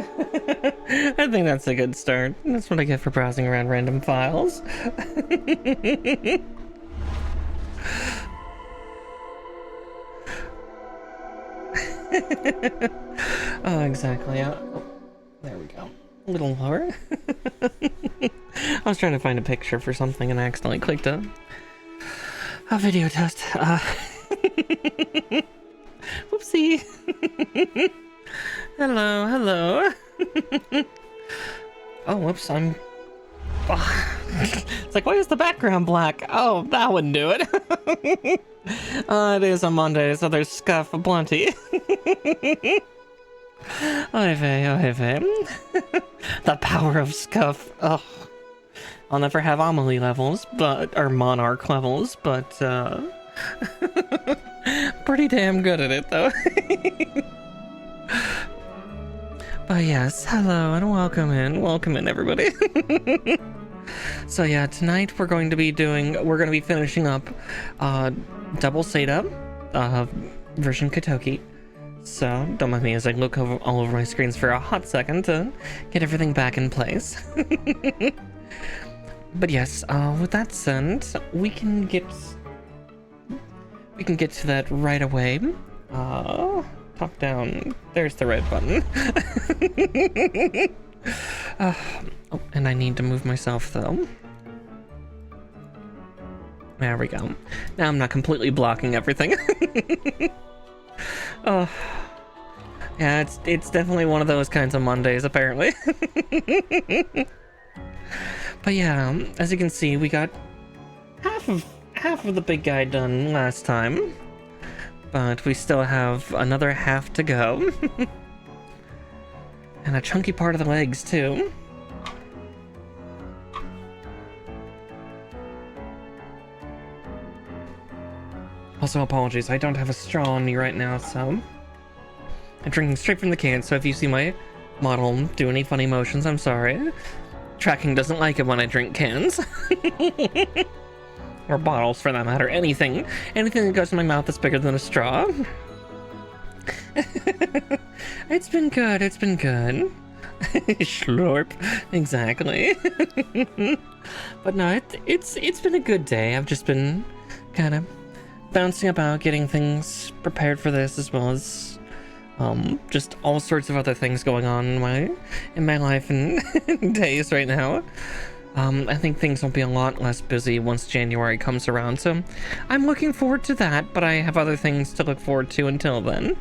I think that's a good start. That's what I get for browsing around random files. Oh, exactly. Oh, there we go. A little lower. I was trying to find a picture for something and I accidentally clicked a video test. Whoopsie. Hello, hello. Oh, whoops, I'm... It's like, why is the background black? Oh, that wouldn't do it. It is a Monday, so there's scuff aplenty. Oy vey, oy vey. The power of scuff. Ugh. I'll never have Amelie levels, or Monarch levels, but, pretty damn good at it, though. But yes, hello and welcome in everybody. So yeah, tonight we're going to be finishing up Double Seda version Kotoki. So don't mind me as I look all over my screens for a hot second to get everything back in place. But yes, with that said, we can get to that right away. Top down. There's the red button. Oh, and I need to move myself though. There we go. Now I'm not completely blocking everything. Oh, yeah, it's definitely one of those kinds of Mondays, apparently. But yeah, as you can see, we got half of the big guy done last time. But we still have another half to go. And a chunky part of the legs, too. Also, apologies, I don't have a straw on me right now, so... I'm drinking straight from the can, so if you see my model do any funny motions, I'm sorry. Tracking doesn't like it when I drink cans. Or bottles, for that matter. Anything that goes in my mouth that's bigger than a straw. It's been good. Slurp. Exactly. But no, it's been a good day. I've just been kind of bouncing about, getting things prepared for this, as well as just all sorts of other things going on in my life and days right now. I think things will be a lot less busy once January comes around, so I'm looking forward to that, but I have other things to look forward to until then.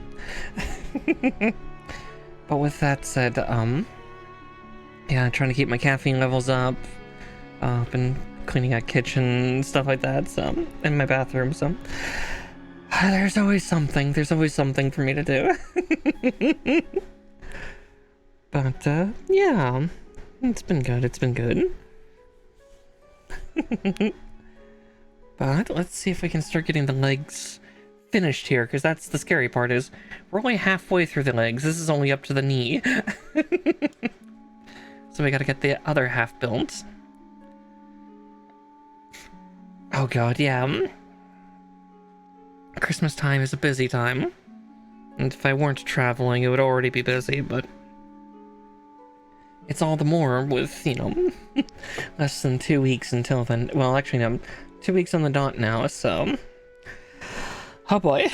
But with that said, yeah, trying to keep my caffeine levels up, and cleaning out kitchen, stuff like that, so, in my bathroom, so. There's always something for me to do. But, yeah, it's been good. But let's see if we can start getting the legs finished here, because that's the scary part, is we're only halfway through the legs. This is only up to the knee. So we gotta get the other half built. Oh god, yeah. Christmas time is a busy time. And if I weren't traveling, it would already be busy, but it's all the more with, you know, less than 2 weeks until then. Well, actually, no, 2 weeks on the dot now, so... Oh boy.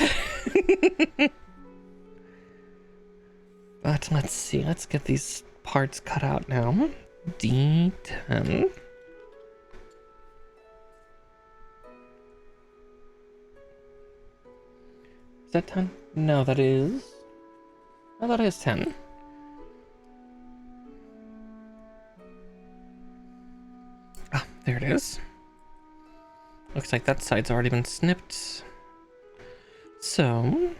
But let's see, let's get these parts cut out now. D10. Is that 10? No, that is... Oh, that is 10. Ah, there it is. Looks like that side's already been snipped. So...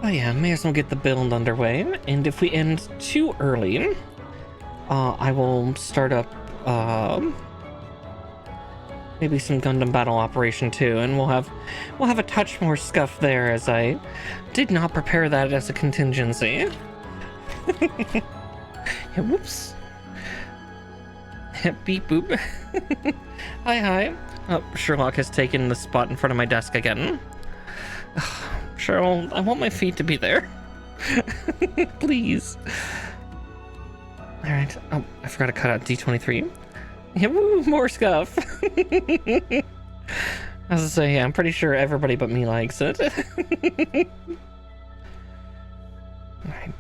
Oh yeah, may as well get the build underway, and if we end too early, I will start up, maybe some Gundam Battle Operation 2, and we'll have a touch more scuff there, as I did not prepare that as a contingency. Yeah, whoops. Beep boop. Hi, hi. Oh, Sherlock has taken the spot in front of my desk again. Cheryl, I want my feet to be there. Please. Alright. Oh, I forgot to cut out D23. Yeah, woo, more scuff. As I say, yeah, I'm pretty sure everybody but me likes it. Alright,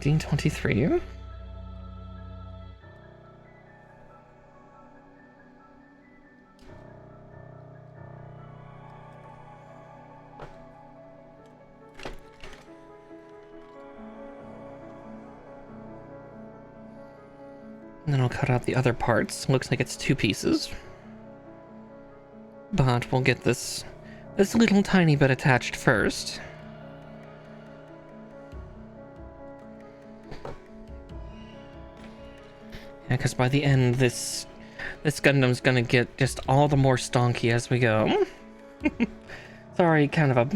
D23. And then I'll cut out the other parts. Looks like it's 2 pieces. But we'll get this little tiny bit attached first. Yeah, because by the end, this Gundam's gonna get just all the more stonky as we go. Sorry, kind of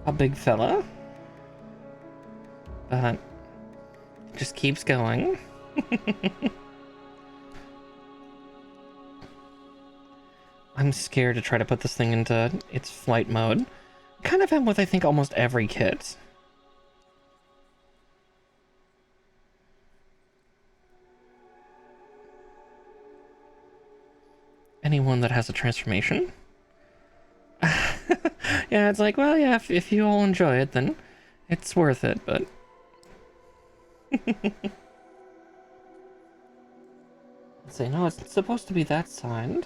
a big fella. But it just keeps going. I'm scared to try to put this thing into its flight mode. Kind of am with, I think, almost every kit. Anyone that has a transformation. Yeah, it's like, well, yeah, if you all enjoy it, then it's worth it, but... Let's see, no, it's supposed to be that side.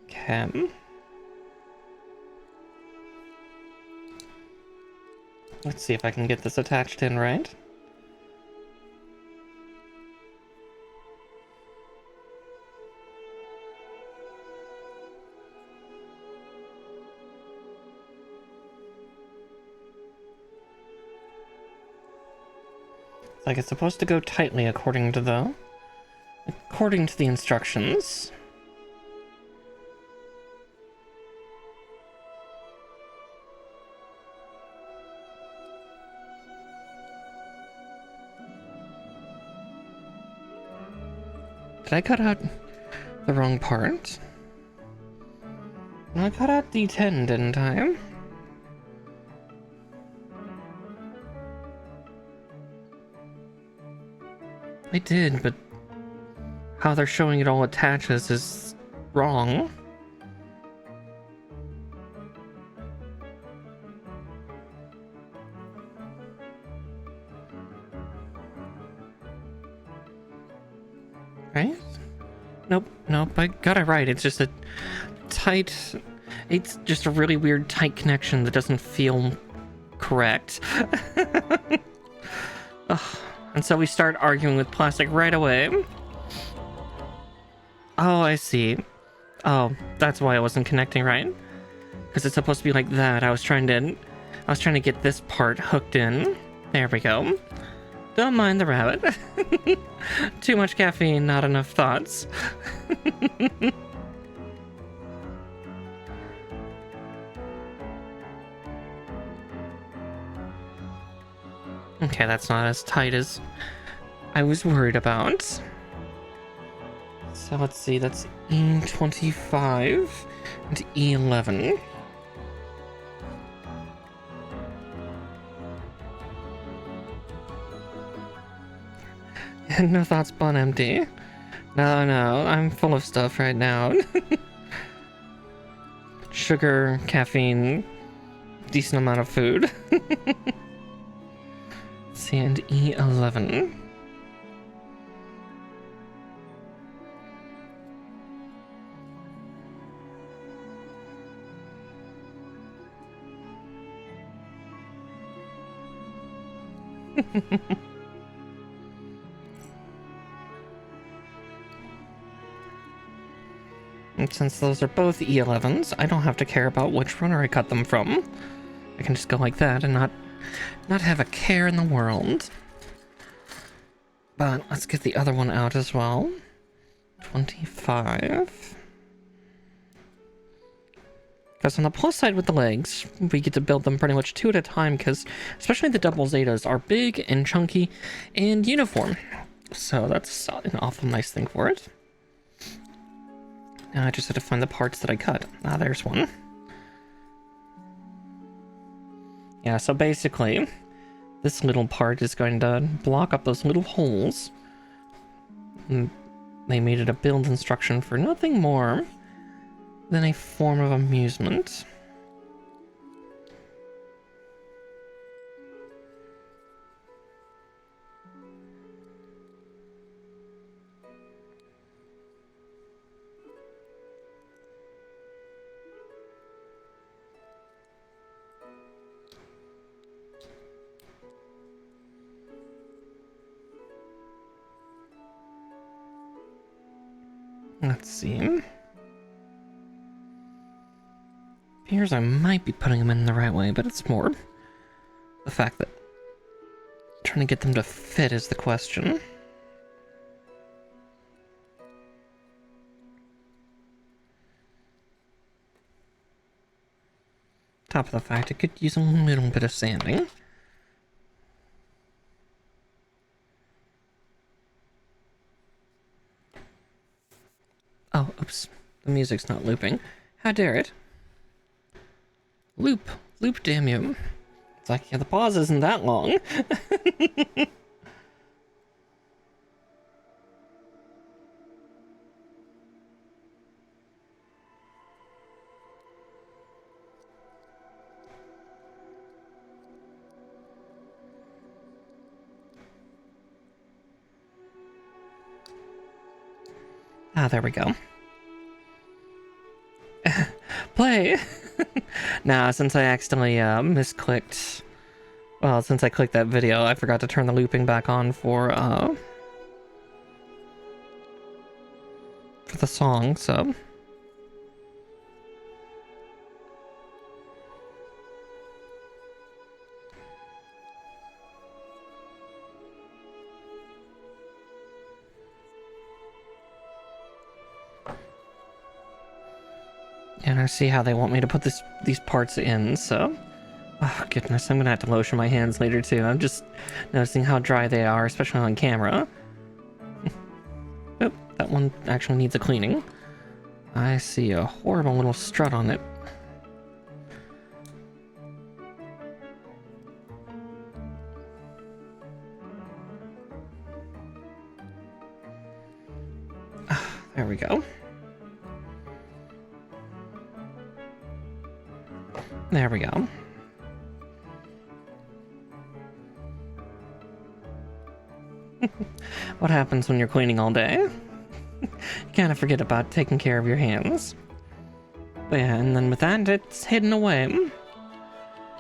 Okay. Let's see if I can get this attached in right. Like it's supposed to go tightly according to the instructions. Did I cut out the wrong part? No, I cut out D10, didn't I? I did, but how they're showing it all attaches is wrong. Right? Nope, I got it right. It's just a tight... It's just a really weird tight connection that doesn't feel correct. Ugh. And so we start arguing with plastic right away. Oh, I see. Oh, that's why I wasn't connecting right. Because it's supposed to be like that. I was trying to get this part hooked in. There we go. Don't mind the rabbit. Too much caffeine, not enough thoughts. Okay, that's not as tight as I was worried about. So let's see, that's E25 and E11. No thoughts, bun empty. No, I'm full of stuff right now. Sugar, caffeine, decent amount of food. See, and E11. And since those are both E11s, I don't have to care about which runner I cut them from. I can just go like that and not have a care in the world. But let's get the other one out as well. 25. Because on the plus side with the legs, we get to build them pretty much 2 at a time, because especially the double Zetas are big and chunky and uniform. So that's an awful nice thing for it. Now I just have to find the parts that I cut. Ah, there's one. Yeah, so basically, this little part is going to block up those little holes. And they made it a build instruction for nothing more than a form of amusement. Let's see. Appears I might be putting them in the right way, but it's more the fact that trying to get them to fit is the question. Top of the fact, it could use a little bit of sanding. Oh, oops. The music's not looping. How dare it? Loop. Loop, damn you. It's like, yeah, the pause isn't that long. Ah, there we go. Play! Nah, since I accidentally misclicked... Well, since I clicked that video, I forgot to turn the looping back on for the song, so... And I see how they want me to put these parts in, so... Oh, goodness, I'm gonna have to lotion my hands later, too. I'm just noticing how dry they are, especially on camera. Oh, that one actually needs a cleaning. I see a horrible little strut on it. There we go. There we go. What happens when you're cleaning all day? You kind of forget about taking care of your hands. But yeah, and then with that, it's hidden away.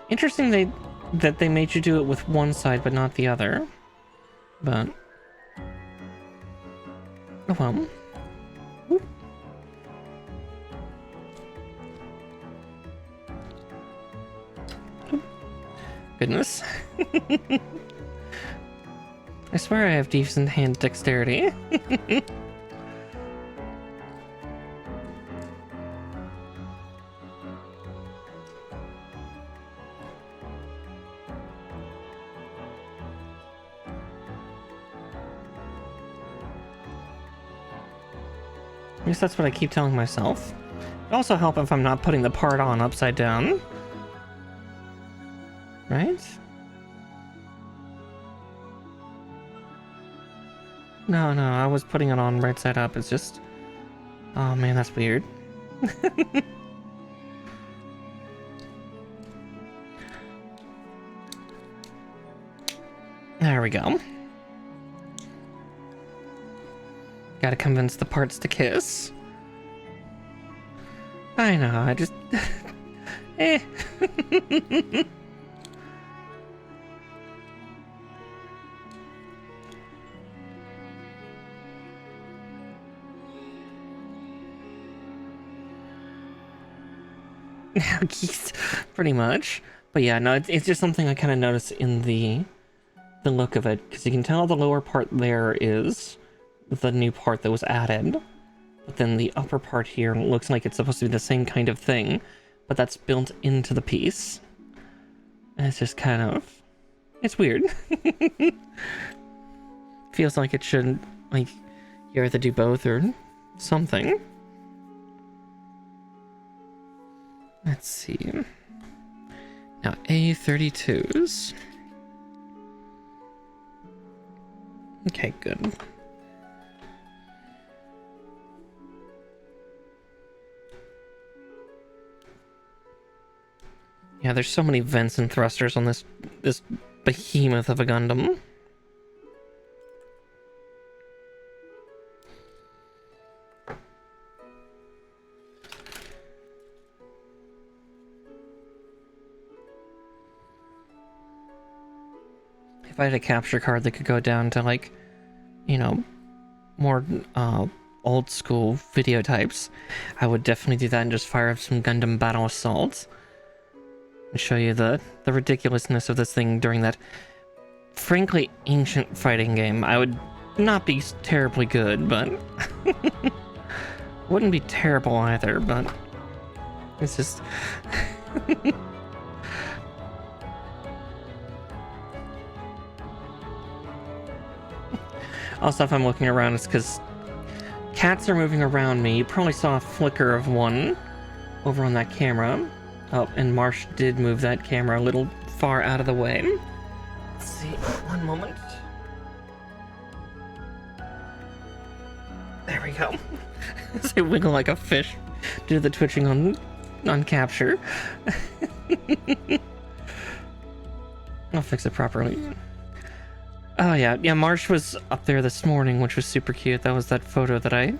Interesting that they made you do it with one side but not the other. But... oh well. Whoop. Goodness. I swear I have decent hand dexterity. I guess that's what I keep telling myself. It'd also help if I'm not putting the part on upside down. Right? No, I was putting it on right side up. It's just... oh man, that's weird. There we go. Gotta convince the parts to kiss. I know, I just... eh. Pretty much. But yeah, no, it's just something I kind of noticed in the look of it, because you can tell the lower part there is the new part that was added, but then the upper part here looks like it's supposed to be the same kind of thing, but that's built into the piece. And it's just kind of... it's weird. Feels like it shouldn't, like, you either do both or something. Let's see. Now A32s. Okay, good. Yeah, there's so many vents and thrusters on this behemoth of a Gundam. If I had a capture card that could go down to, like, you know, more old school video types, I would definitely do that and just fire up some Gundam Battle Assault and show you the ridiculousness of this thing during that frankly ancient fighting game. I would not be terribly good, but wouldn't be terrible either, but it's just also, if I'm looking around, it's because cats are moving around me. You probably saw a flicker of one over on that camera. Oh, and Marsh did move that camera a little far out of the way. Let's see, one moment. There we go. They wiggle like a fish due to the twitching on capture. I'll fix it properly. Oh yeah, Marsh was up there this morning, which was super cute. That was that photo that I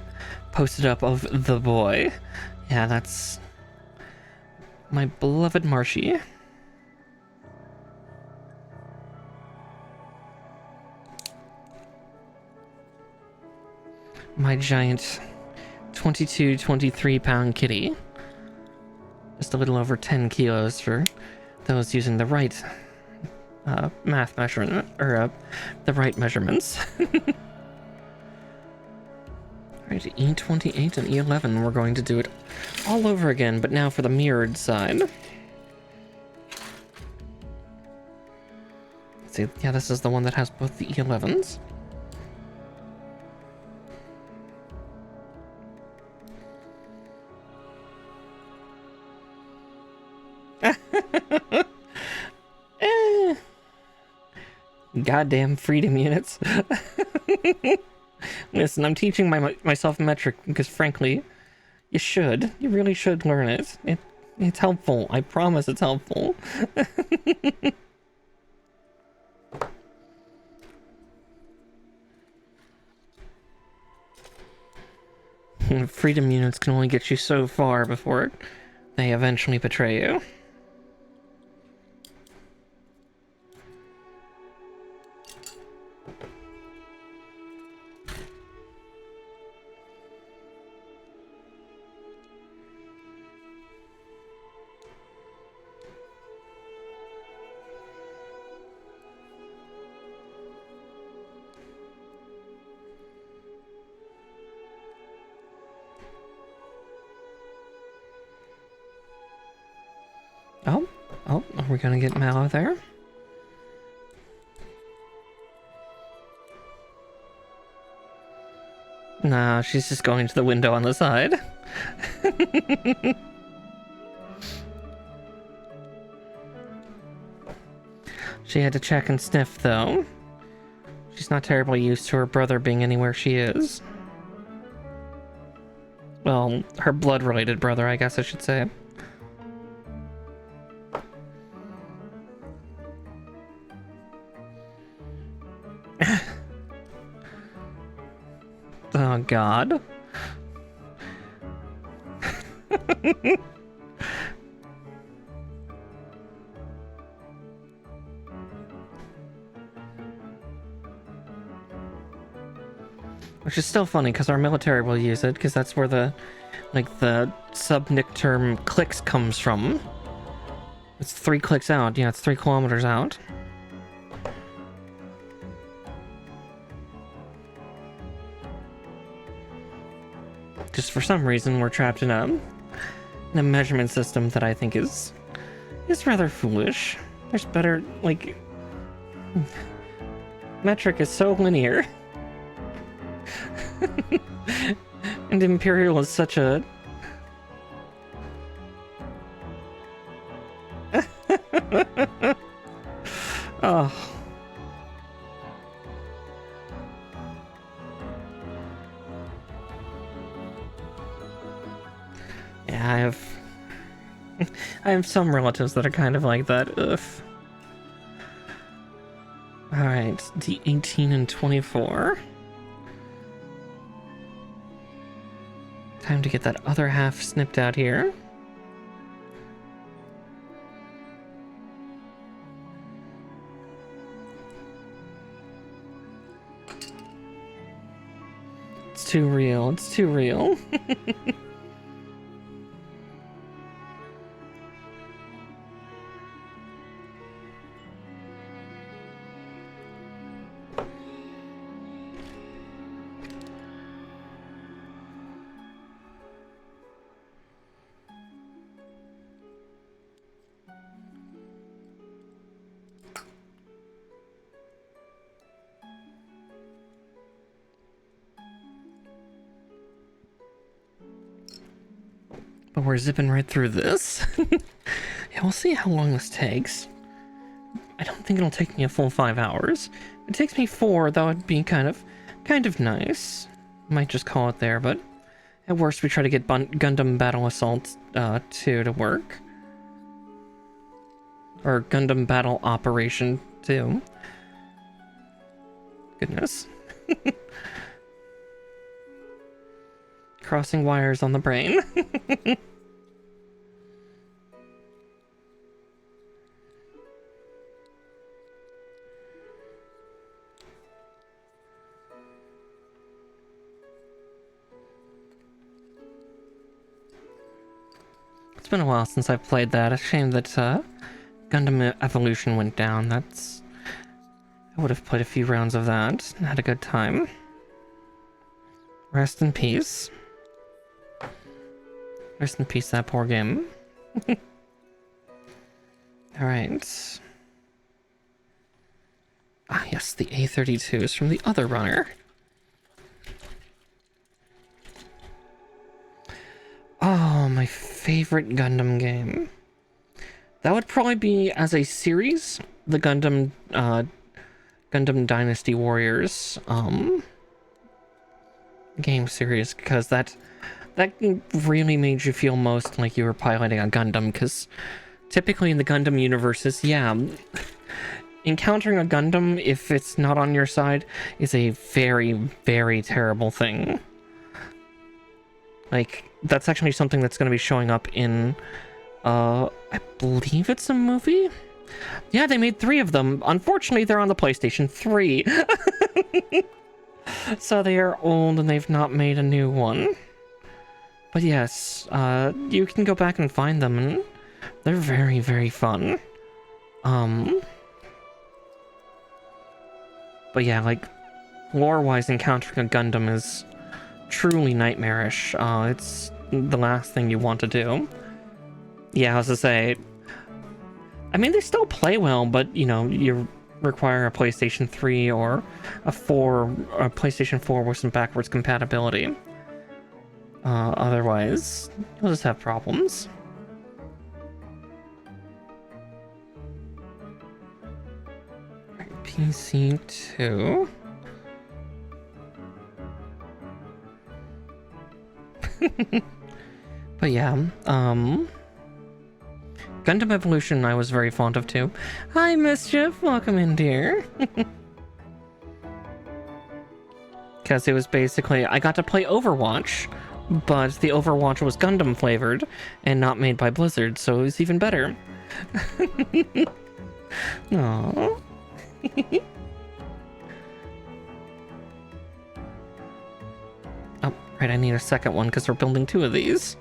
posted up of the boy. Yeah, that's my beloved Marshy. My giant 23 pound kitty. Just a little over 10 kilos for those using the right math measurement, or the right measurements. Alright, E28 and E11, we're going to do it all over again, but now for the mirrored side. Let's see, yeah, this is the one that has both the E11s. Goddamn freedom units. Listen, I'm teaching myself metric because, frankly, you should. You really should learn it. It's helpful. I promise it's helpful. Freedom units can only get you so far before they eventually betray you. Oh, are we gonna get Mallow there? Nah, she's just going to the window on the side. She had to check and sniff, though. She's not terribly used to her brother being anywhere she is. Well, her blood-related brother, I guess I should say. Oh, God. Which is still funny, because our military will use it, because that's where the sub-nick term clicks comes from. It's 3 clicks out. Yeah, it's 3 kilometers out. Just for some reason, we're trapped in a measurement system that I think is rather foolish. There's better, like... Metric is so linear. And Imperial is such a... Oh. Yeah, I have some relatives that are kind of like that. Ugh. Alright, D18 and 24. Time to get that other half snipped out here. It's too real, it's too real. But we're zipping right through this. Yeah, we'll see how long this takes. I don't think it'll take me a full 5 hours. If it takes me 4, that would be kind of nice. Might just call it there, but at worst we try to get Gundam Battle Assault 2 to work. Or Gundam Battle Operation 2. Goodness. Crossing wires on the brain. It's been a while since I've played that. A shame that Gundam Evolution went down. I would have played a few rounds of that and had a good time. Rest in peace. Rest in peace, that poor game. Alright. Ah, yes, the A32 is from the other runner. Oh, my favorite Gundam game. That would probably be, as a series, the Gundam Dynasty Warriors game series, because that really made you feel most like you were piloting a Gundam, because typically in the Gundam universes, yeah, encountering a Gundam, if it's not on your side, is a very, very terrible thing. Like, that's actually something that's going to be showing up in, I believe it's a movie? Yeah, they made 3 of them. Unfortunately, they're on the PlayStation 3. So they are old and they've not made a new one. But yes, you can go back and find them, and they're very, very fun. But yeah, like, lore-wise, encountering a Gundam is truly nightmarish. It's the last thing you want to do. Yeah, I was to say, I mean, they still play well, but, you know, you require a PlayStation 3 or a PlayStation 4 with some backwards compatibility. Otherwise, you'll just have problems. PC 2. But yeah, Gundam Evolution I was very fond of too. Hi Mischief, welcome in dear. Because it was basically, I got to play Overwatch, but the Overwatch was Gundam flavored and not made by Blizzard, so it was even better. Aww. Oh, right, I need a second one because we're building 2 of these.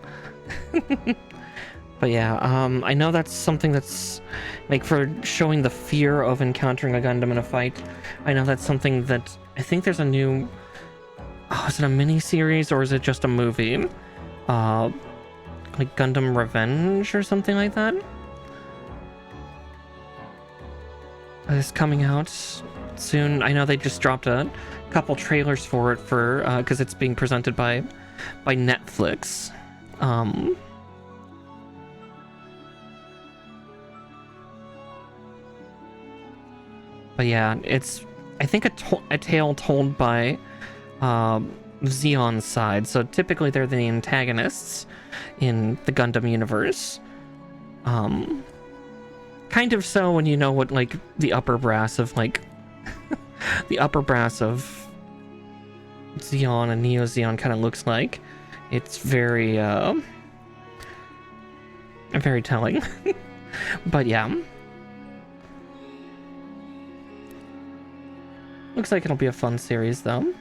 But yeah, I know that's something that's, like, for showing the fear of encountering a Gundam in a fight. I know that's something that, I think there's a new, oh, is it a mini-series or is it just a movie? Like Gundam Revenge or something like that? It's coming out soon. I know they just dropped a couple trailers for it because it's being presented by Netflix. But yeah, it's, I think, a tale told by Zeon's side. So typically they're the antagonists in the Gundam universe. Kind of so when you know what, like, the upper brass of, like, the upper brass of Zeon and Neo Zeon kind of looks like. It's very, very telling. But yeah. Looks like it'll be a fun series, though.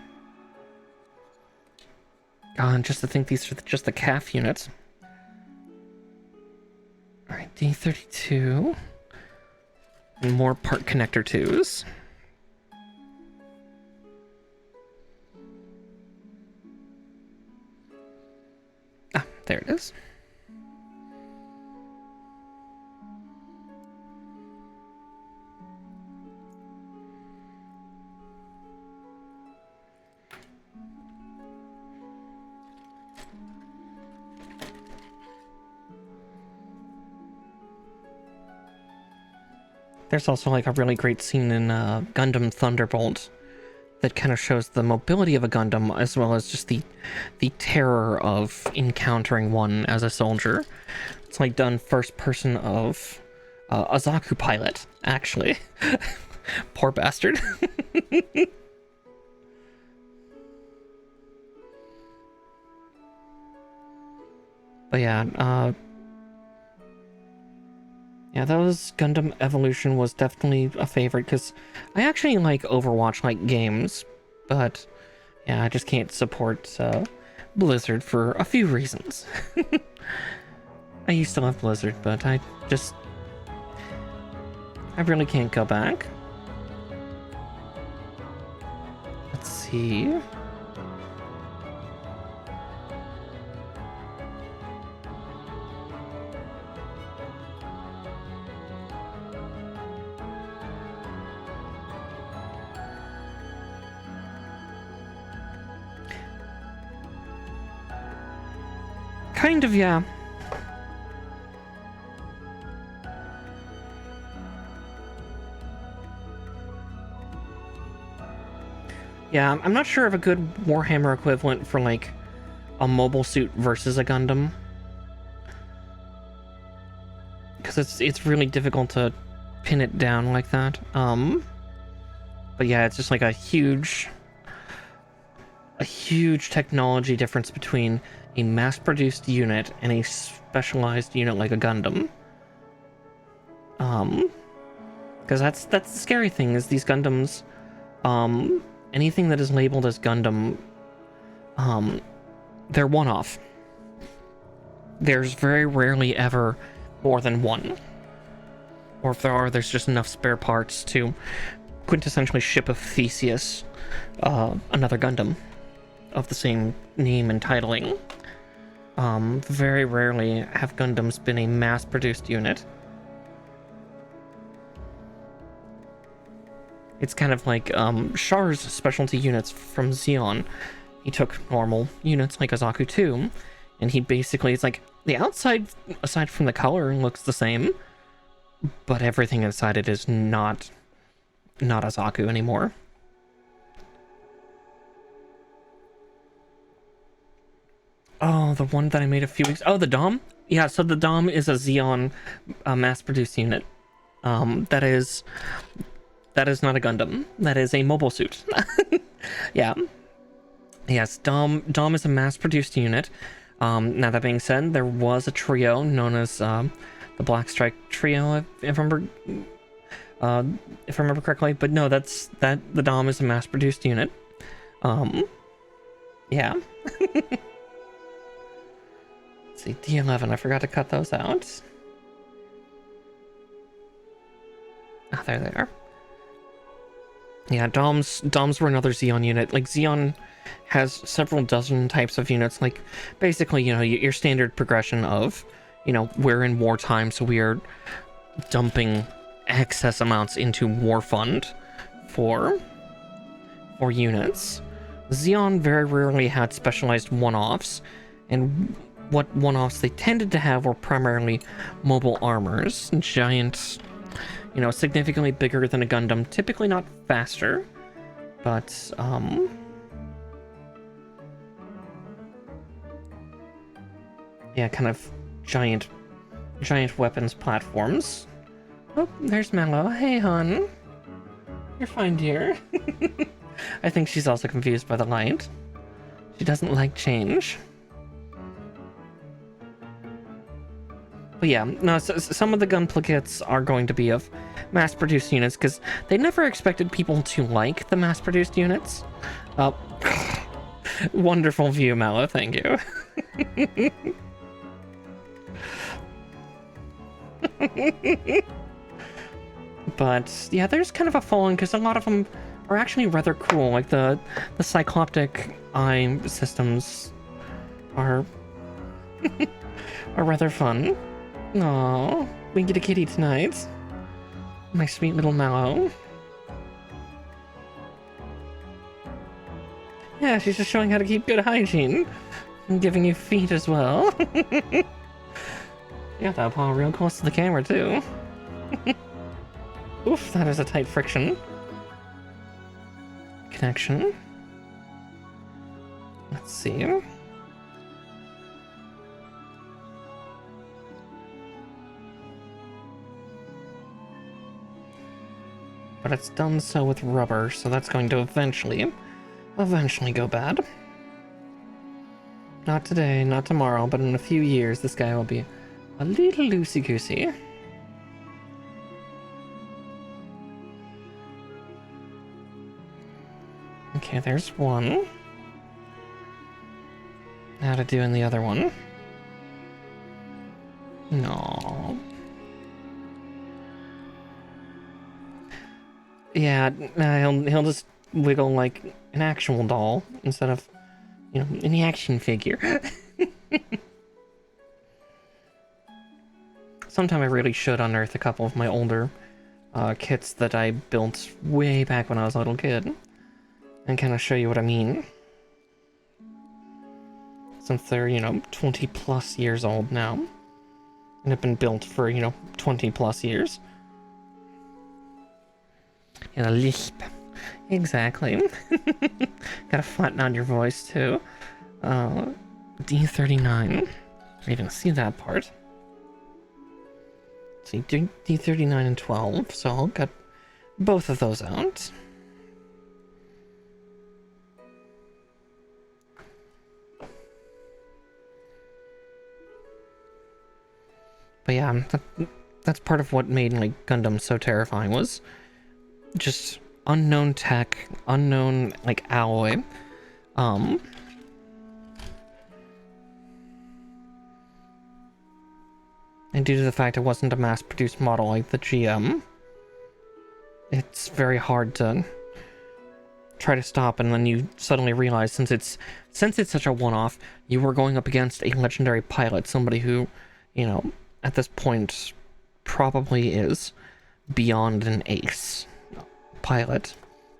And just to think these are just the calf units. Alright, D32. And more part connector 2s. Ah, there it is. There's also like a really great scene in Gundam Thunderbolt that kind of shows the mobility of a Gundam as well as just the terror of encountering one as a soldier. It's like done first person of a Zaku pilot, actually. Poor bastard. But yeah, yeah, that was Gundam Evolution was definitely a favorite because I actually like Overwatch like games, but yeah, I just can't support Blizzard for a few reasons. I used to love Blizzard, but I really can't go back. Let's see. Kind of, yeah. Yeah, I'm not sure of a good Warhammer equivalent for, like, a mobile suit versus a Gundam. Because it's really difficult to pin it down like that. But yeah, it's just like a huge technology difference between a mass-produced unit and a specialized unit like a Gundam. Because that's the scary thing is these Gundams, anything that is labeled as Gundam, they're one-off. There's very rarely ever more than one. Or if there are, there's just enough spare parts to quintessentially ship a Theseus, another Gundam of the same name and titling. Very rarely have Gundams been a mass-produced unit. It's kind of like Char's specialty units from Zeon. He took normal units like a Zaku 2, and he basically, it's like the outside, aside from the color, looks the same, but everything inside it is not a Zaku anymore. Oh, the one that I made a few weeks... Oh, the Dom? Yeah, so the Dom is a Zeon mass-produced unit. That is not a Gundam. That is a mobile suit. Yeah. Yes, Dom is a mass-produced unit. Now, that being said, there was a trio known as the Black Strike Trio, if I remember correctly. But no, the Dom is a mass-produced unit. Yeah. Let's see, D11, I forgot to cut those out. Ah, there they are. Yeah, Doms were another Zeon unit. Like, Zeon has several dozen types of units. Like, basically, you know, your standard progression of, you know, we're in wartime, so we are dumping excess amounts into war fund for units. Zeon very rarely had specialized one-offs, and what one-offs they tended to have were primarily mobile armors, giant you know, significantly bigger than a Gundam. Typically not faster, but, yeah, kind of giant weapons platforms. Oh, there's Mallow. Hey, hon. You're fine, dear. I think she's also confused by the light. She doesn't like change. But yeah, no, so some of the Gunpla kits are going to be of mass-produced units, because they never expected people to like the mass-produced units. Wonderful view, Mallow, thank you. But yeah, there's kind of a following, because a lot of them are actually rather cool. Like the cycloptic eye systems are are rather fun. Aww, we get a kitty tonight. My sweet little Mallow. Yeah, she's just showing how to keep good hygiene. And giving you feet as well. You got that paw real close to the camera, too. Oof, that is a tight friction. Connection. Let's see. But it's done so with rubber, so that's going to eventually go bad. Not today, not tomorrow, but in a few years, this guy will be a little loosey-goosey. Okay, there's one. How to do in the other one? No. Yeah, he'll just wiggle like an actual doll instead of, you know, an action figure. Sometime I really should unearth a couple of my older kits that I built way back when I was a little kid and kind of show you what I mean. Since they're, you know, 20 plus years old now and have been built for, you know, 20 plus years. And a lisp. Exactly. Gotta flatten out your voice too. D39. You didn't see that part. See, D39 and 12, so I'll got both of those out. But yeah, that's part of what made like Gundam so terrifying, was just unknown tech, unknown like alloy. And due to the fact it wasn't a mass-produced model like the GM, it's very hard to try to stop, and then you suddenly realize since it's such a one-off, you were going up against a legendary pilot, somebody who, you know, at this point probably is beyond an ace pilot.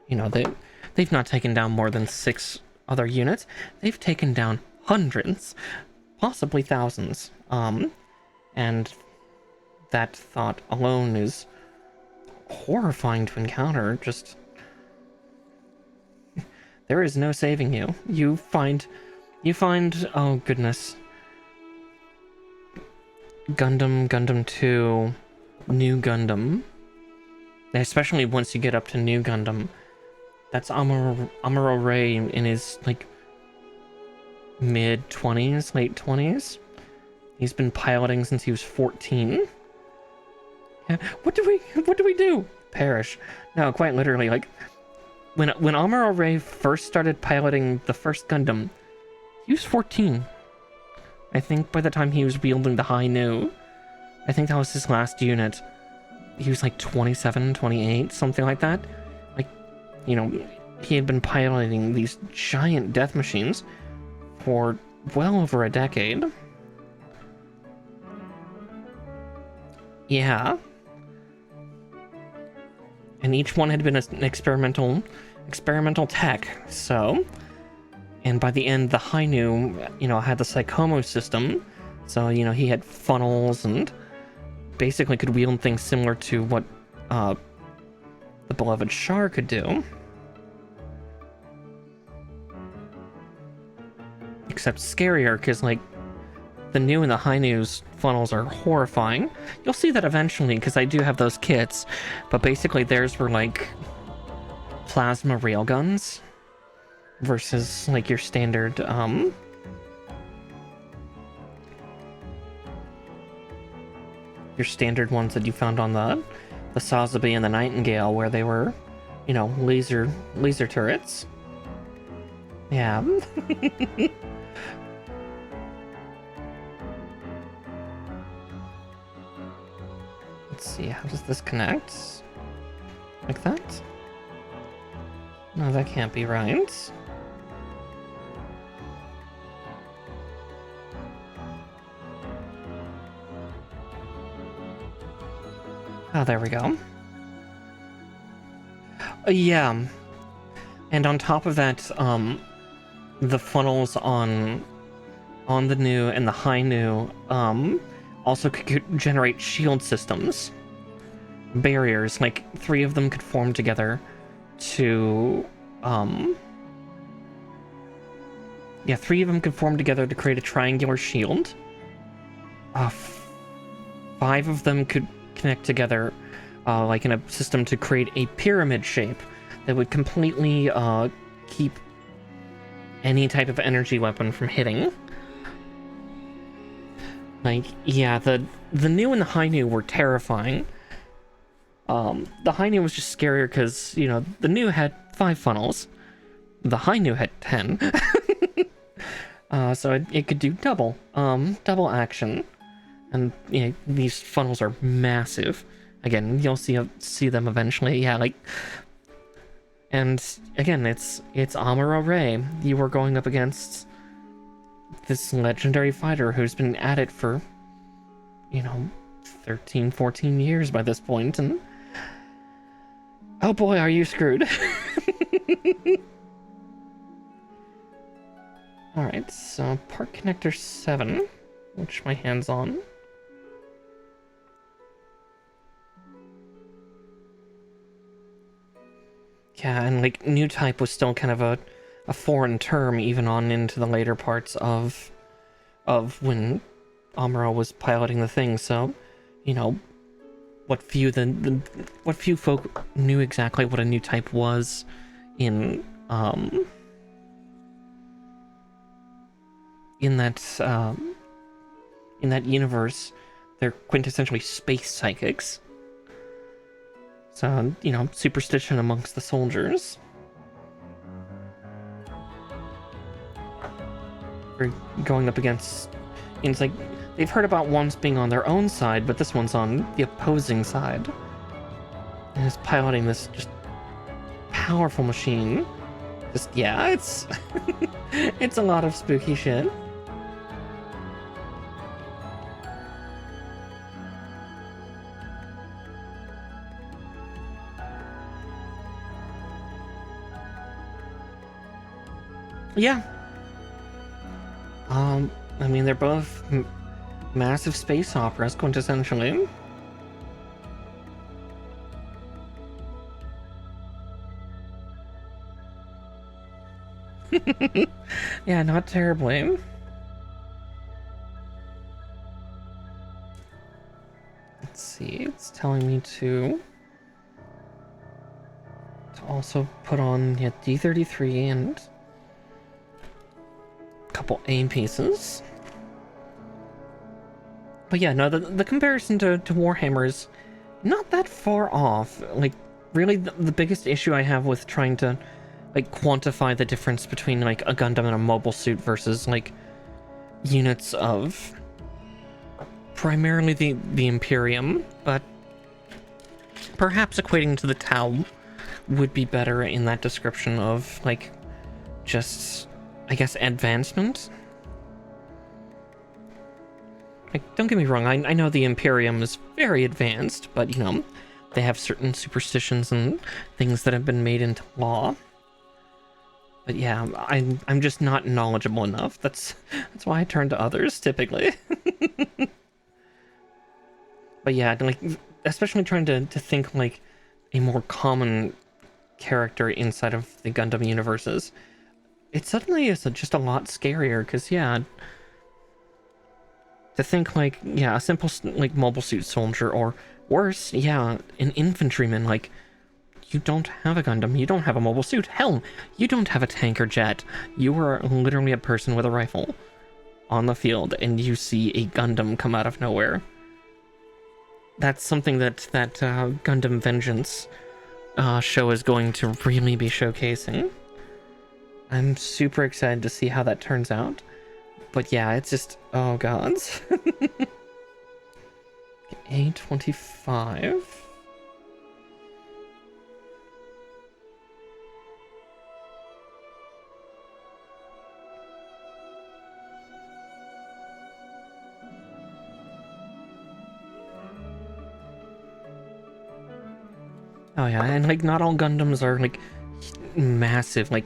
You know, they've not taken down more than 6 other units. They've taken down hundreds, possibly thousands. And that thought alone is horrifying to encounter. Just, there is no saving you. You find, oh goodness, Gundam 2, New Gundam. Especially once you get up to New Gundam. That's Amuro Ray in his, like, mid-20s, late 20s. He's been piloting since he was 14. Yeah, what do we do? Perish. No, quite literally, like, when Amuro Ray first started piloting the first Gundam, he was 14. I think by the time he was wielding the High Nu, I think that was his last unit. He was like 27, 28, something like that. Like, you know, he had been piloting these giant death machines for well over a decade. Yeah. And each one had been an experimental tech, so. And by the end, the High Nu, you know, had the Psychomo system. So, you know, he had funnels and basically could wield things similar to what the beloved Char could do. Except scarier, because, like, the new and the high news funnels are horrifying. You'll see that eventually, because I do have those kits, but basically theirs were, like, plasma railguns versus, like, your standard, your standard ones that you found on the Sazabi and the Nightingale, where they were, you know, laser turrets. Yeah. Let's see, how does this connect? Like that? No, that can't be right. Oh, there we go. Yeah. And on top of that, the funnels on the new and the high new, also could generate shield systems. Barriers, like 3 of them could form together to, yeah, 3 of them could form together to create a triangular shield. 5 of them could connect together, like in a system to create a pyramid shape that would completely, keep any type of energy weapon from hitting. Like, yeah, the new and the high new were terrifying. The high new was just scarier because, you know, the new had 5 funnels. The high new had 10. So it could do double action. And, you know, these funnels are massive. Again, you'll see them eventually. Yeah, like... And, again, it's Amuro Ray. You were going up against this legendary fighter who's been at it for, you know, 13, 14 years by this point, and... Oh boy, are you screwed. Alright, so part connector 7, which my hand's on. Yeah, and like new type was still kind of a foreign term even on into the later parts of when Amuro was piloting the thing, so, you know, what few folk knew exactly what a new type was in that universe. They're quintessentially space psychics. So, you know, superstition amongst the soldiers. We're going up against... It's like, they've heard about ones being on their own side, but this one's on the opposing side. And is piloting this just powerful machine. Just, yeah, it's... it's a lot of spooky shit. Yeah. I mean, they're both massive space operas, quintessentially. Yeah, not terribly. Let's see, it's telling me to also put on, yeah, D33 and couple aim pieces. But yeah, no, the comparison to Warhammer is not that far off. Like, really, the biggest issue I have with trying to, like, quantify the difference between, like, a Gundam and a mobile suit versus, like, units of primarily the Imperium, but perhaps equating to the Tau would be better in that description of, like, just... I guess advancement? Like, don't get me wrong, I know the Imperium is very advanced, but, you know, they have certain superstitions and things that have been made into law. But yeah, I'm just not knowledgeable enough. That's why I turn to others, typically. But yeah, like, especially trying to think like a more common character inside of the Gundam universes, it suddenly is just a lot scarier, because, yeah, to think like, yeah, a simple, like, mobile suit soldier, or worse, yeah, an infantryman, like, you don't have a Gundam, you don't have a mobile suit, hell, you don't have a tank or jet, you are literally a person with a rifle on the field, and you see a Gundam come out of nowhere. That's something that Gundam Vengeance show is going to really be showcasing. I'm super excited to see how that turns out. But yeah, it's just, oh gods. A25. Oh yeah, and like not all Gundams are like massive. Like,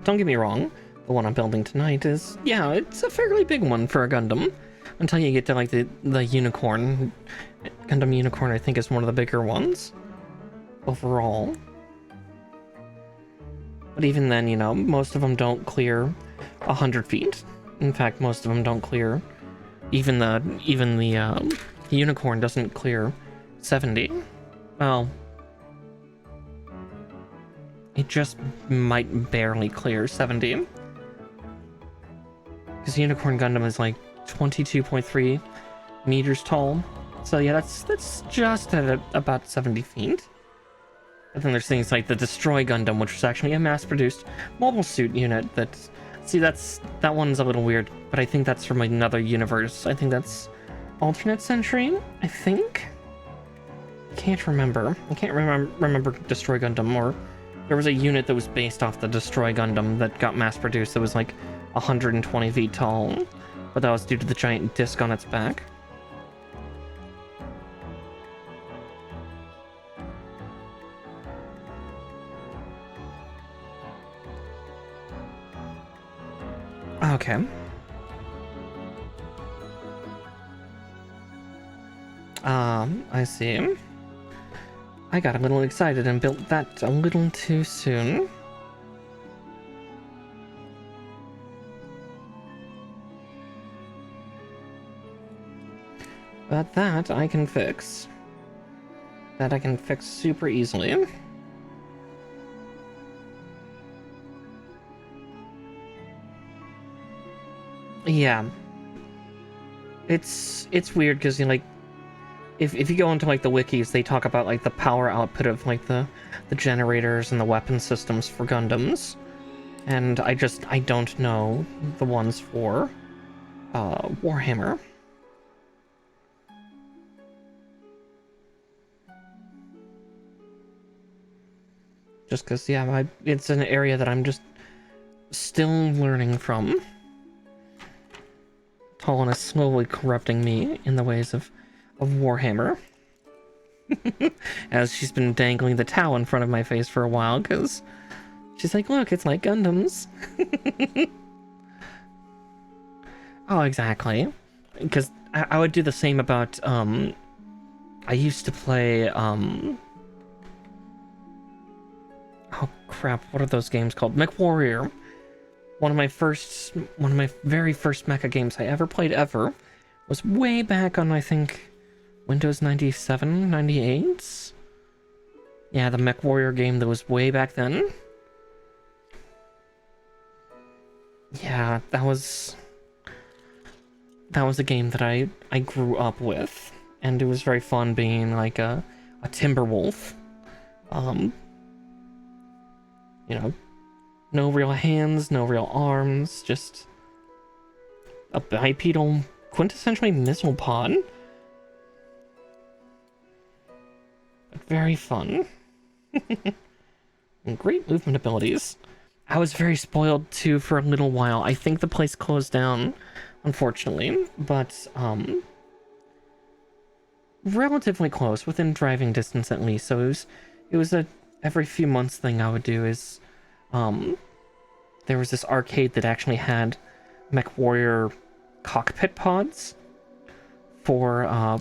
don't get me wrong, the one I'm building tonight is, yeah, it's a fairly big one for a Gundam. Until you get to like the Unicorn. Gundam Unicorn, I think, is one of the bigger ones overall. But even then, you know, most of them don't clear 100 feet. In fact, most of them don't clear. Even the Unicorn doesn't clear 70. Well, it just might barely clear 70. Because Unicorn Gundam is like 22.3 meters tall. So yeah, that's just at about 70 feet. But then there's things like the Destroy Gundam, which is actually a mass-produced mobile suit unit that... See, that one's a little weird, but I think that's from another universe. I think that's Alternate Century, I think? I can't remember. I can't remember Destroy Gundam, or... There was a unit that was based off the Destroy Gundam that got mass-produced that was like 120 feet tall, but that was due to the giant disc on its back. Okay. I see. I got a little excited and built that a little too soon. But that I can fix. That I can fix super easily. Yeah. It's weird because, you know, like, if you go into like the wikis, they talk about like the power output of like the generators and the weapon systems for Gundams, and I don't know the ones for Warhammer. Just because, yeah, it's an area that I'm just still learning from. Talon is slowly corrupting me in the ways of Warhammer. As she's been dangling the Tau in front of my face for a while, because she's like, look, it's like Gundams. Oh, exactly. Because I would do the same about, I used to play, oh crap, what are those games called? MechWarrior. One of my very first mecha games I ever played was way back on, I think, Windows 97, 98? Yeah, the MechWarrior game that was way back then. Yeah, that was a game that I grew up with, and it was very fun being like a Timberwolf. You know, no real hands, no real arms, just a bipedal, quintessentially missile pod. Very fun. And great movement abilities. I was very spoiled too for a little while. I think the place closed down, unfortunately, but relatively close, within driving distance at least. So it was a every few months thing I would do. Is there was this arcade that actually had MechWarrior cockpit pods for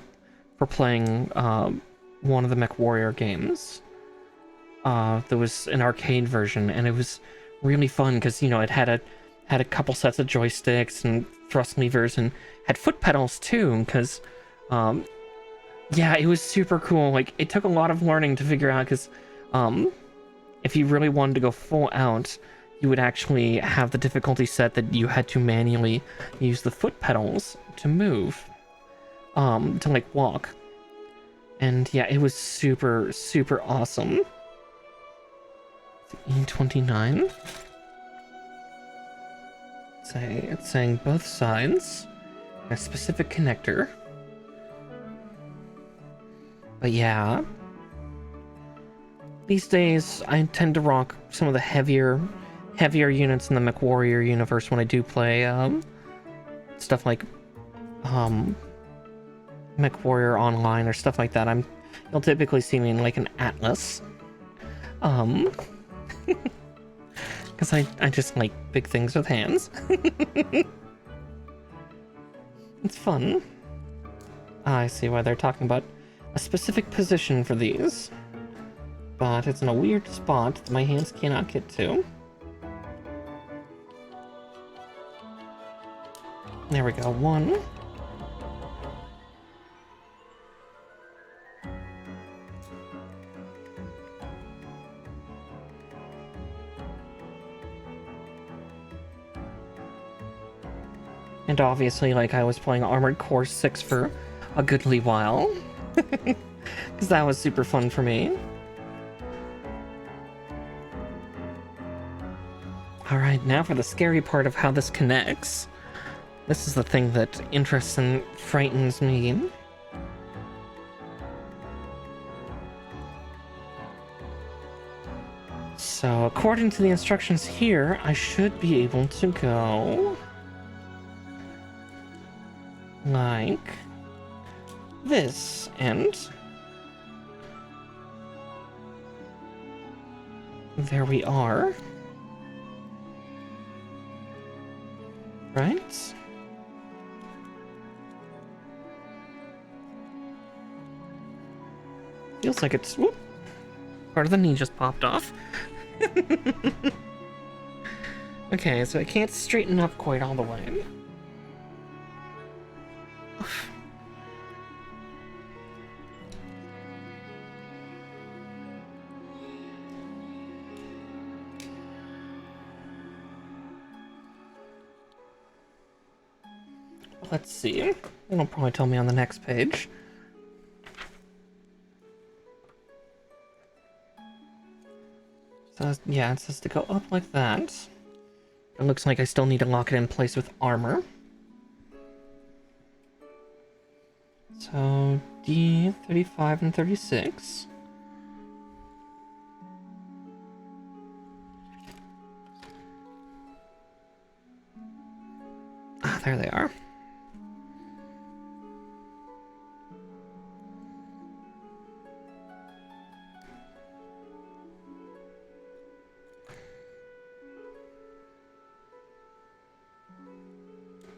playing one of the MechWarrior games. There was an arcade version, and it was really fun because, you know, it had a couple sets of joysticks and thrust levers, and had foot pedals too, because yeah, it was super cool. Like, it took a lot of learning to figure out, because if you really wanted to go full out, you would actually have the difficulty set that you had to manually use the foot pedals to move, to like walk. And yeah, it was super, super awesome. E29. It's saying both sides. A specific connector. But yeah. These days, I tend to rock some of the heavier units in the MechWarrior universe when I do play, stuff like, MechWarrior Online or stuff like that. You'll typically see me in like an Atlas. Because I just like big things with hands. It's fun. I see why they're talking about a specific position for these. But it's in a weird spot that my hands cannot get to. There we go, one. And obviously, like, I was playing Armored Core 6 for a goodly while. Because that was super fun for me. Alright, now for the scary part of how this connects. This is the thing that interests and frightens me. So, according to the instructions here, I should be able to go like this, and there we are. Right? Feels like it's... Whoop, part of the knee just popped off. Okay, so I can't straighten up quite all the way. Let's see. It'll probably tell me on the next page. So, yeah, it says to go up like that. It looks like I still need to lock it in place with armor. So, D35 and 36. Ah, there they are.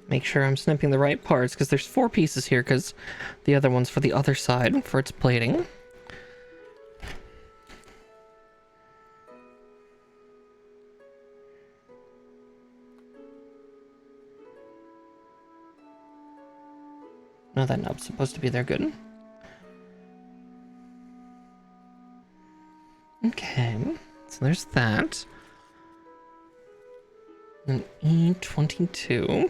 Make sure I'm snipping the right parts, because there's 4 pieces here, because the other one's for the other side, for its plating. No, that knob's supposed to be there, good. Okay, so there's that. And E22.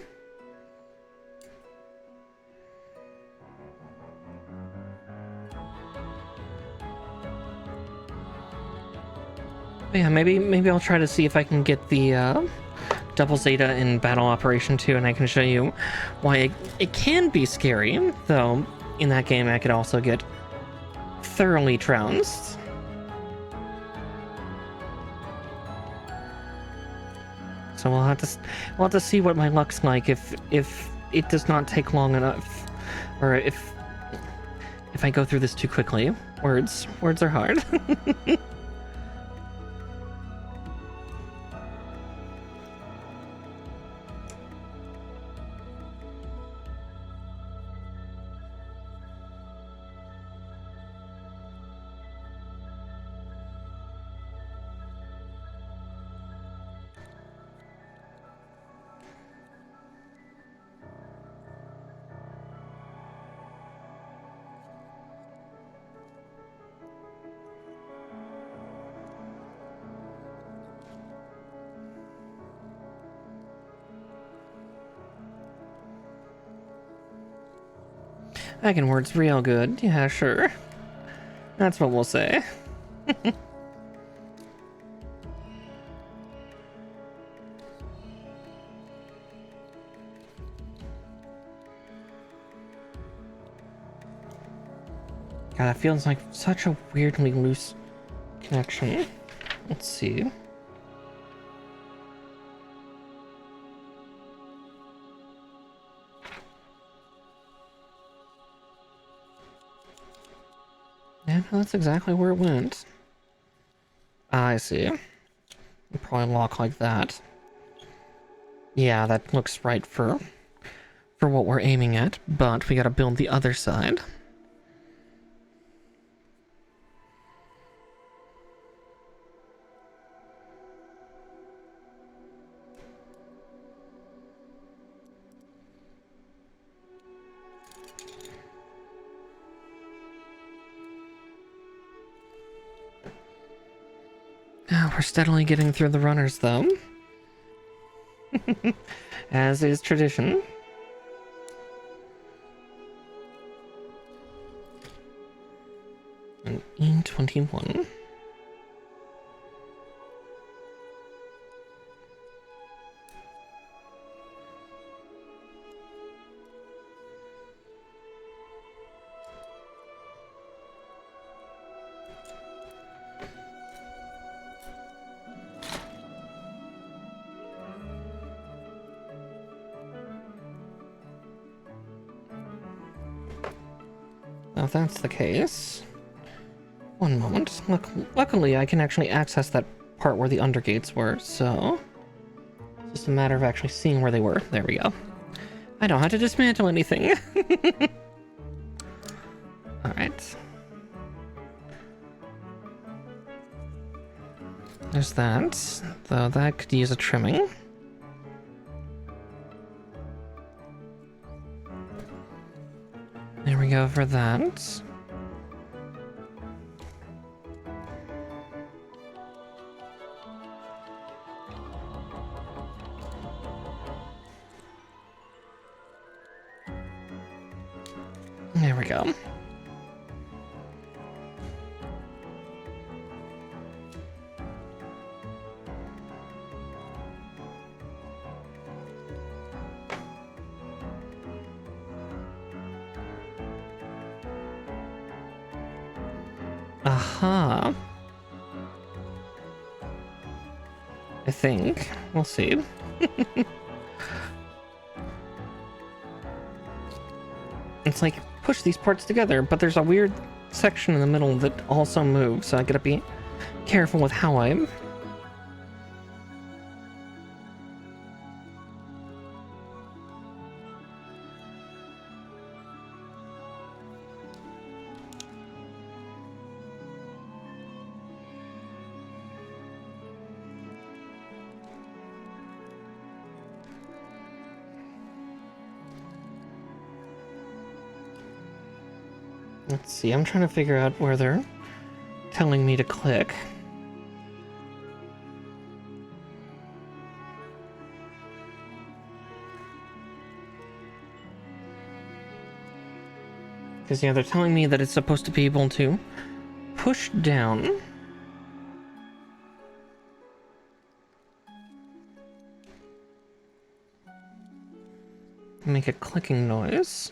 Yeah, maybe I'll try to see if I can get the double Zeta in Battle Operation 2, and I can show you why it can be scary, though in that game I could also get thoroughly trounced. So we'll have to see what my luck's like if it does not take long enough, or if I go through this too quickly. Words are hard. Eigenword's real good. Yeah, sure. That's what we'll say. God, that feels like such a weirdly loose connection. Let's see. Yeah, no, that's exactly where it went. I see. You probably lock like that. Yeah, that looks right for what we're aiming at, but we gotta build the other side. We're steadily getting through the runners, though. As is tradition. An E21. Now, if that's the case... One moment. Luckily, I can actually access that part where the undergates were, so... It's just a matter of actually seeing where they were. There we go. I don't have to dismantle anything. Alright. There's that. Though that could use a trimming. There we go for that. There we go. Aha. I think. We'll see. It's like, push these parts together, but there's a weird section in the middle that also moves, so I gotta be careful with how I'm... Let's see, I'm trying to figure out where they're telling me to click. Because, yeah, they're telling me that it's supposed to be able to push down. Make a clicking noise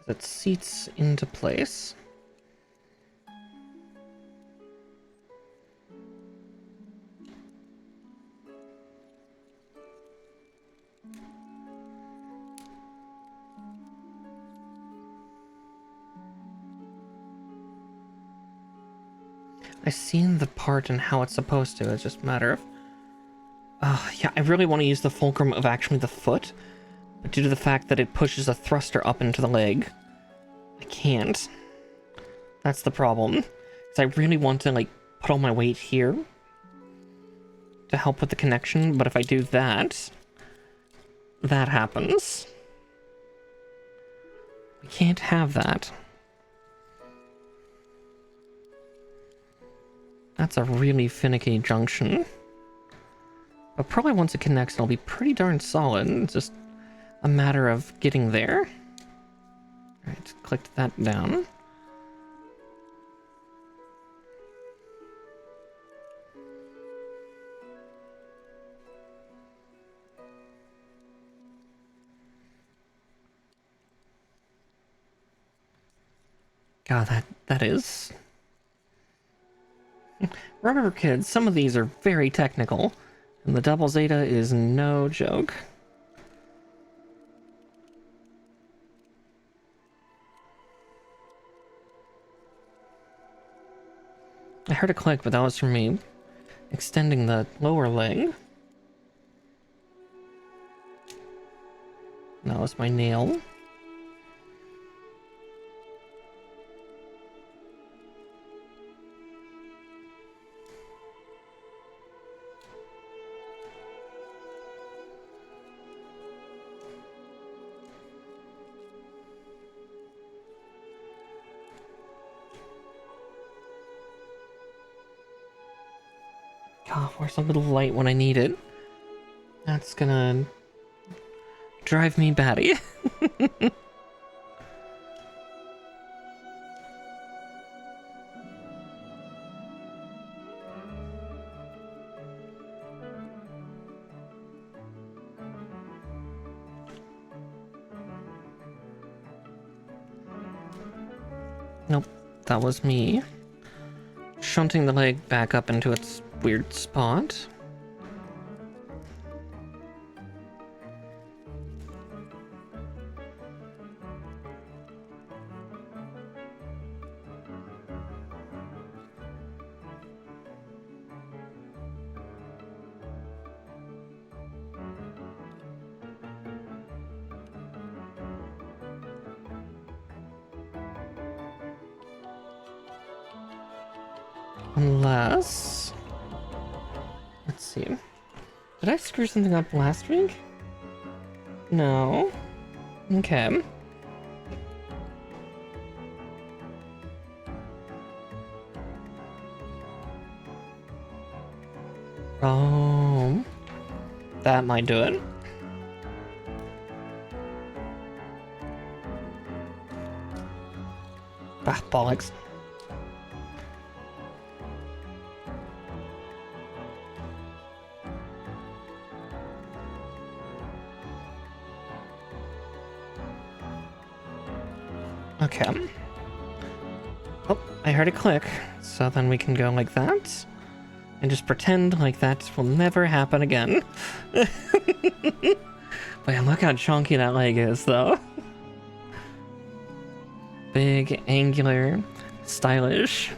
that seats into place. I've seen the part and how it's supposed to. It's just a matter of... yeah, I really want to use the fulcrum of actually the foot. But due to the fact that it pushes a thruster up into the leg, I can't. That's the problem. Because I really want to, like, put all my weight here to help with the connection. But if I do that, that happens. We can't have that. That's a really finicky junction. But probably once it connects, it'll be pretty darn solid. It's just a matter of getting there. Alright, clicked that down. God, that is... Remember, kids, some of these are very technical, and the double zeta is no joke. I heard a click, but that was from me extending the lower leg. That was my nail. God, where's a little light when I need it? That's gonna drive me batty. Nope, that was me shunting the leg back up into its weird spot. Unless... Let's see. Did I screw something up last week? No. Okay. Oh. That might do it. Ah, bollocks. Okay. Oh, I heard a click, so then we can go like that, and just pretend like that will never happen again. Man, look how chunky that leg is, though. Big, angular, stylish.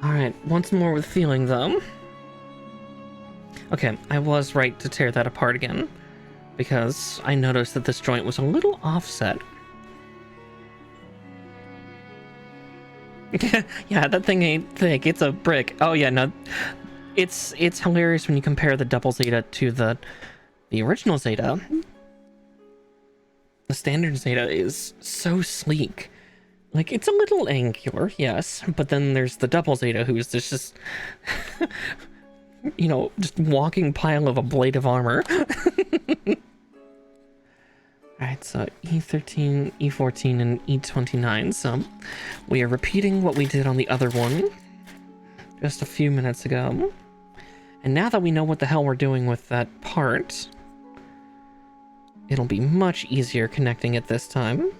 Alright, once more with feeling, though. Okay, I was right to tear that apart again, because I noticed that this joint was a little offset. Yeah, that thing ain't thick, it's a brick. Oh yeah, no, it's hilarious when you compare the double zeta to the original zeta. The standard zeta is so sleek. Like, it's a little angular, yes, but then there's the double zeta who's just you know, just walking pile of a blade of armor. Alright, so E13, E14, and E29, so we are repeating what we did on the other one just a few minutes ago. And now that we know what the hell we're doing with that part, it'll be much easier connecting it this time.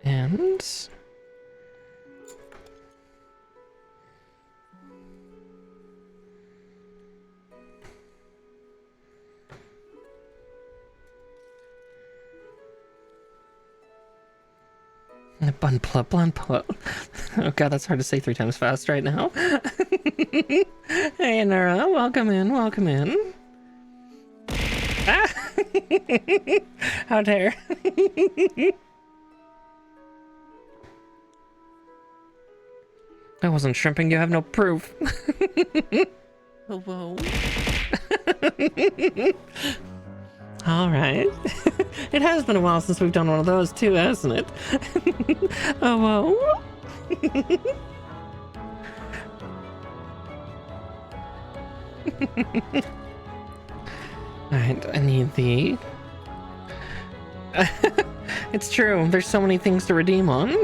And... Gunpla. Oh god, that's hard to say 3 times fast right now. Hey Nora, welcome in, welcome in. Ah! How dare. I wasn't shrimping, you have no proof. Oh, whoa. Alright. It has been a while since we've done one of those too, hasn't it? Oh, well. Alright, I need the... It's true, there's so many things to redeem on.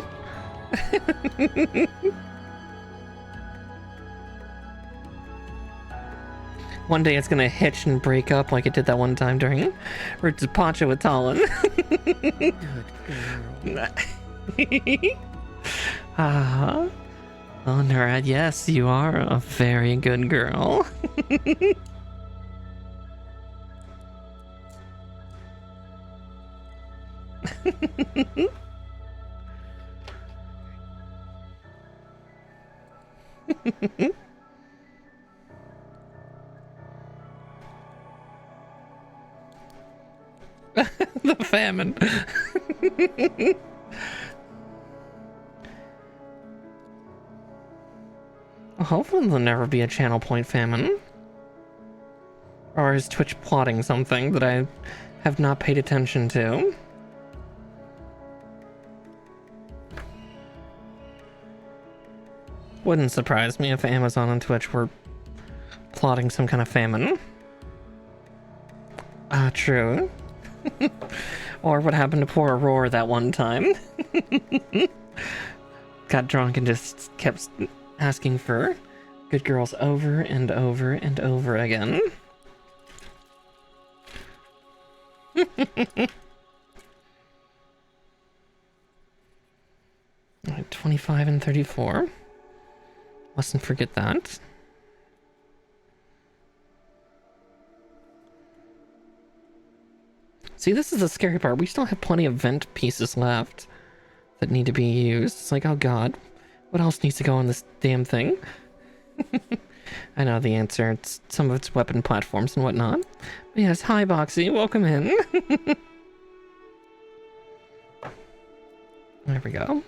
One day it's gonna hitch and break up like it did that one time during Roots of Pacha with Talon. Good girl. Ah. Oh, Nurad, yes, you are a very good girl. The famine. Hopefully there'll never be a channel point famine. Or is Twitch plotting something that I have not paid attention to? Wouldn't surprise me if Amazon and Twitch were plotting some kind of famine. Ah, true. Or what happened to poor Aurora that one time. Got drunk and just kept asking for good girls over and over and over again. Alright, 25 and 34. Mustn't forget that. See, this is the scary part. We still have plenty of vent pieces left that need to be used. It's like, oh god, what else needs to go on this damn thing? I know the answer. It's some of its weapon platforms and whatnot. But yes, hi Boxy, welcome in. There we go.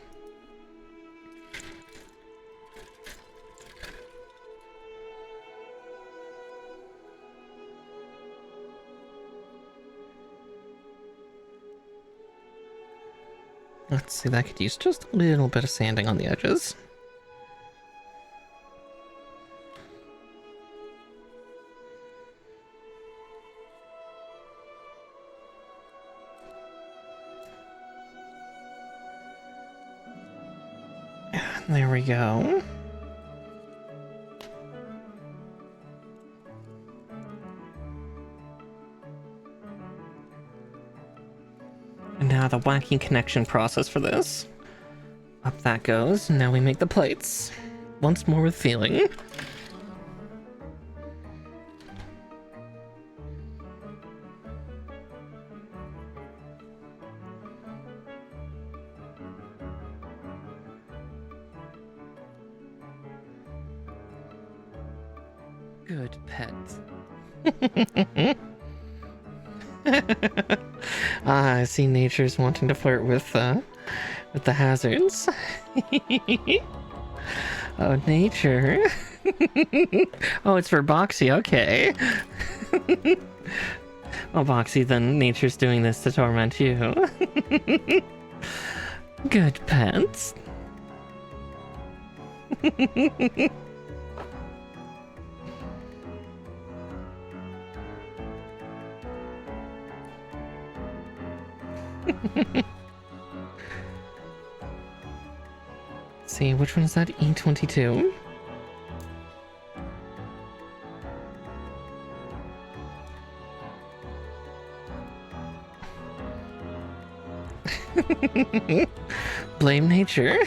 Let's see, that could use just a little bit of sanding on the edges. There we go. And now the wacky connection process for this. Up that goes. Now we make the plates. Once more with feeling. Good pet. Ah, I see nature's wanting to flirt with the hazards. Oh, nature. Oh, it's for Boxy, okay. Oh, Boxy, then nature's doing this to torment you. Good pets. See, which one is that? E22? Blame nature.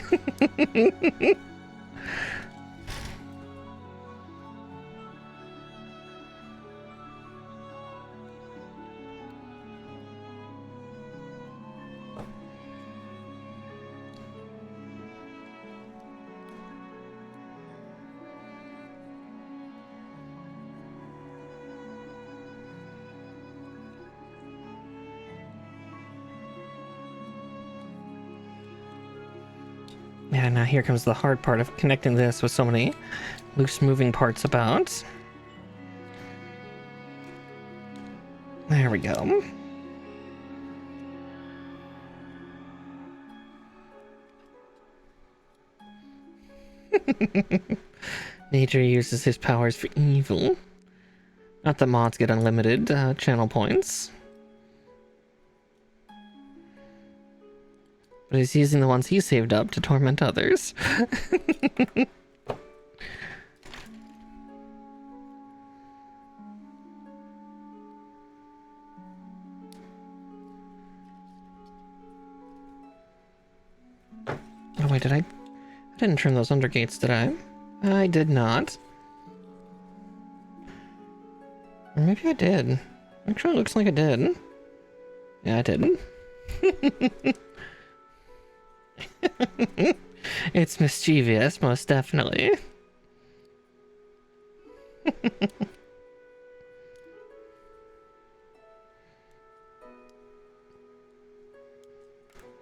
Yeah, now here comes the hard part of connecting this with so many loose moving parts about. There we go. Nature uses his powers for evil. Not that mods get unlimited channel points. But he's using the ones he saved up to torment others. Oh wait, I didn't turn those undergates, did I? I did not. Or maybe I did. Actually, it looks like I did. Yeah, I did. It's mischievous, most definitely.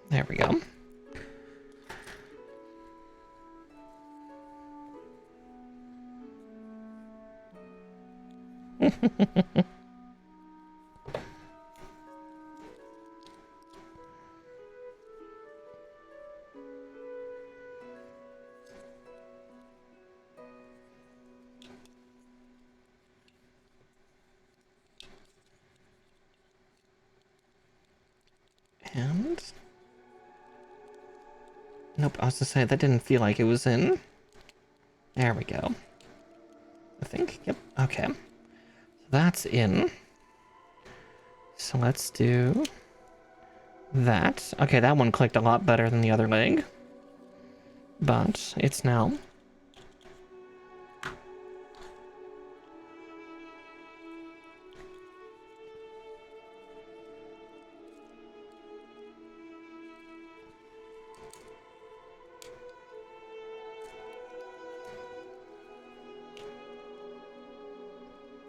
There we go. And... Nope, I was to say, that didn't feel like it was in. There we go. I think, yep, okay. So that's in. So let's do that. Okay, that one clicked a lot better than the other leg. But it's now.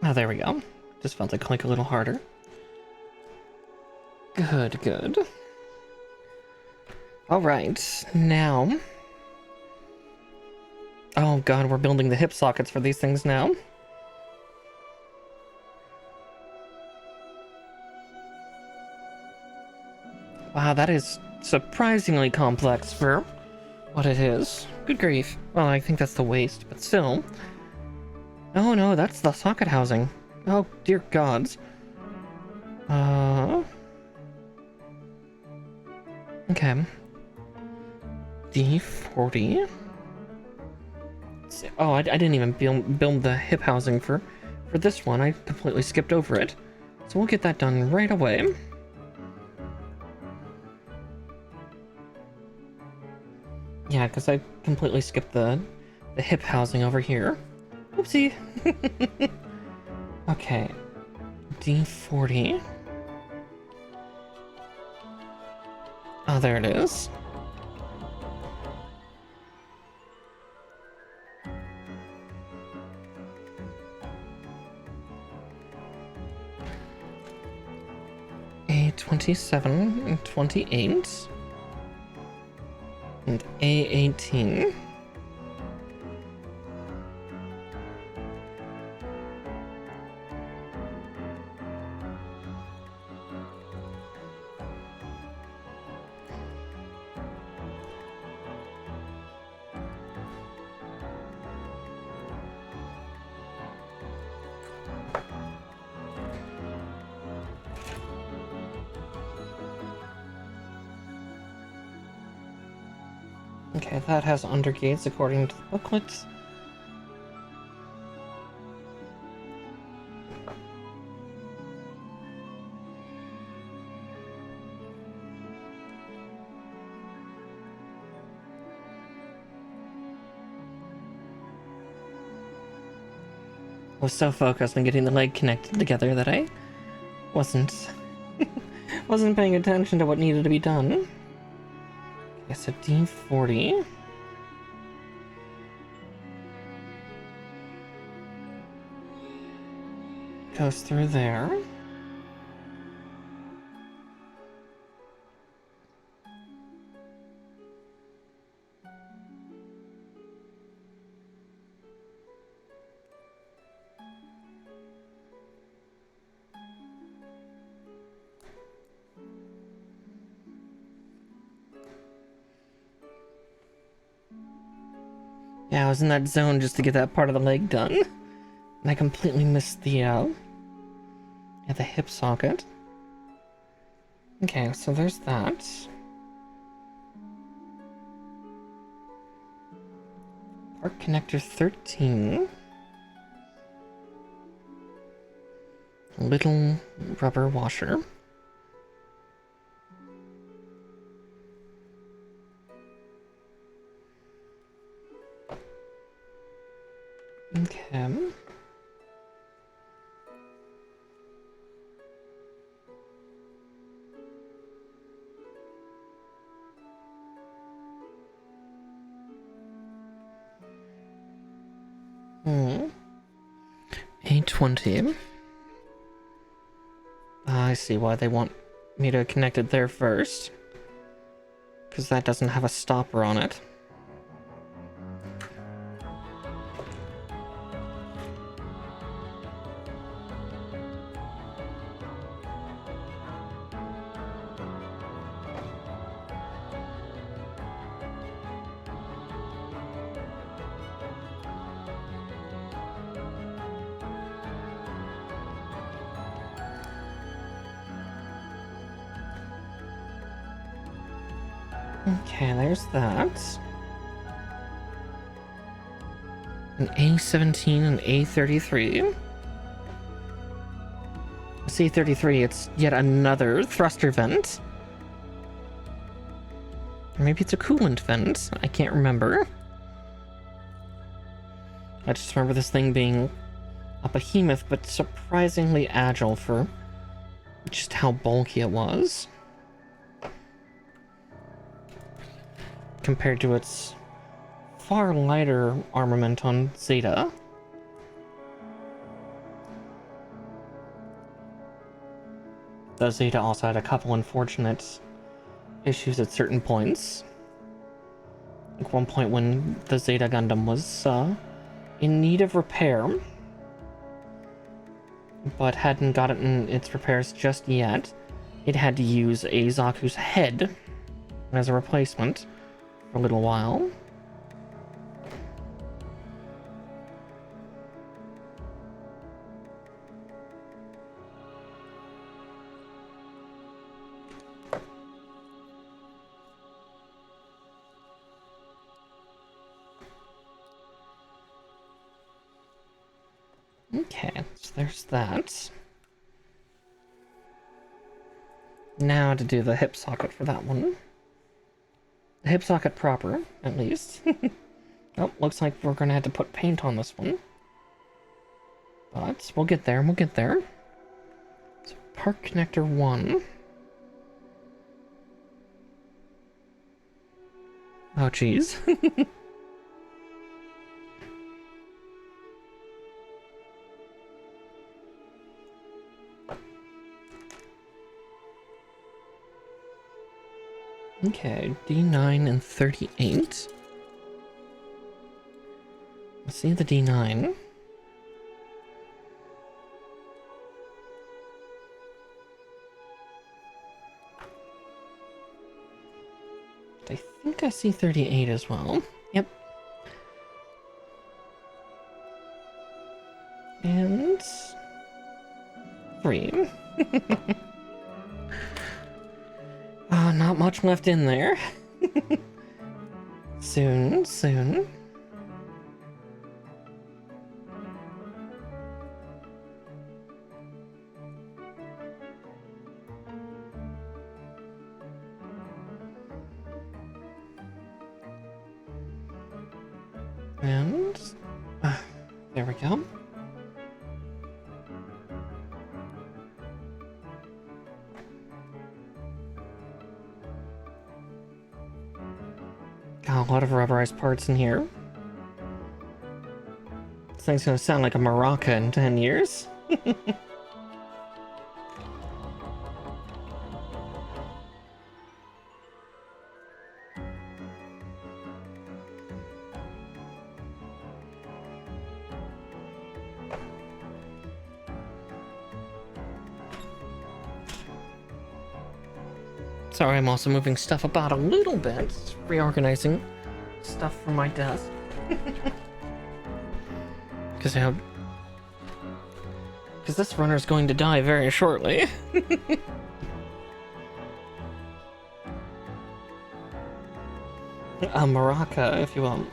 Oh, there we go. Just felt it click a little harder. Good, good. Alright, now... Oh god, we're building the hip sockets for these things now. Wow, that is surprisingly complex for what it is. Good grief. Well, I think that's the waist, but still. Oh no, that's the socket housing. Oh, dear gods. Okay. D40. Oh, I didn't even build the hip housing for this one. I completely skipped over it. So we'll get that done right away. Yeah, because I completely skipped the hip housing over here. Oopsie. Okay. D40. Oh, there it is. A27 and 28. And A18. Okay, that has undergates according to the booklet. I was so focused on getting the leg connected together that I wasn't paying attention to what needed to be done. Okay, so D40. Goes through there. Yeah, I was in that zone just to get that part of the leg done. And I completely missed the hip socket. Okay, so there's that. Part connector 13. Little rubber washer. Okay. A20. I see why they want me to connect it there first. Because that doesn't have a stopper on it. Okay, there's that. An A17 and A33. C33, it's yet another thruster vent. Or maybe it's a coolant vent. I can't remember. I just remember this thing being a behemoth, but surprisingly agile for just how bulky it was. Compared to its far lighter armament on Zeta. Though Zeta also had a couple unfortunate issues at certain points. Like one point when the Zeta Gundam was in need of repair, but hadn't gotten its repairs just yet. It had to use a Zaku's head as a replacement for a little while. Okay, so there's that. Now to do the hip socket for that one. The hip socket proper, at least. Oh, looks like we're gonna have to put paint on this one. But we'll get there, we'll get there. So part connector 1. Oh, geez. Okay, D9 and 38. Let's see the D9. I think I see 38 as well. Yep. And 3. Not much left in there. Soon, soon. And there we go. Got a lot of rubberized parts in here. This thing's gonna sound like a maraca in 10 years. Sorry, I'm also moving stuff about a little bit, reorganizing stuff from my desk. Because this runner's going to die very shortly. A maraca, if you will.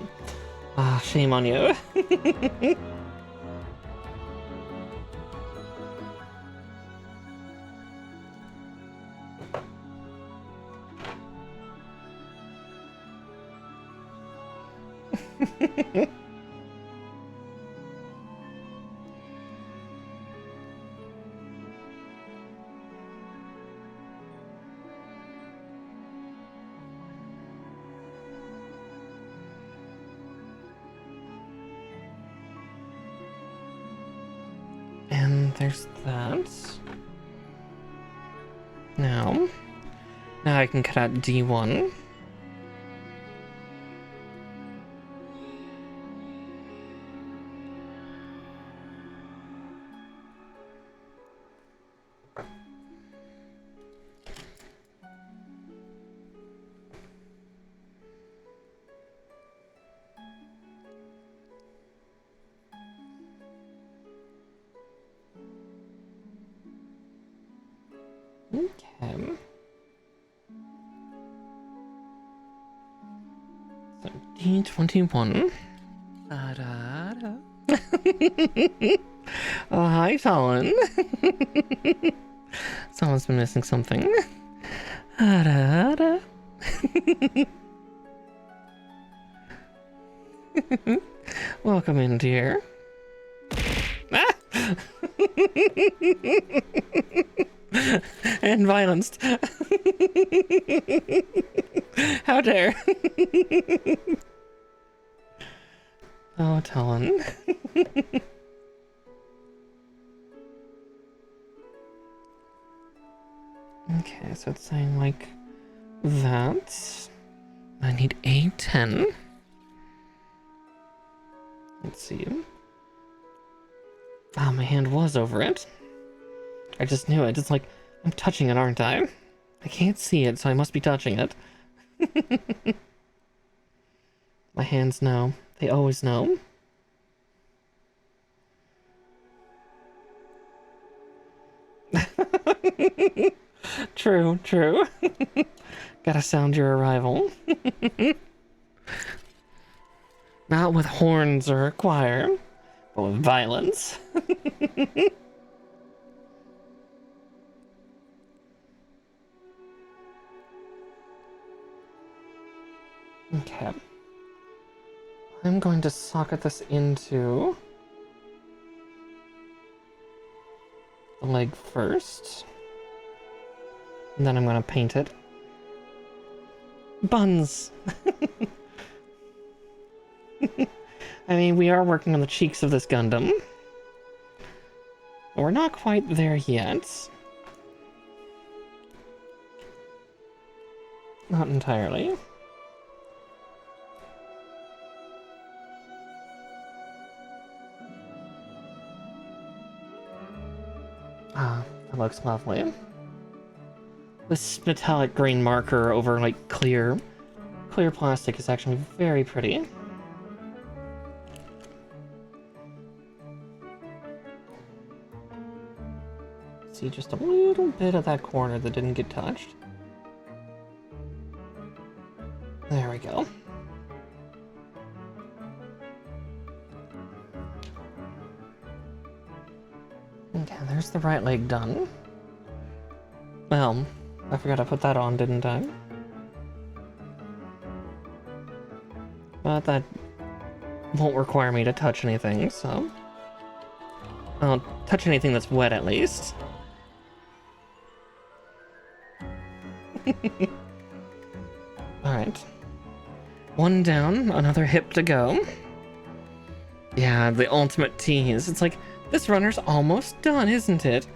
Ah, shame on you. And there's that. Now I can cut out D1. Okay. So D21. Da-da-da. Oh, hi, Talon. Someone's been missing something. Da-da-da. Welcome in, dear. Ah! And violenced. How dare. Oh, Talon. Okay, so it's saying like that. I need A10. Let's see. Ah, my hand was over it. I just knew it. It's like, I'm touching it, aren't I? I can't see it, so I must be touching it. My hands know. They always know. True, true. Gotta sound your arrival. Not with horns or a choir, but with violence. Okay. I'm going to socket this into the leg first. And then I'm going to paint it. Buns! I mean, we are working on the cheeks of this Gundam. We're not quite there yet. Not entirely. Ah, that looks lovely. This metallic green marker over like clear plastic is actually very pretty. See just a little bit of that corner that didn't get touched. There we go. Okay, there's the right leg done. Well, I forgot to put that on, didn't I? But that won't require me to touch anything, so... I'll touch anything that's wet, at least. Alright. One down, another hip to go. Yeah, the ultimate tease. It's like, this runner's almost done, isn't it?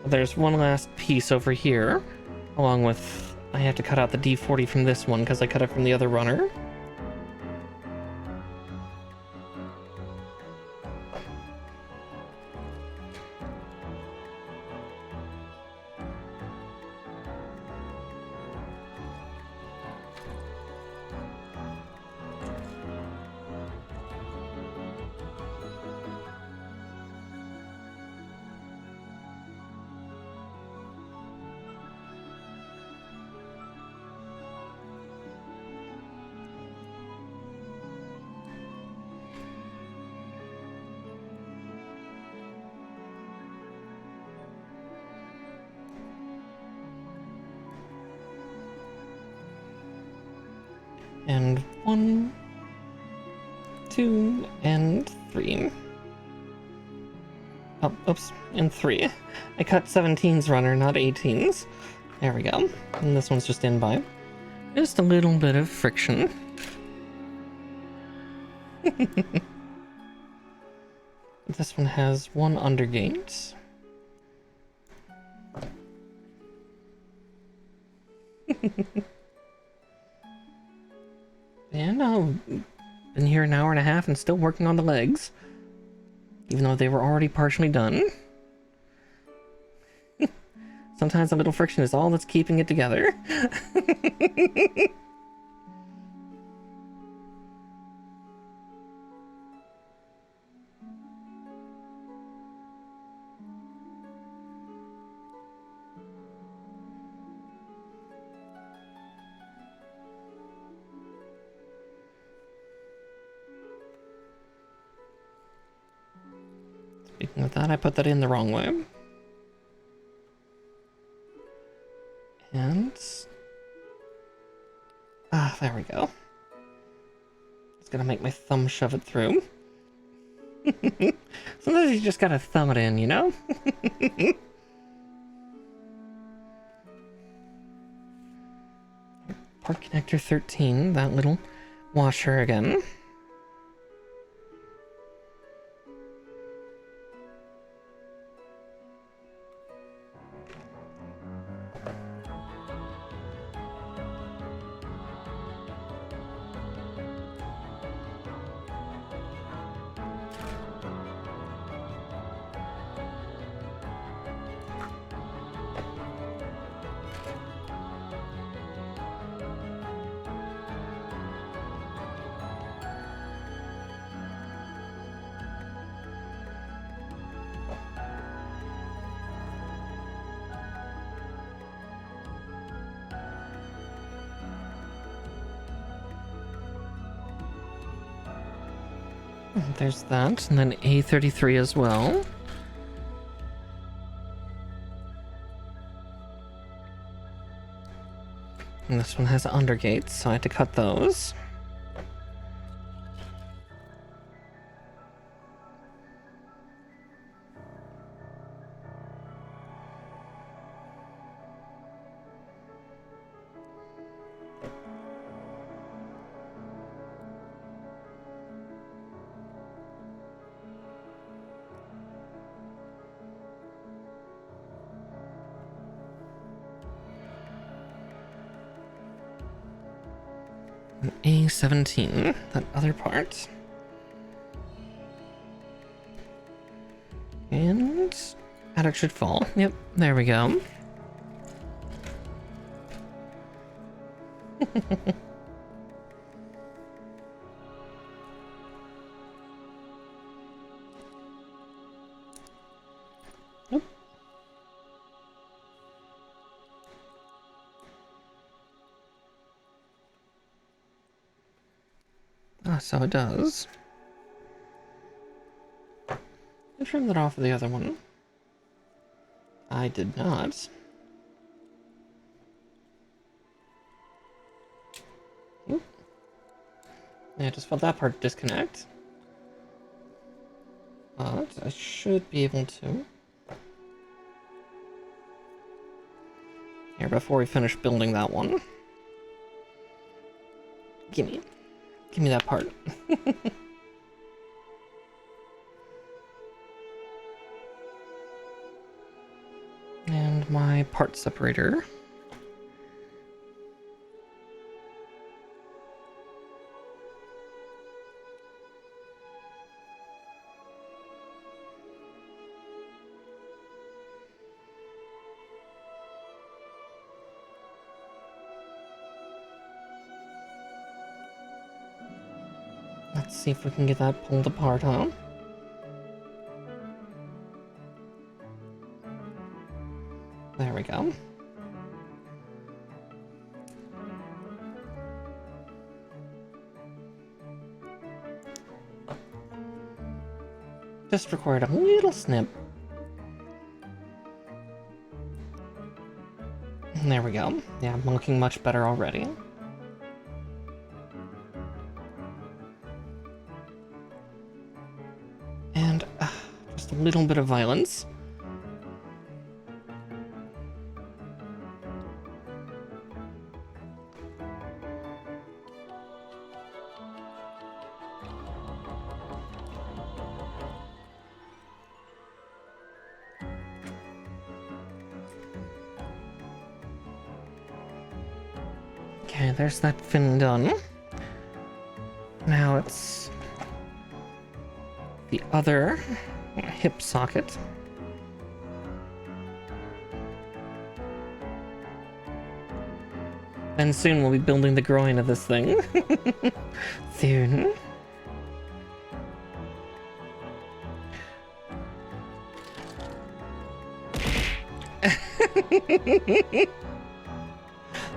There's one last piece over here, along with... I have to cut out the D40 from this one, because I cut it from the other runner. And 1, 2, and 3. Oh, oops, and 3. I cut 17's runner, not 18's. There we go. And this one's just in by. Just a little bit of friction. This one has 1 undergate. And I've been here an hour and a half and still working on the legs. Even though they were already partially done. Sometimes a little friction is all that's keeping it together. Speaking of that, I put that in the wrong way. And... ah, there we go. It's gonna make my thumb shove it through. Sometimes you just gotta thumb it in, you know? Port connector 13, that little washer again. There's that, and then A33 as well. And this one has undergates, so I had to cut those. A17, that other part. And attic should fall. Yep, there we go. Oop. Ah, so it does. I trimmed that off of the other one. I did not. Oop. Yeah, I just felt that part disconnect. But I should be able to. Here, before we finish building that one. Give me that part. And my part separator. Let's see if we can get that pulled apart, huh? There we go. Just required a little snip. And there we go. Yeah, I'm looking much better already. And just a little bit of violence. Okay, there's that fin done. Now it's the other hip socket. And soon we'll be building the groin of this thing. Soon.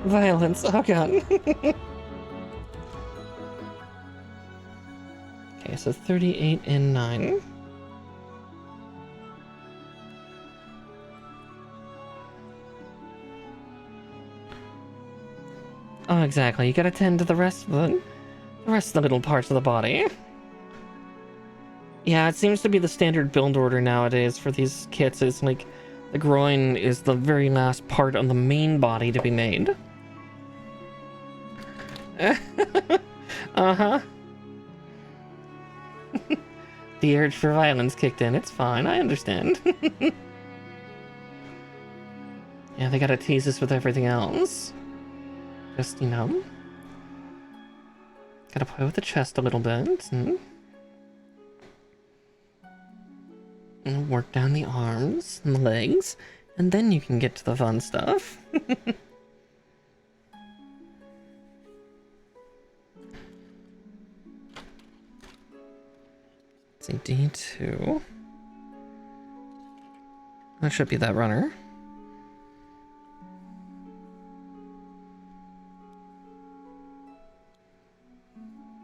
Violence, oh god. Okay, so 38 and 9. Oh, exactly. You gotta tend to the rest of the little parts of the body. Yeah, it seems to be the standard build order nowadays for these kits. It's like the groin is the very last part on the main body to be made. Uh-huh. The urge for violence kicked in. It's fine, I understand. Yeah, they gotta tease us with everything else. Just, you know, gotta play with the chest a little bit, and work down the arms and the legs, and then you can get to the fun stuff. Let's see, D2. That should be that runner.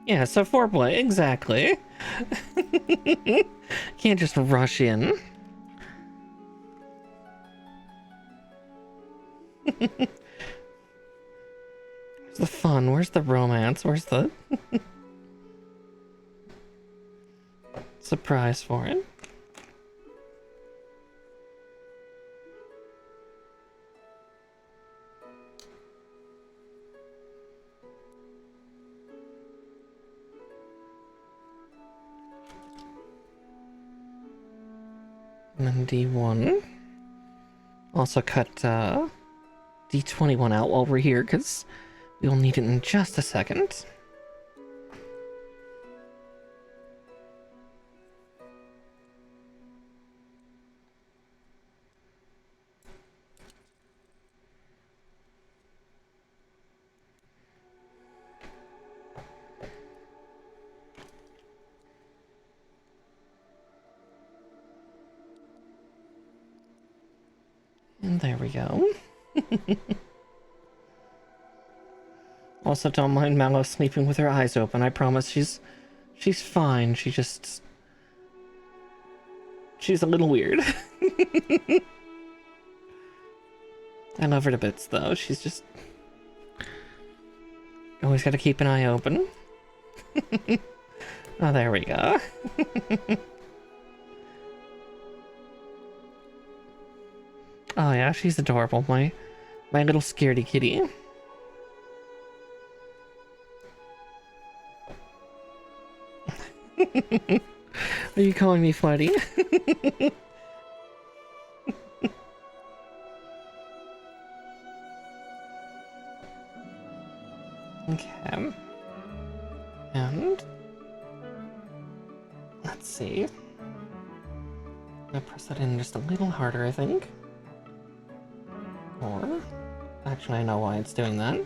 Yeah, so foreplay, exactly. Can't just rush in. Where's the fun? Where's the romance? Where's the surprise for it? And then D1. Also cut D21 out while we're here, because we'll need it in just a second. And there we go. Also, don't mind Mallow sleeping with her eyes open. I promise she's fine. She's a little weird. I love her to bits, though. She's just always got to keep an eye open. Oh, there we go. Oh yeah, she's adorable. My little scaredy kitty. Are you calling me Flighty? Okay. And let's see. I'm gonna press that in just a little harder, I think. Or actually, I know why it's doing that.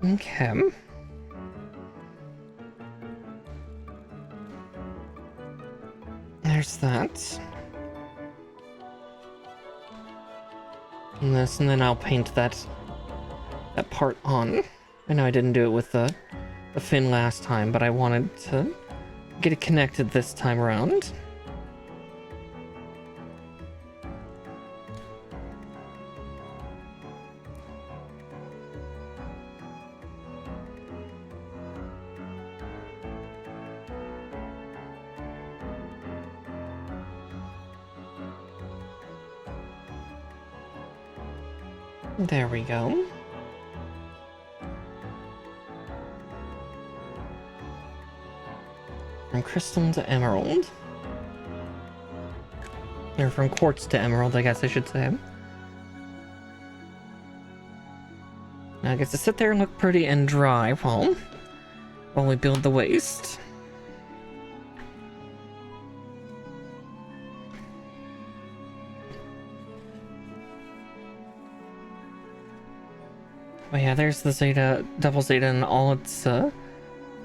Okay. There's that. And this, and then I'll paint that part on. I know I didn't do it with the the fin last time, but I wanted to get it connected this time around. There we go. From crystal to emerald. Or from quartz to emerald, I guess I should say. Now I get to sit there and look pretty and dry while we build the waist. But yeah, there's the Zeta, double Zeta in all its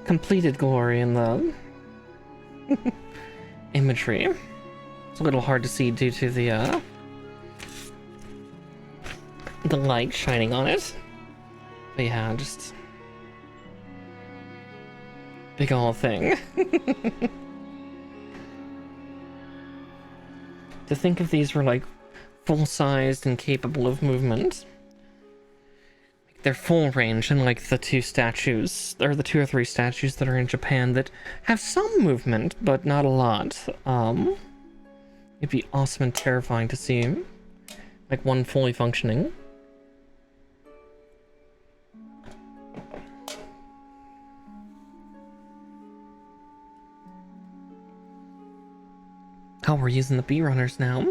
completed glory in the imagery. It's a little hard to see due to the light shining on it. But yeah, just big ol' thing. To think if these were like full-sized and capable of movement. They're full range, unlike the two statues, or the 2 or 3 statues that are in Japan that have some movement, but not a lot. It'd be awesome and terrifying to see, like, one fully functioning. Oh, we're using the bee runners now.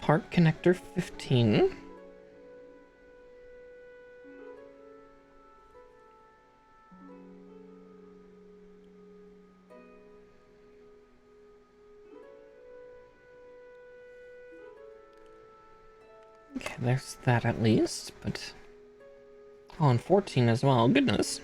Part connector 15. Okay, there's that at least, but... Oh, and 14 as well, goodness.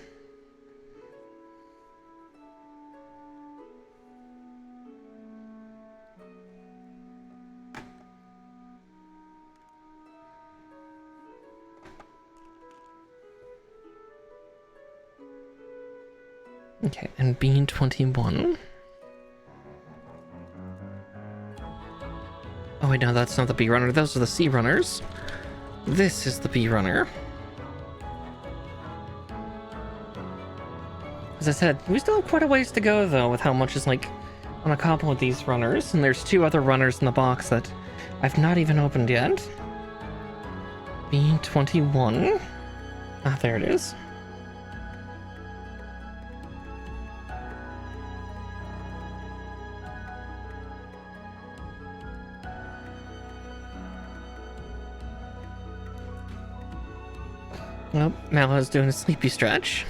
Okay, and bean 21. Oh wait, no, that's not the bee runner. Those are the sea runners. This is the bee runner. As I said, we still have quite a ways to go, though, with how much is, like, on a couple of these runners. And there's 2 other runners in the box that I've not even opened yet. Bean 21. Ah, there it is. Well, Mallo's doing a sleepy stretch.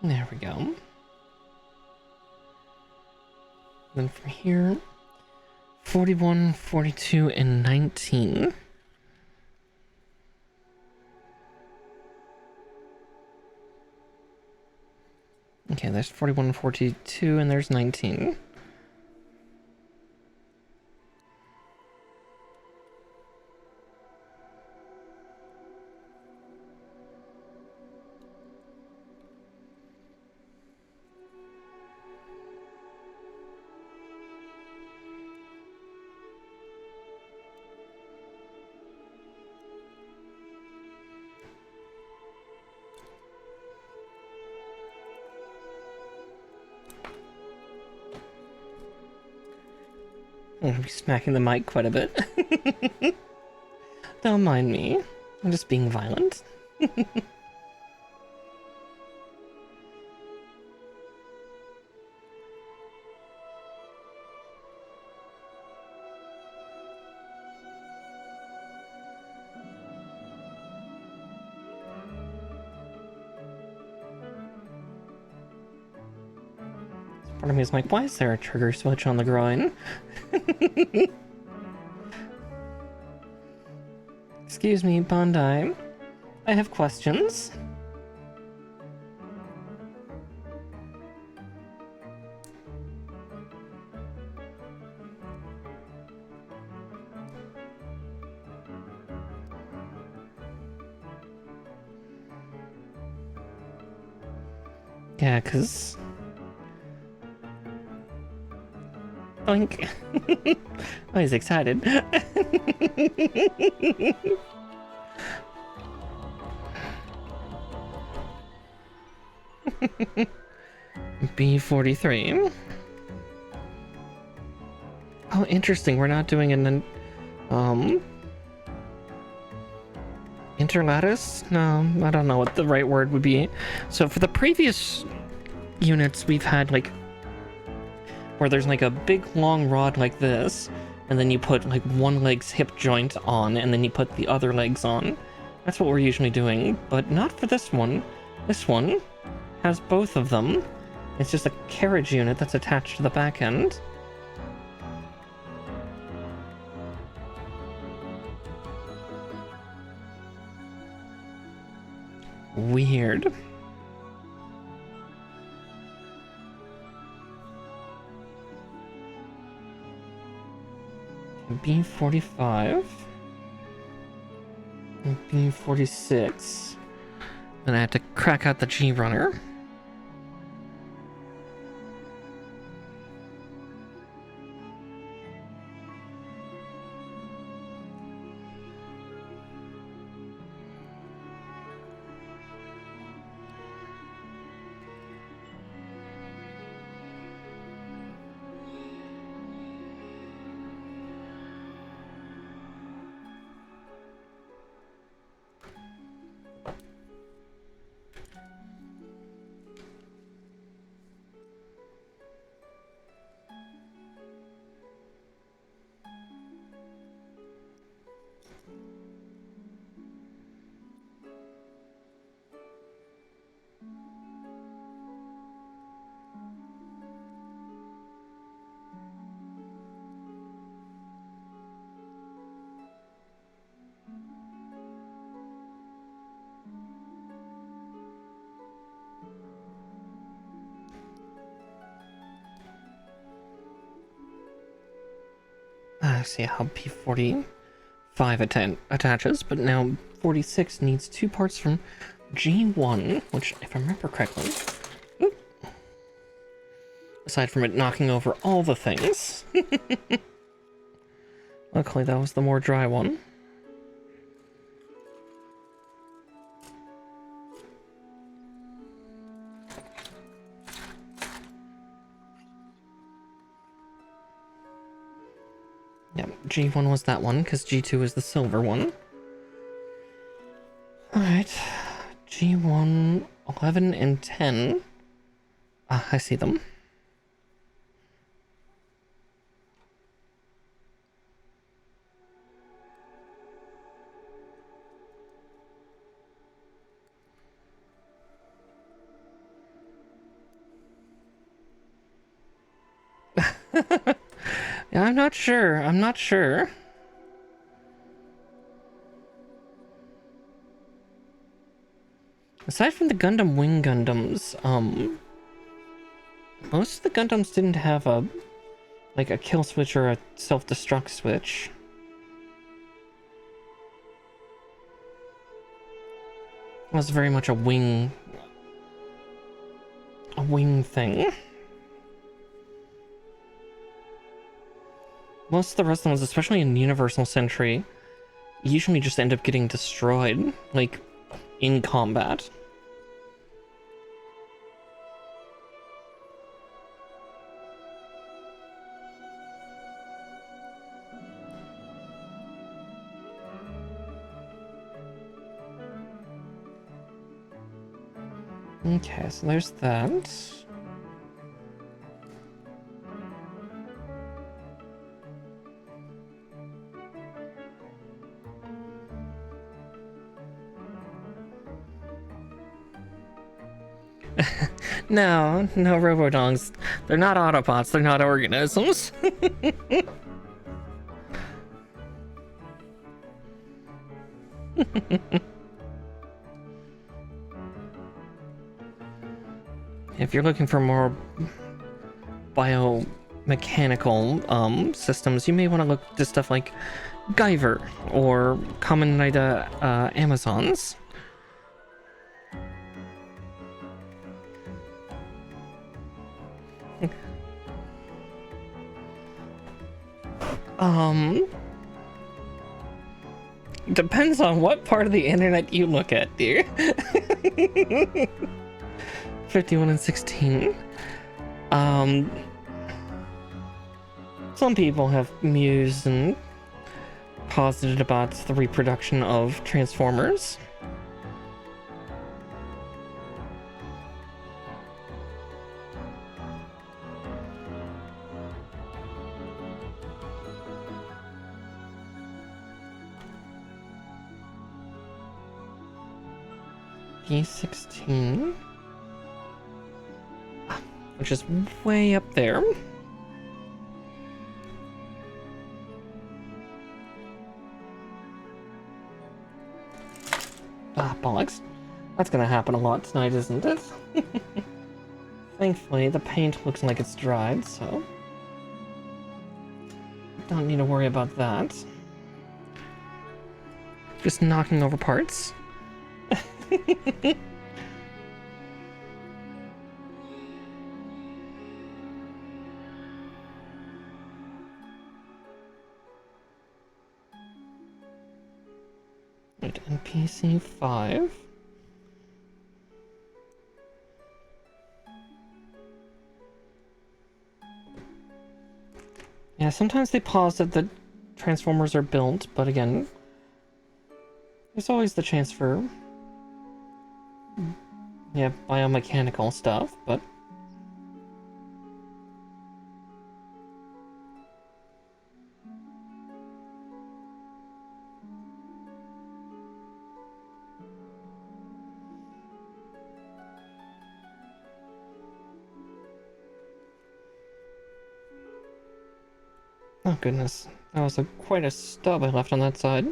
There we go. Then from here, 41, 42, and 19. Okay, there's 41, 42, and there's 19. I'm gonna be smacking the mic quite a bit. Don't mind me. I'm just being violent. Part of me is like, why is there a trigger switch on the groin? Excuse me, Bondi. I have questions. Yeah, 'cause... Oink. Oh, he's excited. B43. Oh, interesting. We're not doing an interlattice? No, I don't know what the right word would be. So for the previous units, we've had like where there's like a big long rod like this, and then you put like one leg's hip joint on, and then you put the other legs on. That's what we're usually doing, but not for this one. This one has both of them. It's just a carriage unit that's attached to the back end. Weird. B45 and B46. Then I have to crack out the G runner. I see how P45 attaches, but now 46 needs 2 parts from G1, which, if I remember correctly, oop, aside from it knocking over all the things, luckily that was the more dry one. Yep, G1 was that one, because G2 is the silver one. Alright, G1, 11, and 10. Ah, I see them. Yeah, I'm not sure. Aside from the Gundam Wing Gundams, most of the Gundams didn't have a kill switch or a self-destruct switch. It was very much a wing thing. Most of the rest of the ones, especially in Universal Century, usually just end up getting destroyed, like, in combat. Okay, so there's that. No, no Robodongs. They're not Autobots, they're not organisms. If you're looking for more biomechanical systems, you may want to look to stuff like Guyver or Kamen Rider Amazons. Depends on what part of the internet you look at, dear. 51 and 16. Some people have mused and posited about the reproduction of Transformers. B16, which is way up there. Ah, bollocks. That's gonna happen a lot tonight, isn't it? Thankfully, the paint looks like it's dried, so don't need to worry about that. Just knocking over parts. Right, NPC 5. Yeah, sometimes they pause that the Transformers are built, but again, there's always the chance for, yeah, biomechanical stuff, but oh goodness, that was quite a stub I left on that side.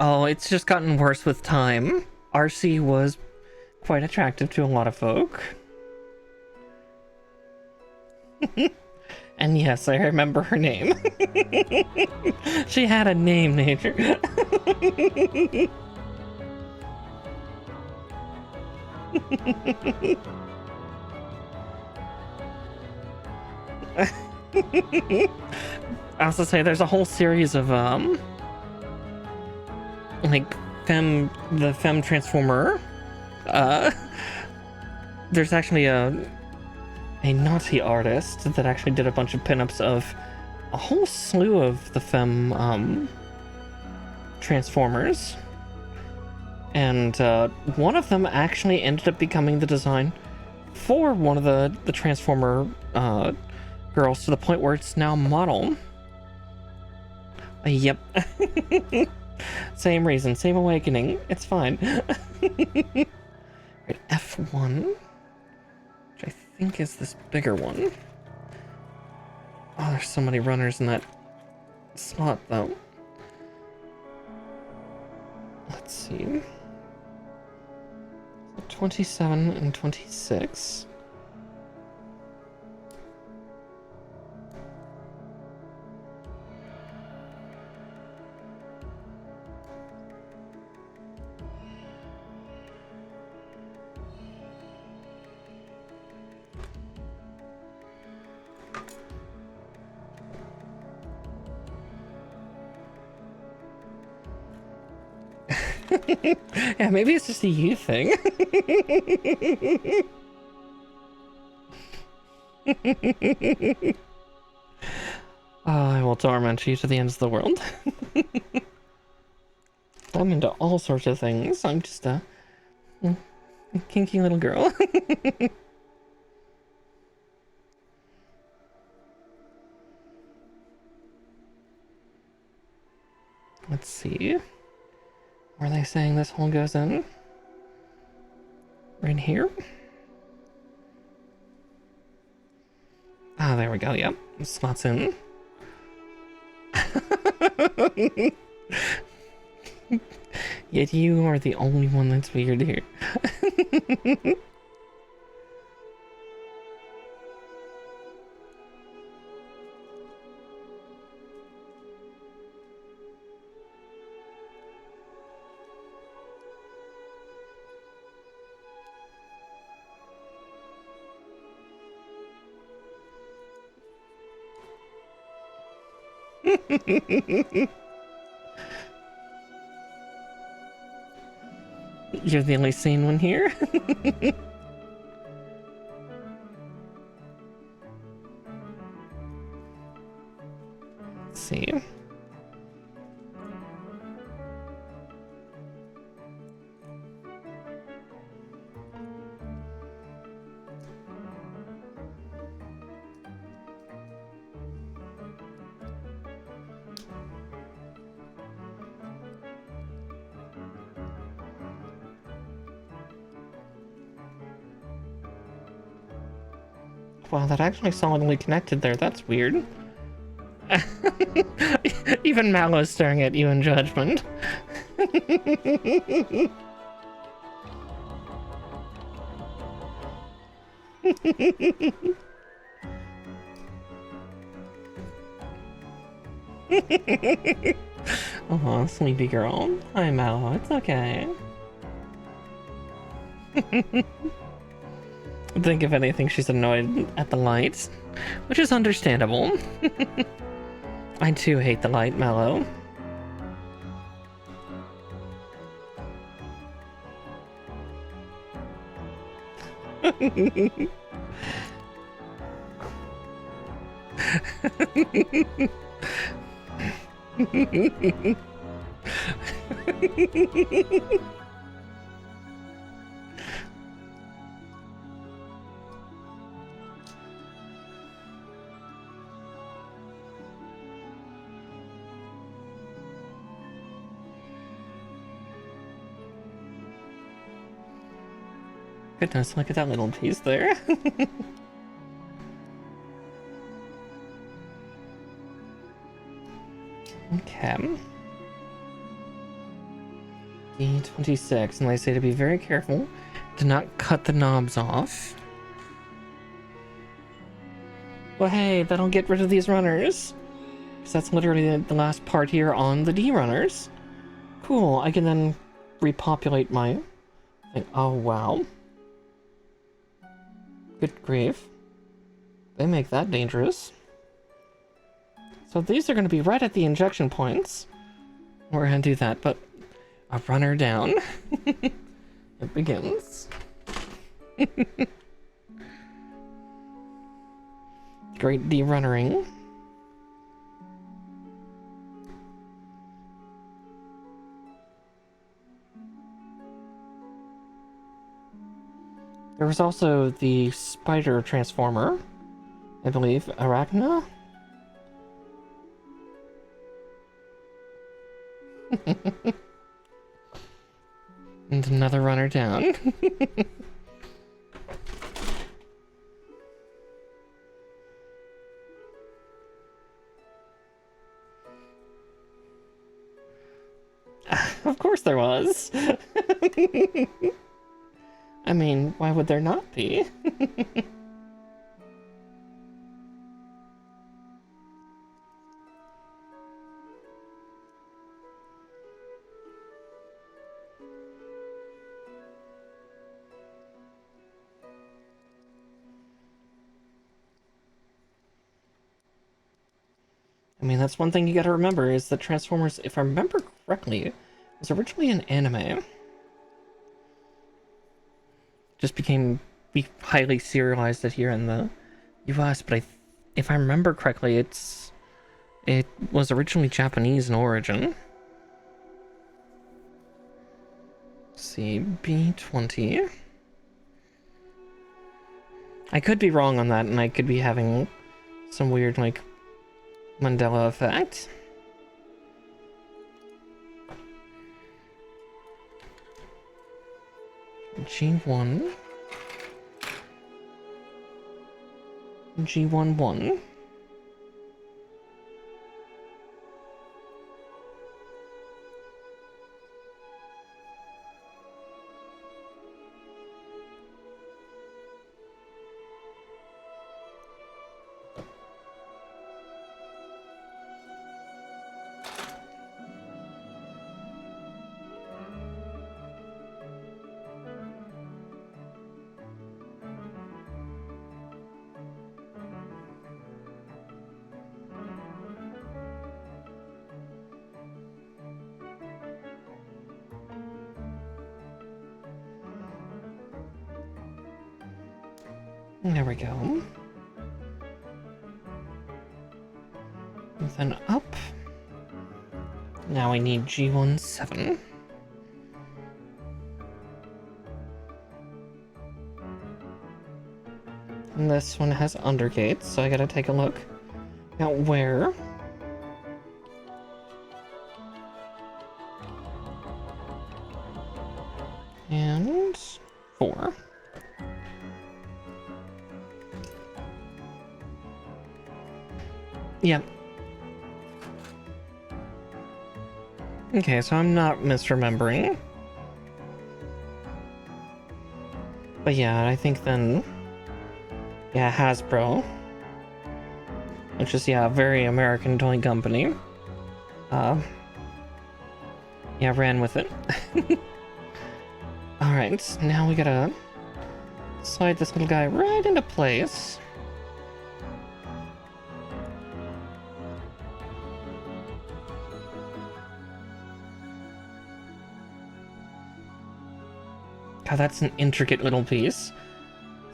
Oh, it's just gotten worse with time. RC was quite attractive to a lot of folk. And yes, I remember her name. She had a name, Nature. I also say there's a whole series of like the femme transformer. There's actually a naughty artist that actually did a bunch of pinups of a whole slew of the femme transformers, and one of them actually ended up becoming the design for one of the transformer girls, to the point where it's now model. Yep. Same reason, same awakening. It's fine. Right, F1, which I think is this bigger one. Oh, there's so many runners in that slot, though. Let's see. 27 and 26. Yeah, maybe it's just a you thing. Oh, I will torment you to the ends of the world. I'm into all sorts of things. I'm just a kinky little girl. Let's see. Where are they saying this hole goes in? Right here? Ah, there we go. Yep. Slots in. Yet you are the only one that's weird here. You're the only sane one here. Let's see. Wow, that actually solidly connected there. That's weird. Even Mallow's staring at you in judgment. Oh, sleepy girl. Hi, Mallow. It's okay. I think if anything, she's annoyed at the lights, which is understandable. I too hate the light, Mallow. Goodness, look at that little piece there. Okay. D26, and they say to be very careful to not cut the knobs off. Well, hey, that'll get rid of these runners. Because that's literally the last part here on the D runners. Cool, I can then repopulate my thing. Oh, wow. Good grief. They make that dangerous. So these are going to be right at the injection points. We're going to do that, but a runner down. It begins. Great de-runnering. There was also the spider transformer, I believe, Arachna? And another runner down. Of course there was. I mean, why would there not be? I mean, that's one thing you gotta remember, is that Transformers, if I remember correctly, was originally an anime. Just became highly serialized it here in the US, but if I remember correctly, it was originally Japanese in origin. Let's see, B20. I could be wrong on that, and I could be having some weird, like, Mandela effect. G1. G11. There we go. And then up. Now we need G17. And this one has undergates, so I gotta take a look at where. And 4. Yep. Okay, so I'm not misremembering. But yeah, I think then... Yeah, Hasbro. Which is, yeah, a very American toy company. Yeah, ran with it. Alright, now we gotta slide this little guy right into place. God, that's an intricate little piece.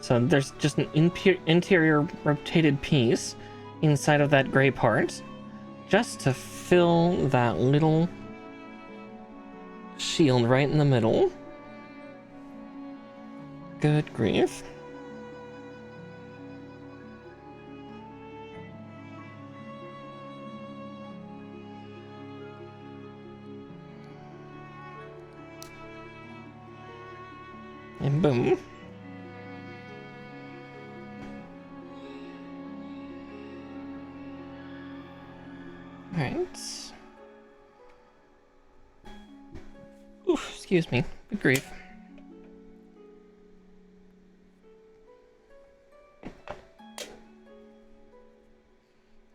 So there's just an interior rotated piece inside of that gray part, just to fill that little shield right in the middle. Good grief. And boom. Alright. Oof, excuse me. Good grief.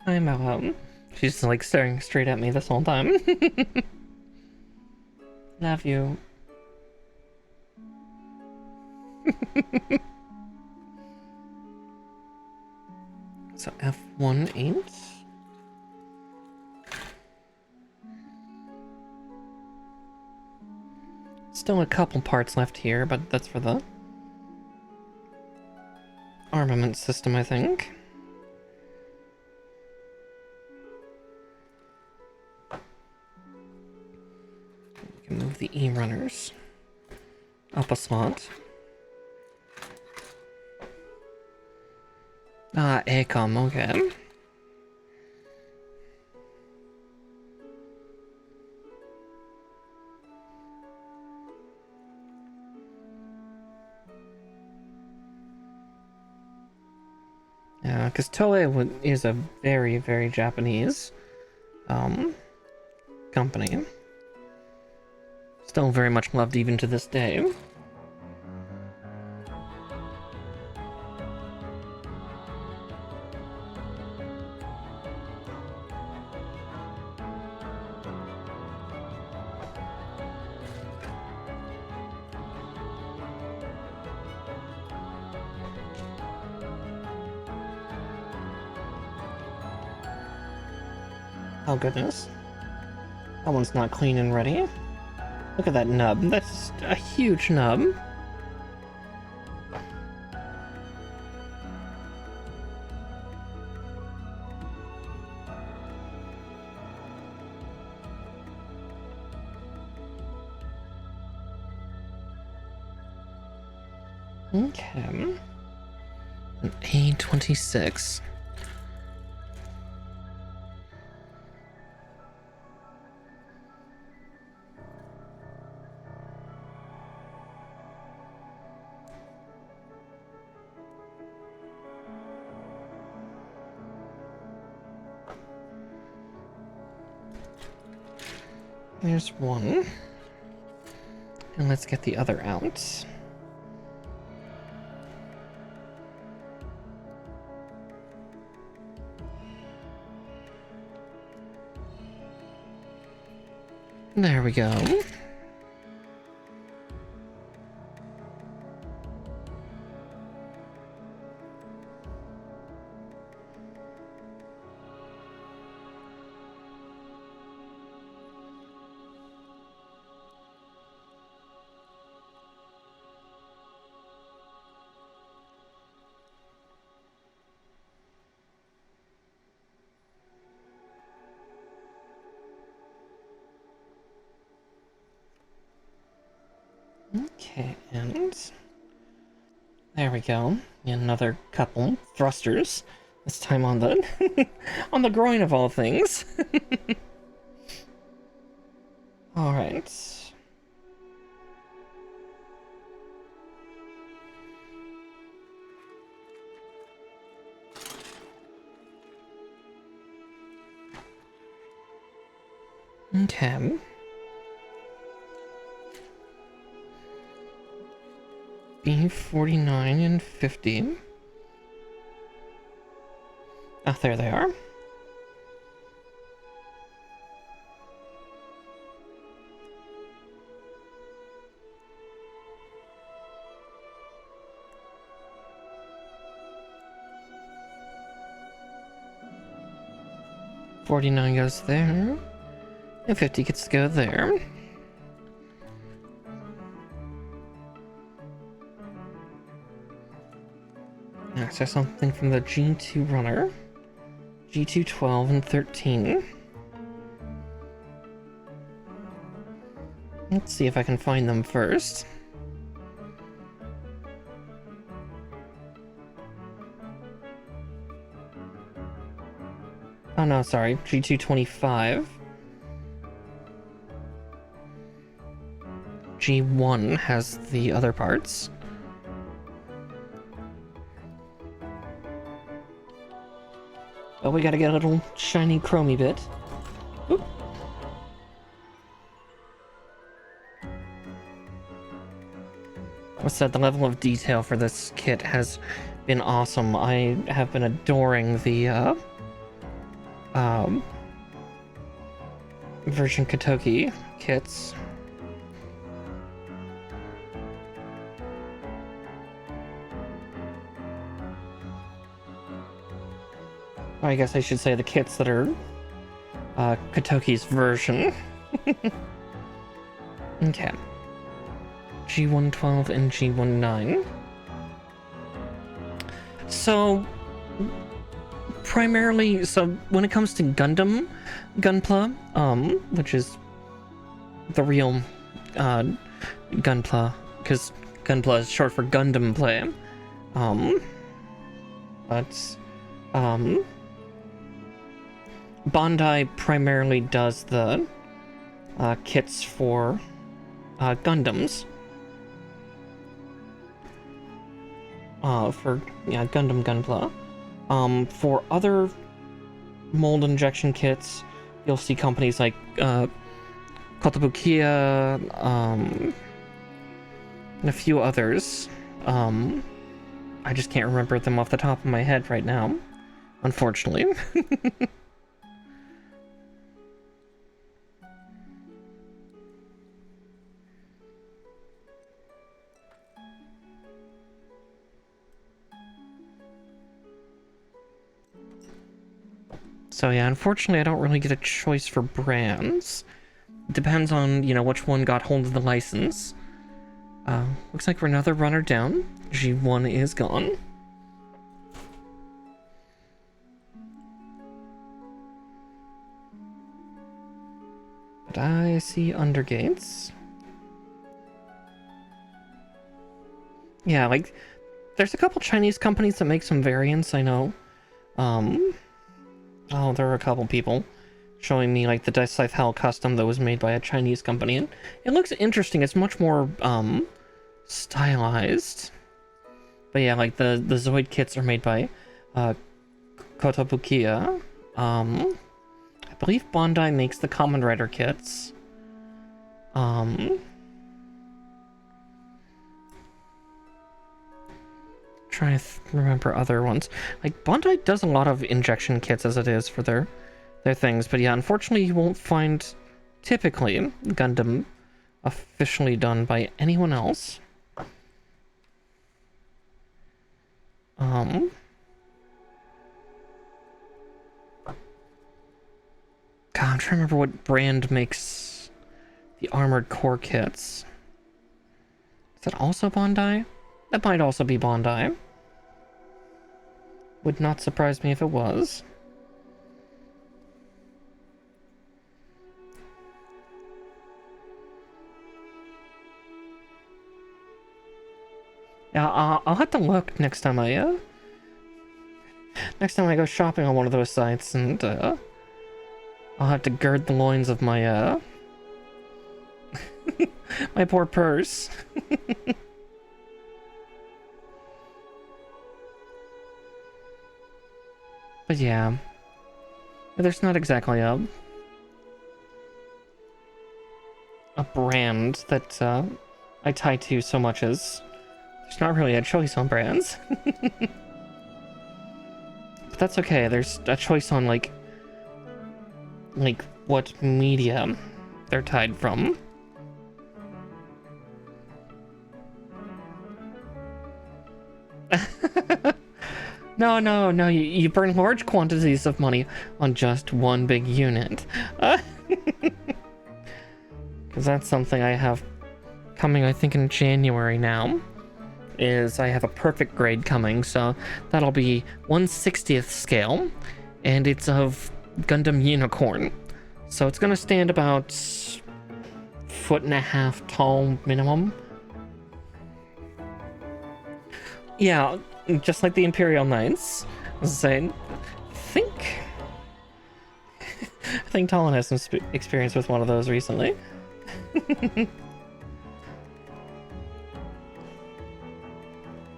I'm out. She's like staring straight at me this whole time. Love you. So F18. Still a couple parts left here, but that's for the armament system, I think. We can move the E-runners up a slot. Ah, ACOM, okay. Yeah, because Toei is a very, very Japanese company. Still very much loved even to this day. Oh goodness. That one's not clean and ready. Look at that nub. That's a huge nub. Okay. An A26. There's one. And let's get the other out. There we go. Okay, and there we go. Another couple thrusters. This time on the on the groin of all things. All right. Okay. B49 and 50. Ah, there they are. $49 goes there, and 50 gets to go there. Next, something from the G2 runner. G2 12 and 13. Let's see if I can find them first. Oh no, sorry, G2 25. G1 has the other parts. Oh, we gotta get a little shiny chromy bit. Oop. I said the level of detail for this kit has been awesome. I have been adoring the version CHONKY kits. I guess I should say the kits that are CHONKY's version. Okay. G112 and G19. So, primarily, so when it comes to Gundam, Gunpla, which is the real Gunpla, because Gunpla is short for Gundam play. But Bandai primarily does the kits for Gundams. For Gundam Gunpla. For other mold injection kits, you'll see companies like Kotobukiya, and a few others. I just can't remember them off the top of my head right now, unfortunately. So yeah, unfortunately I don't really get a choice for brands, depends on, you know, which one got hold of the license. Looks like we're another runner down. G1 is gone. But I see undergates. Yeah, like, there's a couple Chinese companies that make some variants, I know. Oh, there are a couple people showing me, like, the Scythe Hell custom that was made by a Chinese company, and it looks interesting. It's much more, stylized. But yeah, like, the Zoid kits are made by, Kotobukiya. I believe Bandai makes the Kamen Rider kits. Trying to remember other ones. Like, Bandai does a lot of injection kits as it is for their things, but yeah, unfortunately you won't find typically Gundam officially done by anyone else. God, I'm trying to remember what brand makes the Armored Core kits. Is that also Bandai? That might also be Bandai. Would not surprise me if it was. Yeah, I'll have to look next time I go shopping on one of those sites, and I'll have to gird the loins of my my poor purse. But yeah, there's not exactly a brand that I tie to so much as there's not really a choice on brands. But that's okay. There's a choice on like what media they're tied from. No, you burn large quantities of money on just one big unit. Because that's something I have coming, I think, in January now. Is I have a perfect grade coming, so that'll be 1/60th scale, and it's of Gundam Unicorn. So it's gonna stand about 1.5 feet tall minimum. Yeah, just like the Imperial Knights. I think Talon has some experience with one of those recently.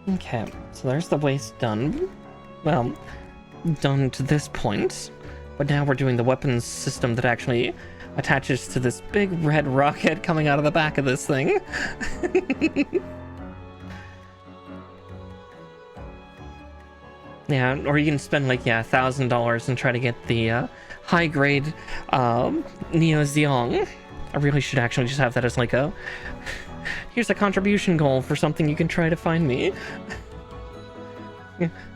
Okay, so there's the waist done. Well, done to this point. But now we're doing the weapons system that actually attaches to this big red rocket coming out of the back of this thing. Yeah, or you can spend like, yeah, $1,000 and try to get the high grade Neo Zeong. I really should actually just have that as like a here's a contribution goal for something you can try to find me.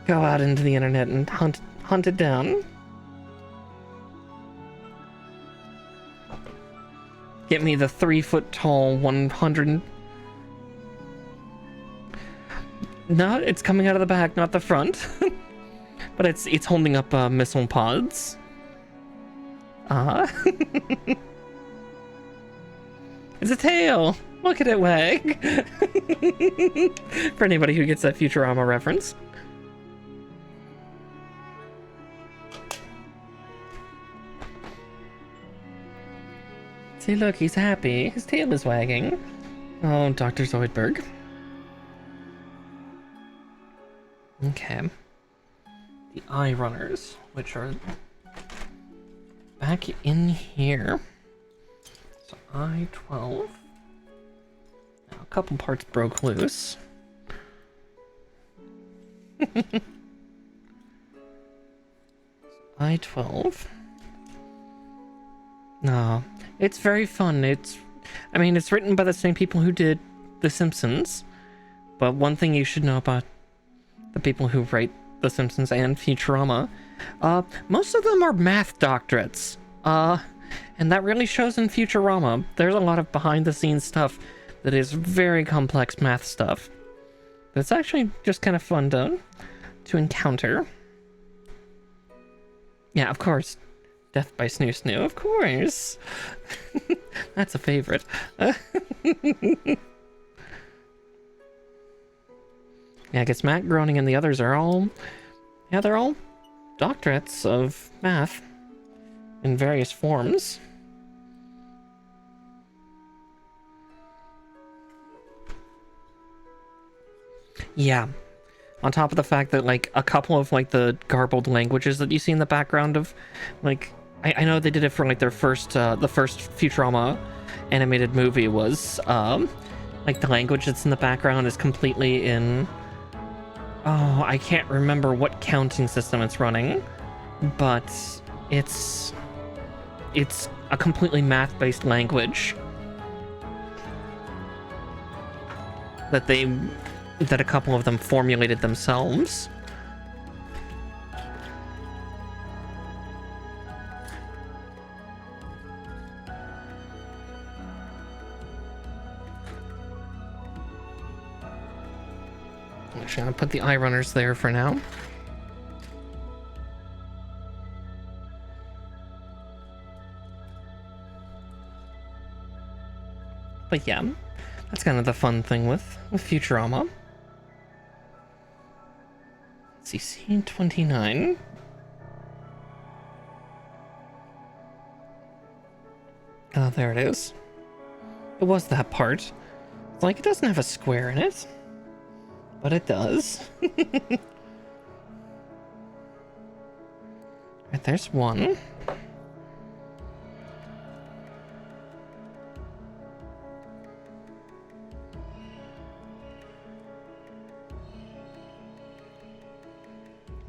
Go out into the internet and hunt it down. Get me the 3 foot tall 100. No, it's coming out of the back, not the front. But it's holding up missile pods. It's a tail! Look at it wag! For anybody who gets that Futurama reference. See, look, he's happy. His tail is wagging. Oh, Dr. Zoidberg. Okay. The eye runners, which are back in here. So I-12. Now, a couple parts broke loose. I-12. No, it's very fun. I mean, it's written by the same people who did The Simpsons. But one thing you should know about the people who write The Simpsons and Futurama, most of them are math doctorates. And that really shows in Futurama. There's a lot of behind-the-scenes stuff that is very complex math stuff. That's actually just kind of fun to encounter. Yeah, of course. Death by Snoo Snoo, of course. That's a favorite. Yeah, I guess Matt Groening and the others are all... Yeah, they're all doctorates of math in various forms. Yeah. On top of the fact that, like, a couple of, like, the garbled languages that you see in the background of, like... I know they did it for, like, their first, the first Futurama animated movie was, like, the language that's in the background is completely in... Oh, I can't remember what counting system it's running, but it's a completely math-based language that a couple of them formulated themselves. Actually, I'll put the eye runners there for now. But yeah, that's kind of the fun thing with Futurama. Let's see, scene 29. Oh, there it is. It was that part. It's like, it doesn't have a square in it. But it does. Right, there's one.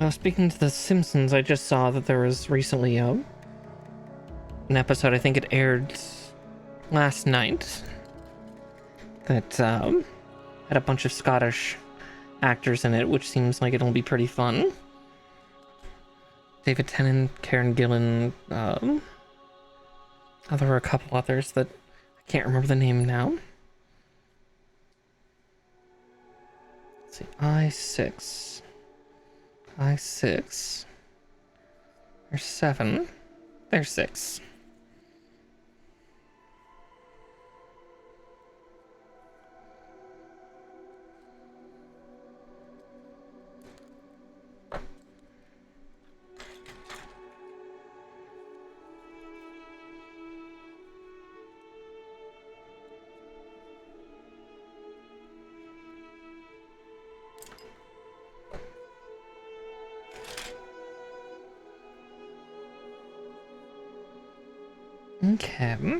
Speaking to The Simpsons, I just saw that there was recently an episode, I think it aired last night, that had a bunch of Scottish actors in it, which seems like it'll be pretty fun. David Tennant, Karen Gillan, there were a couple others that I can't remember the name now. Let's see, I6. There's 7. There's 6. Okay.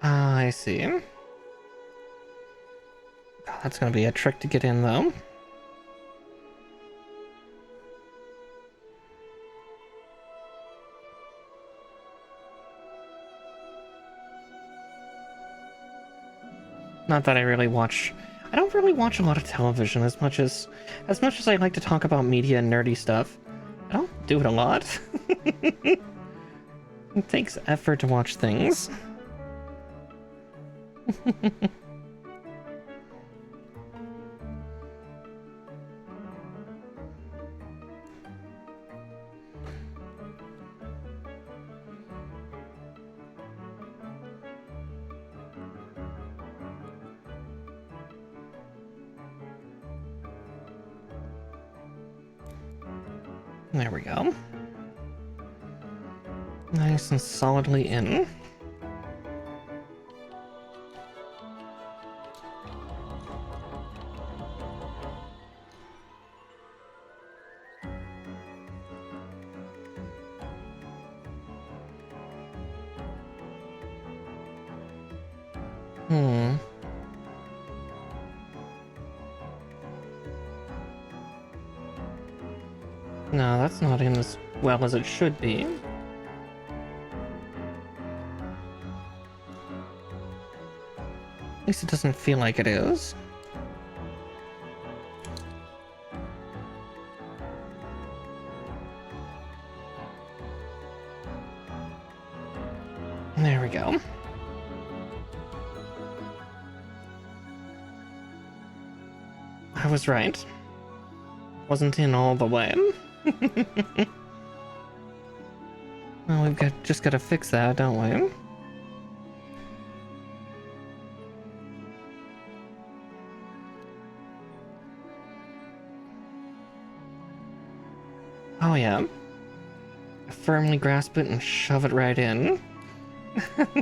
I see. Oh, that's gonna be a trick to get in, though. Not that I really watch... I don't really watch a lot of television as much as I like to talk about media and nerdy stuff. I don't do it a lot. It takes effort to watch things. There we go. Nice and solidly in. No, that's not in as well as it should be. At least it doesn't feel like it is. There we go. I was right. Wasn't in all the way. Well, just gotta fix that, don't we? Oh yeah. Firmly grasp it and shove it right in. Let's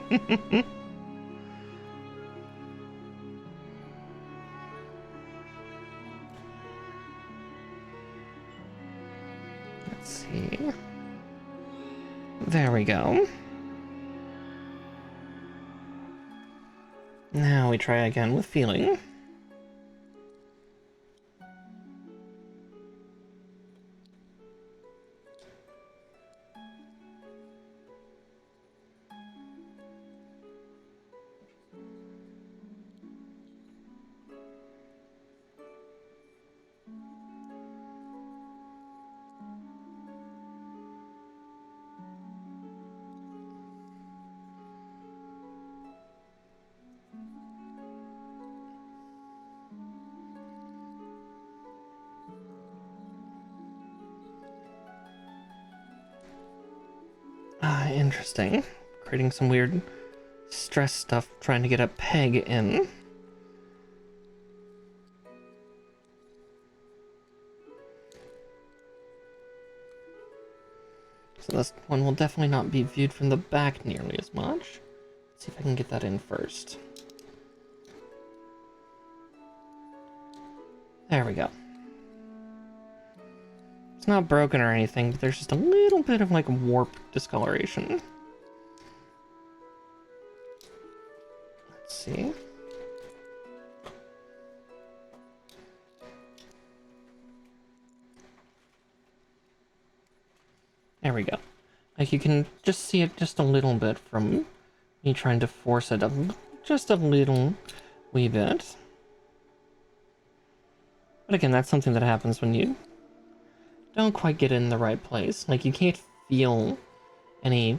see. There we go. Now we try again with feeling. Interesting. Creating some weird stress stuff, trying to get a peg in. So this one will definitely not be viewed from the back nearly as much. Let's see if I can get that in first. There we go. It's not broken or anything, but there's just a little bit of like warp discoloration. Let's see. There we go. Like you can just see it just a little bit from me trying to force it just a little wee bit. But again, that's something that happens when you don't quite get in the right place. Like, you can't feel any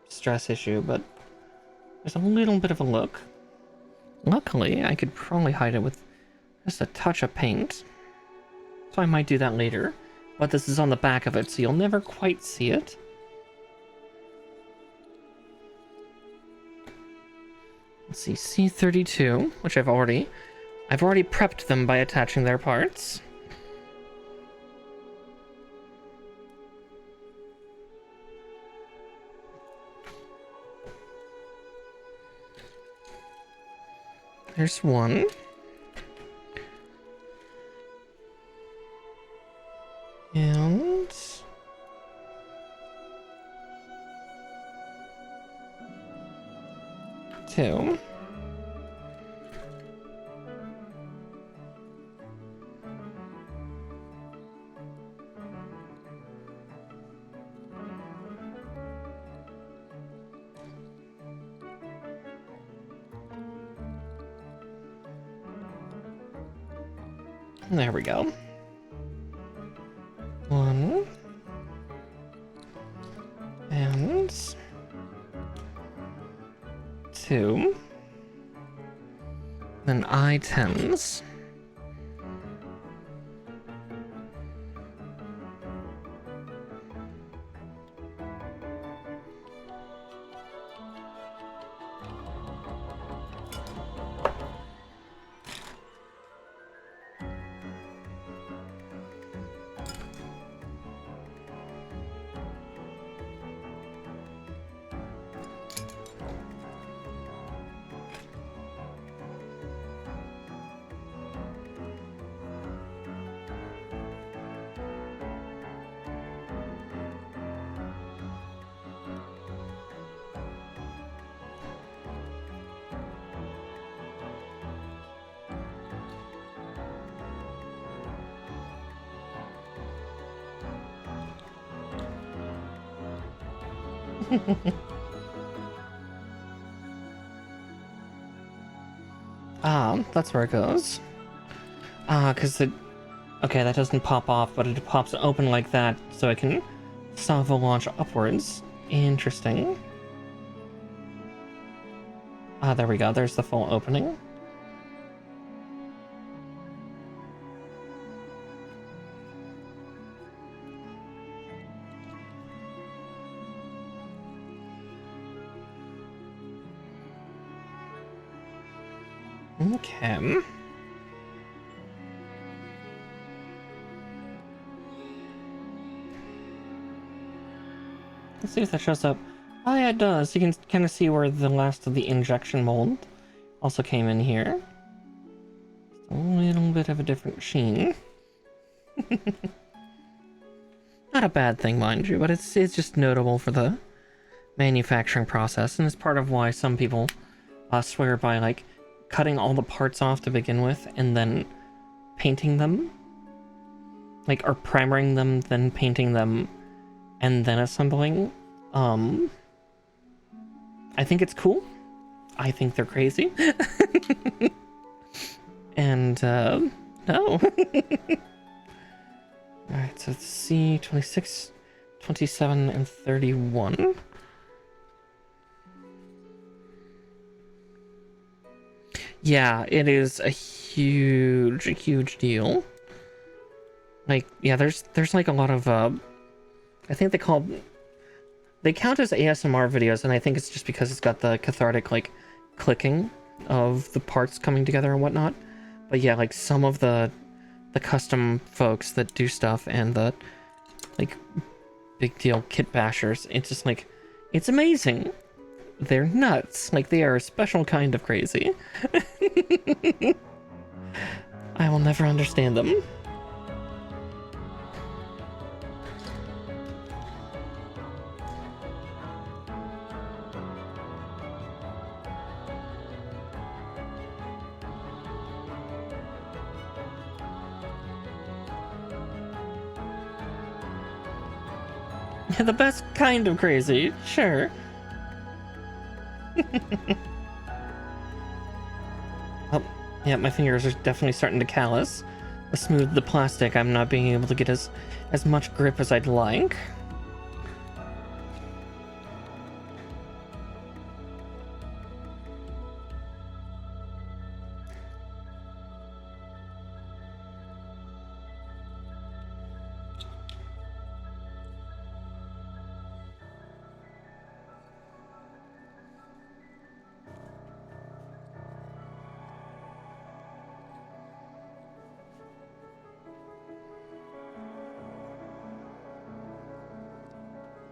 stress issue, but there's a little bit of a look. Luckily, I could probably hide it with just a touch of paint. So I might do that later. But this is on the back of it, so you'll never quite see it. Let's see, C32, which I've already prepped them by attaching their parts. There's one. And two. There we go. One. And two. Then I-10s. That's where it goes. Because it... Okay, that doesn't pop off, but it pops open like that, so it can salvo launch upwards. Interesting. Ah, there we go. There's the full opening. Okay. Let's see if that shows up. Oh yeah, it does. You can kind of see where the last of the injection mold also came in here. Just a little bit of a different sheen. Not a bad thing, mind you, but it's just notable for the manufacturing process, and it's part of why some people swear by, like, cutting all the parts off to begin with and then painting them. Like, or primering them, then painting them, and then assembling. I think it's cool. I think they're crazy. And, no. Alright, so let's see, 26, 27, and 31. Yeah, it is a huge deal. Like, yeah, there's like a lot of, I think they count as ASMR videos, and I think it's just because it's got the cathartic, like, clicking of the parts coming together and whatnot. But yeah, like, some of the custom folks that do stuff and the, like, big deal kit bashers, it's just like, it's amazing. They're nuts. Like, they are a special kind of crazy. I will never understand them. Yeah, the best kind of crazy, sure. Oh, yeah, my fingers are definitely starting to callous. To smooth the plastic, I'm not being able to get as much grip as I'd like.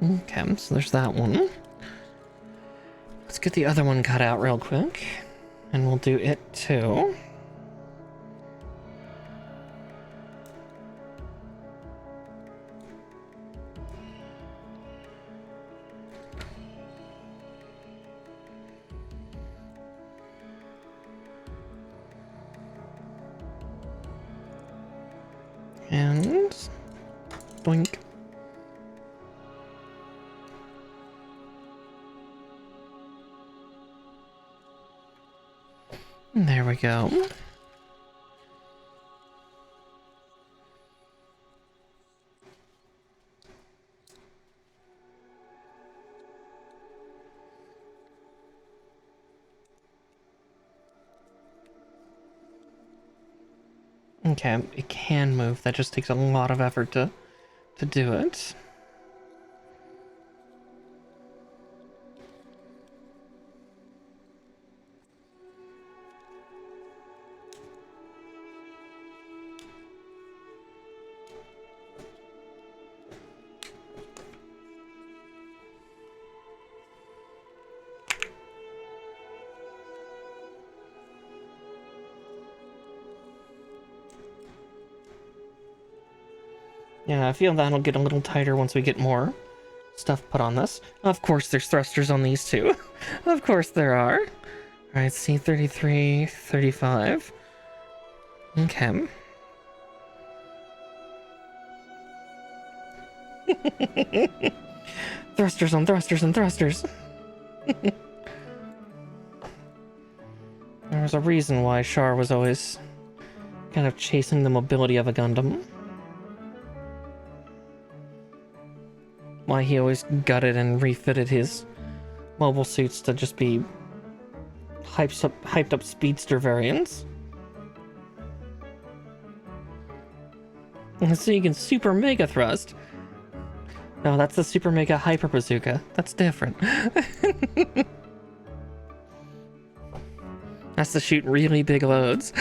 Okay, so there's that one. Let's get the other one cut out real quick, and we'll do it too. And boink. There we go. Okay, it can move. That just takes a lot of effort to do it. Yeah, I feel that'll get a little tighter once we get more stuff put on this. Of course there's thrusters on these too. Of course there are. Alright, C33, 35. Okay. Thrusters on thrusters and thrusters. There's a reason why Char was always kind of chasing the mobility of a Gundam. Why he always gutted and refitted his mobile suits to just be hyped up speedster variants. And so you can super mega thrust. No, that's the super mega hyper bazooka. That's different. That's to shoot really big loads.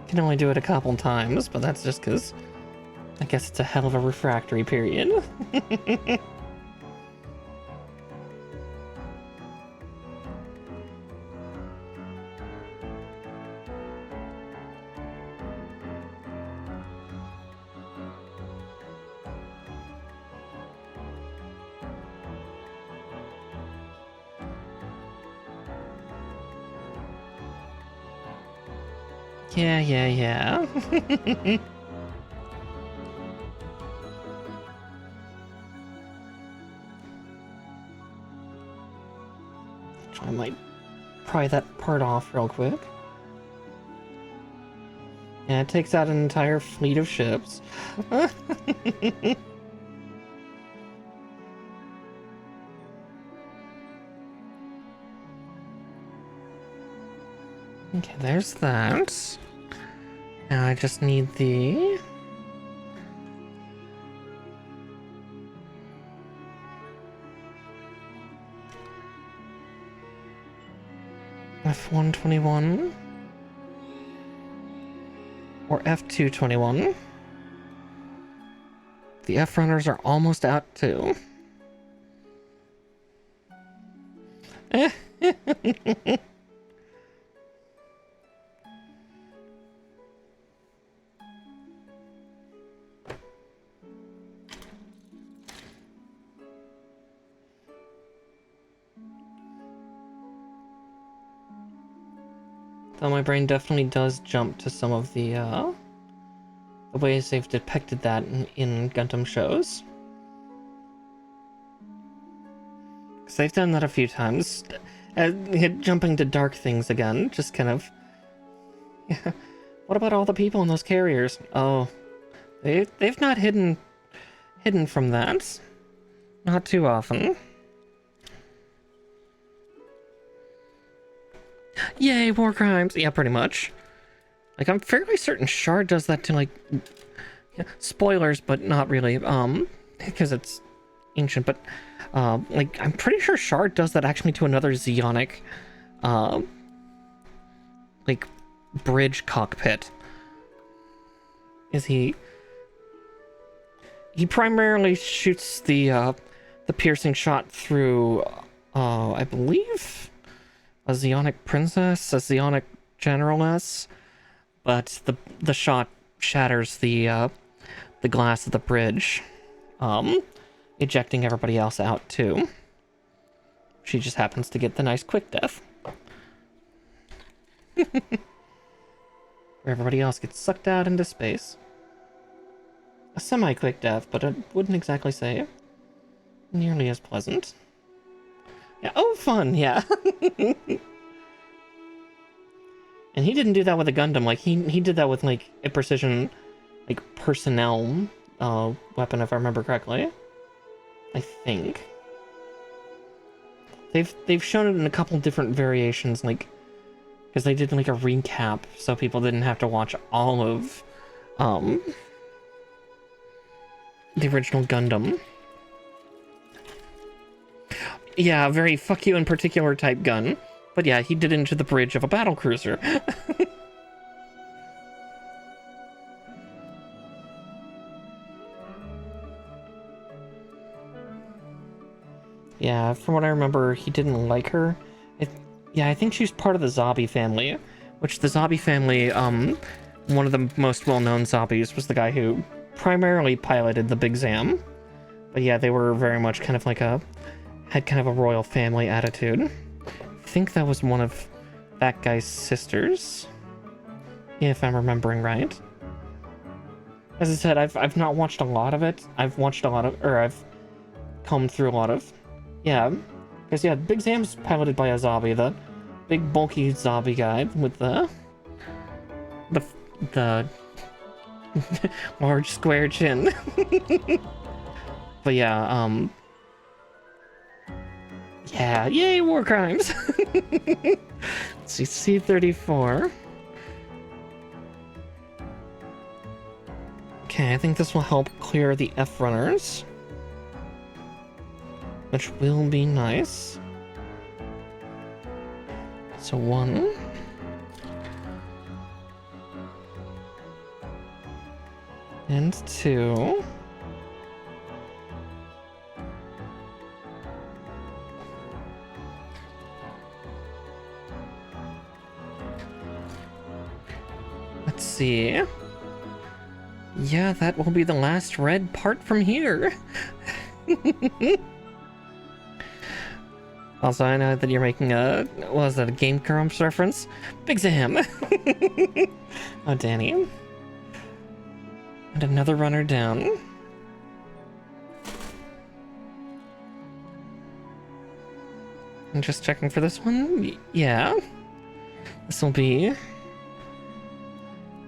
Can only do it a couple times, but that's just because I guess it's a hell of a refractory period. Yeah. I might pry that part off real quick. Yeah, it takes out an entire fleet of ships. Okay, there's that. Now I just need the... F121 or F221. The F runners are almost out too. Though my brain definitely does jump to some of the ways they've depicted that in Gundam shows. Because they've done that a few times. Jumping to dark things again, just kind of... Yeah. What about all the people in those carriers? Oh, they've not hidden from that. Not too often. Yay, war crimes! Yeah, pretty much. Like, I'm fairly certain Shard does that to, like... Yeah, spoilers, but not really, because it's ancient, but, like, I'm pretty sure Shard does that actually to another Zeonic, like, bridge cockpit. He primarily shoots the piercing shot through, I believe... a Zeonic princess, a Zeonic generaless, but the shot shatters the glass of the bridge, ejecting everybody else out too. She just happens to get the nice quick death. Where everybody else gets sucked out into space. A semi-quick death, but I wouldn't exactly say nearly as pleasant. Yeah, oh, fun, yeah. And he didn't do that with a Gundam, like, he did that with, like, a precision, like, personnel weapon, if I remember correctly. I think. They've shown it in a couple different variations, like, because they did, like, a recap, so people didn't have to watch all of, the original Gundam. Yeah, very fuck you in particular type gun. But yeah, he did it into the bridge of a battlecruiser. Yeah, from what I remember, he didn't like her. Yeah, I think she's part of the Zabi family. Which the Zabi family, one of the most well-known Zabis was the guy who primarily piloted the Big Zam. But yeah, they were very much kind of like had kind of a royal family attitude. I think that was one of that guy's sisters, if I'm remembering right. As I said, I've not watched a lot of it. I've watched a lot of, or I've combed through a lot of, yeah, because yeah, Big Zam's piloted by a Zabi. big bulky zombie guy with the the large square chin. But yeah, yeah, yay, war crimes. Let's see, C-34. Okay, I think this will help clear the F runners, which will be nice. So 1. And 2. Let's see. Yeah, that will be the last red part from here. Also, I know that you're making a, what was that, a Game Grumps reference? Big Sam! Oh, Danny. And another runner down. I'm just checking for this one. Yeah. This will be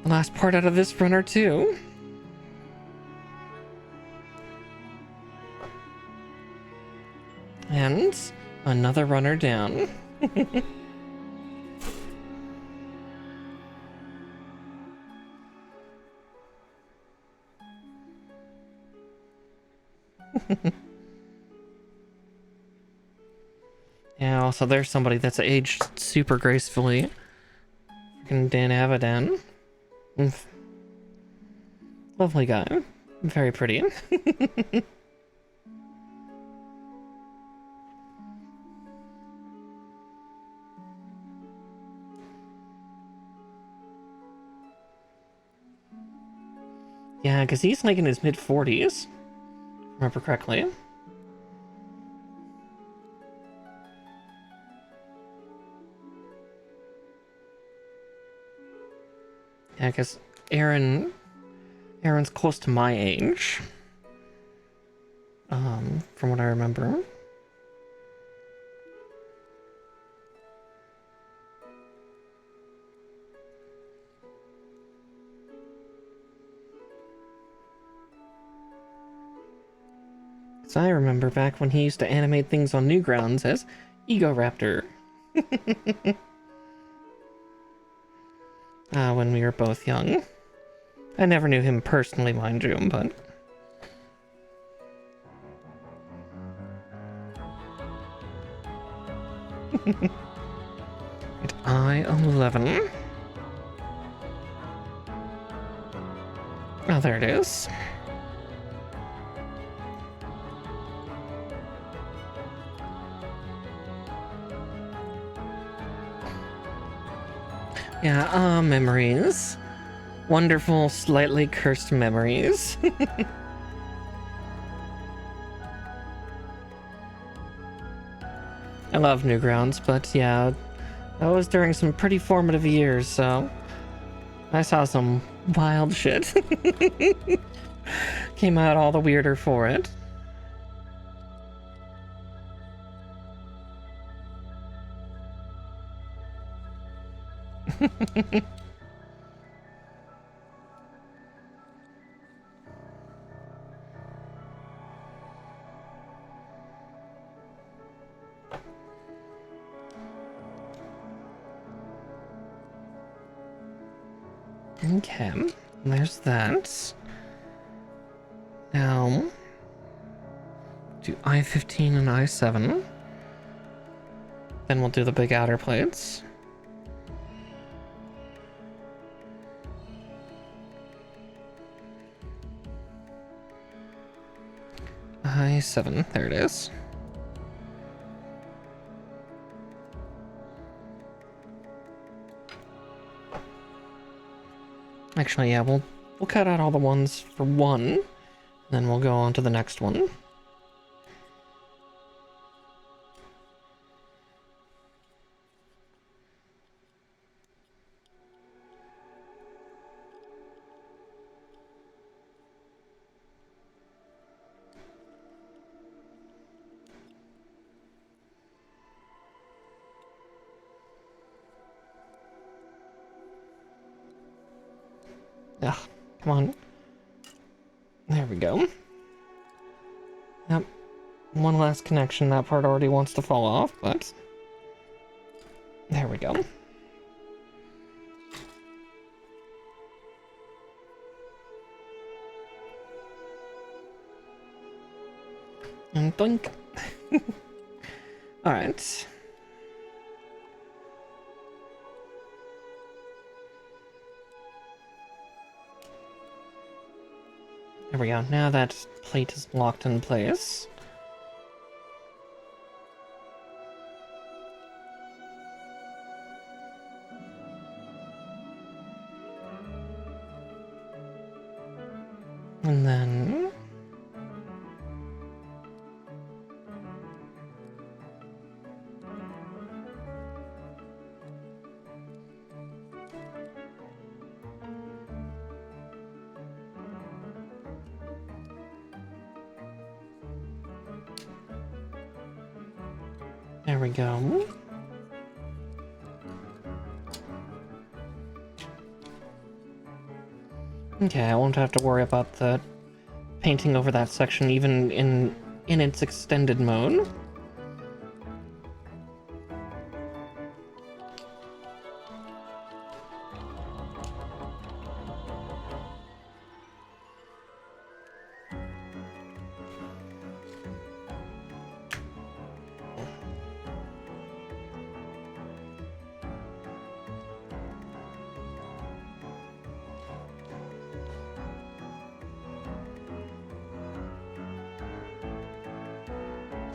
the last part out of this runner, too. And another runner down. Yeah, also there's somebody that's aged super gracefully. Freaking Dan Avidan. Lovely guy. Very pretty. Yeah, because he's like in his mid-40s. Remember correctly. Yeah, because Aaron's close to my age. From what I remember. So I remember back when he used to animate things on Newgrounds as Ego Raptor. When we were both young. I never knew him personally, mind you, but... At I-11. Oh, there it is. Yeah, memories. Wonderful, slightly cursed memories. I love Newgrounds, but yeah, that was during some pretty formative years, so I saw some wild shit. Came out all the weirder for it. Okay, there's that. Now, do I-15 and I-7. Then we'll do the big outer plates. I-7, there it is. Actually, yeah, we'll cut out all the ones for 1, then we'll go on to the next one. Ugh, come on. There we go. Yep. One last connection. That part already wants to fall off, but... There we go. And doink. Alright. There we go. Now that plate is locked in place. And then... There we go. Okay, I won't have to worry about the painting over that section even in its extended mode.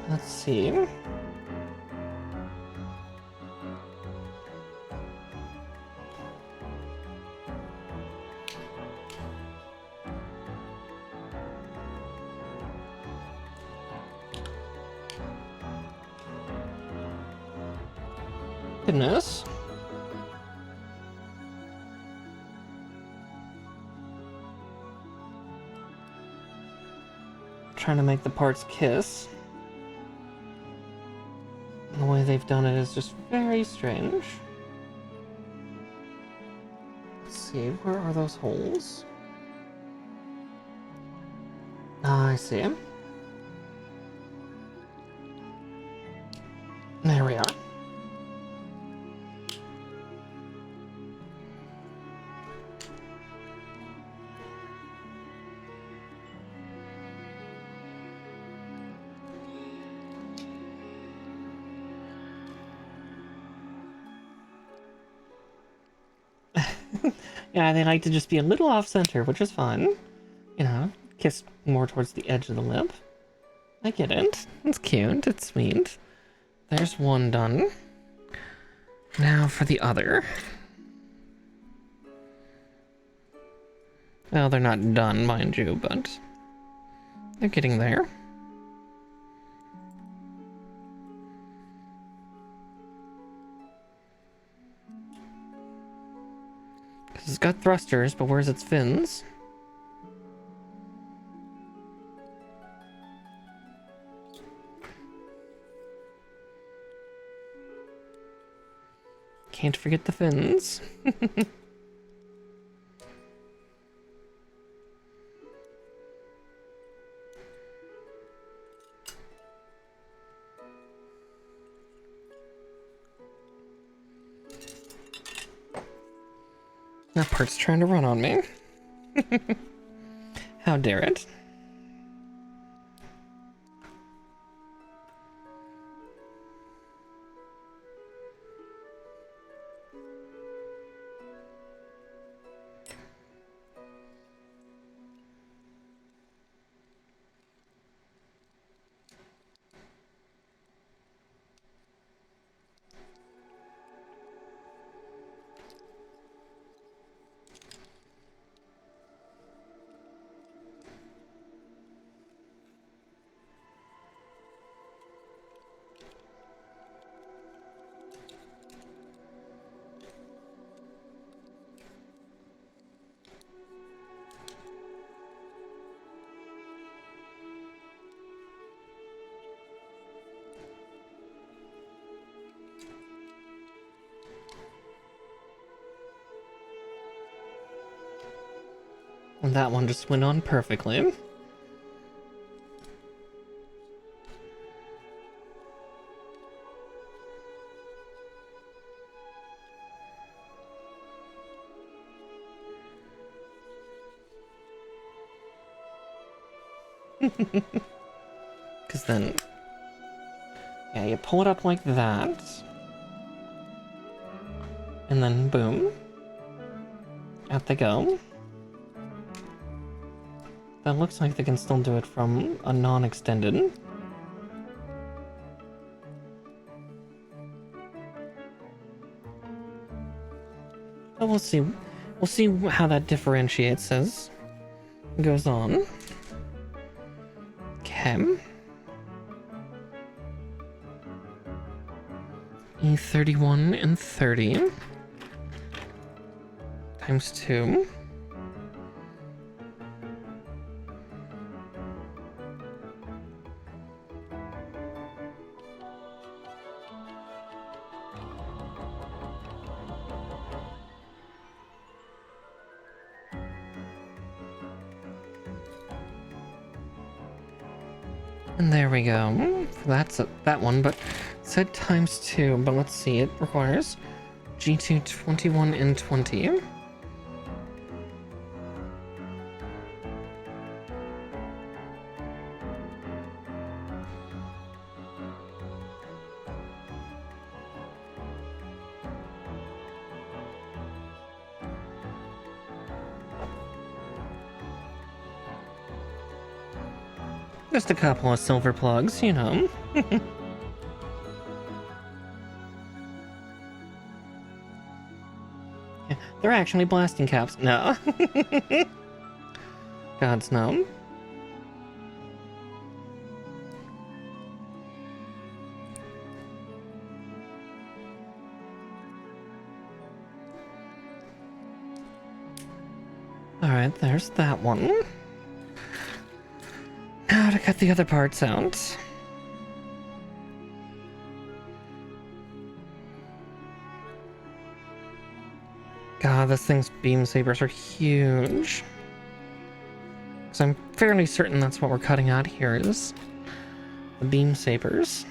Let's see. Goodness. Trying to make the parts kiss. The way they've done it is just very strange. Let's see, where are those holes? Ah, I see them. There we are. Yeah, they like to just be a little off-center, which is fun. You know, kiss more towards the edge of the lip. I get it. It's cute. It's sweet. There's one done. Now for the other. Well, they're not done, mind you, but they're getting there. Because it's got thrusters, but where's its fins? Can't forget the fins. That part's trying to run on me. How dare it? And that one just went on perfectly. Because then, yeah, you pull it up like that. And then boom. Out they go. That looks like they can still do it from a non-extended. But we'll see. We'll see how that differentiates as it goes on. Okay. E31 and 30 times 2. And there we go. That's that one, but it said times 2, but let's see, it requires G2 21 and 20. Just a couple of silver plugs, you know. Yeah, they're actually blasting caps. No. Gods no. Alright, there's that one. Now to cut the other parts out. God, this thing's beam sabers are huge. So I'm fairly certain that's what we're cutting out here is the beam sabers.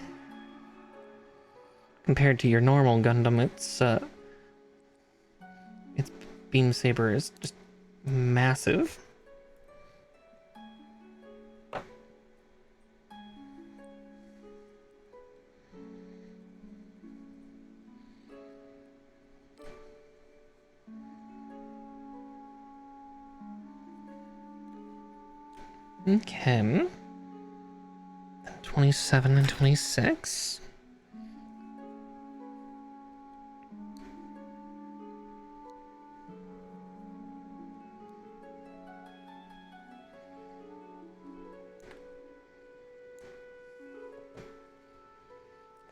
Compared to your normal Gundam, its beam saber is just massive. Okay. 27 and 26.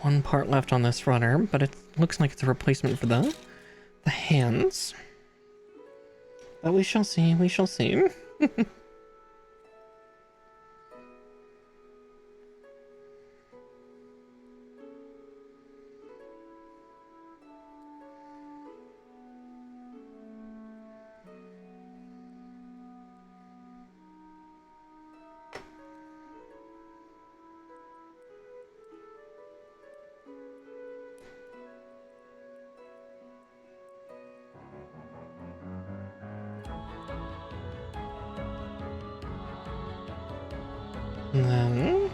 One part left on this runner, but it looks like it's a replacement for the hands. But we shall see, we shall see. And then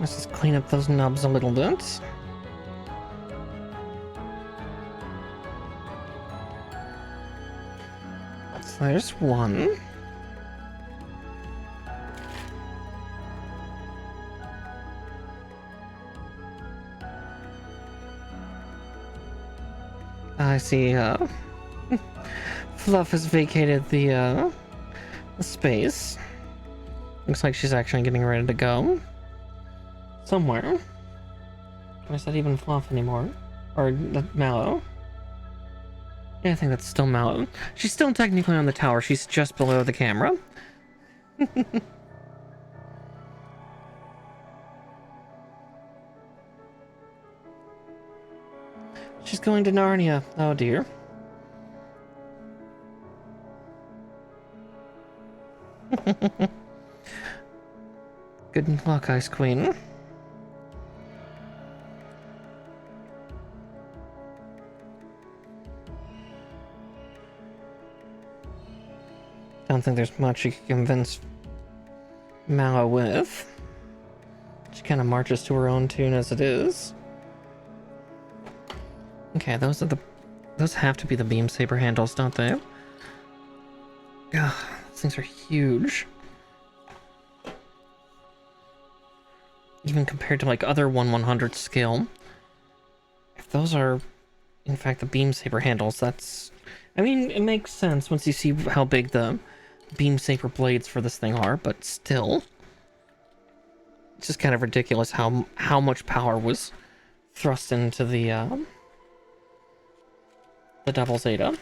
let's just clean up those knobs a little bit. So there's one. I see, Fluff has vacated the space. Looks like she's actually getting ready to go. Somewhere. Is that even Fluff anymore? Or Mallow? Yeah, I think that's still Mallow. She's still technically on the tower. She's just below the camera. She's going to Narnia. Oh dear. Good luck, Ice Queen. Don't think there's much you can convince Mala with. She kind of marches to her own tune as it is. Okay, those have to be the beam saber handles, don't they? Ugh, those things are huge. Even compared to like other 1/100 scale. If those are in fact the beam saber handles, that's... I mean, it makes sense once you see how big the beam saber blades for this thing are, but still. It's just kind of ridiculous how much power was thrust into the Double Zeta.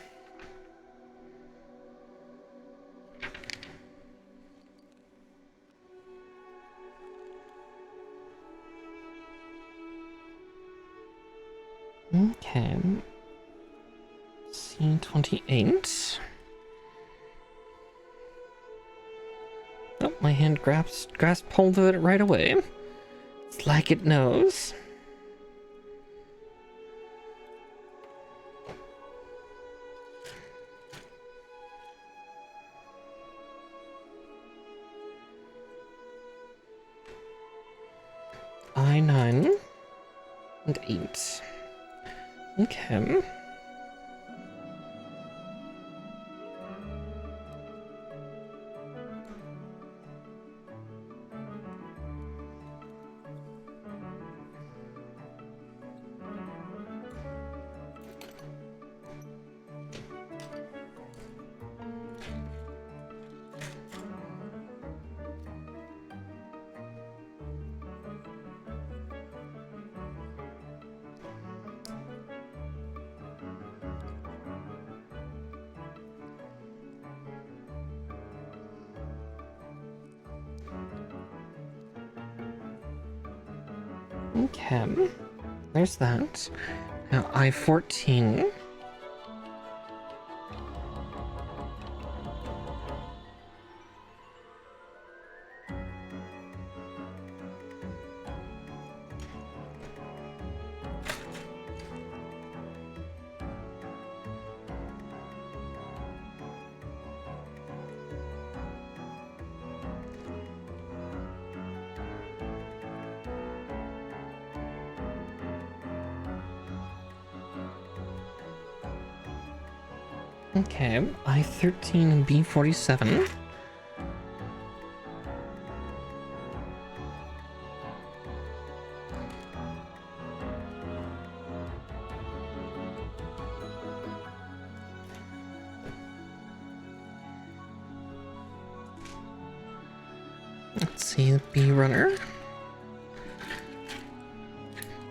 Okay. C28. Oh, my hand grasped hold of it right away. It's like it knows. I9 and 8. Okay. Okay, there's that. Now I14. Okay, I13 and B47. Let's see, B runner.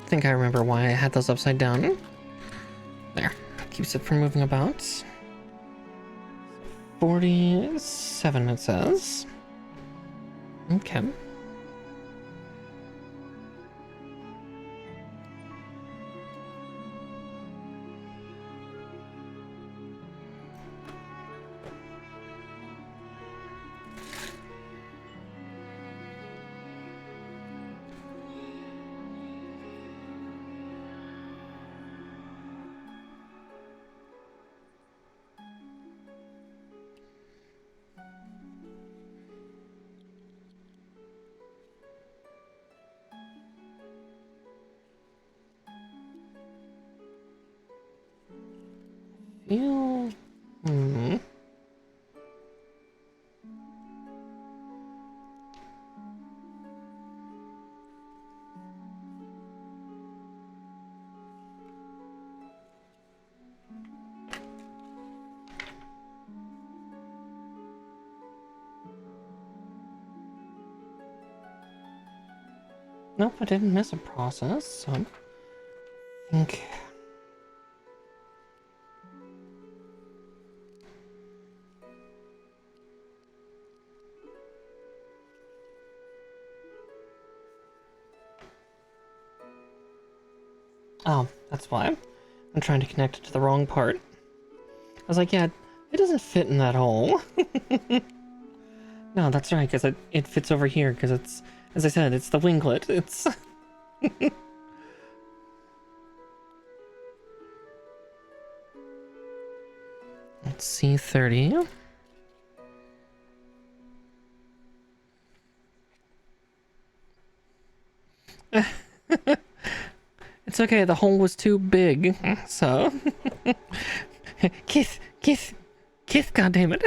I think I remember why I had those upside down. There, keeps it from moving about. 47 it says. Okay. Feel... Nope, I didn't miss a process, so I think... Oh, that's why. I'm trying to connect it to the wrong part. I was like, yeah, it doesn't fit in that hole. No, that's right, because it fits over here, because it's, as I said, it's the winglet. It's... Let's see, 30. It's okay, the hole was too big, so... Kiss, goddammit.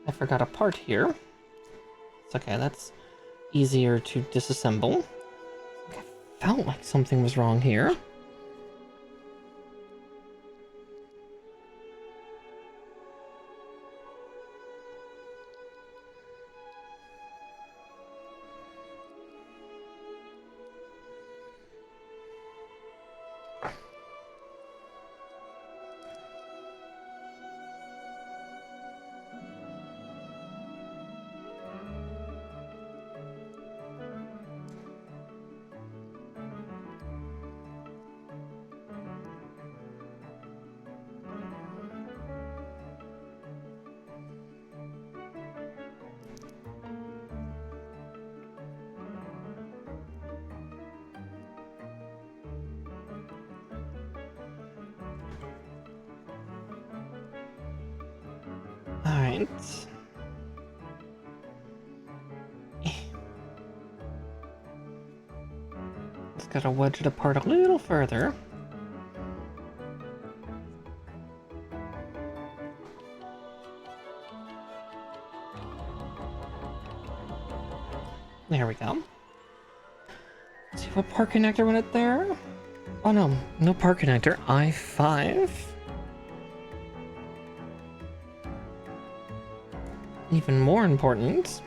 I forgot a part here. It's okay, that's easier to disassemble. I felt like something was wrong here. Alright. Just gotta wedge it apart a little further. There we go. Let's see what part connector went it there? Oh no, no part connector. I5. Even more important.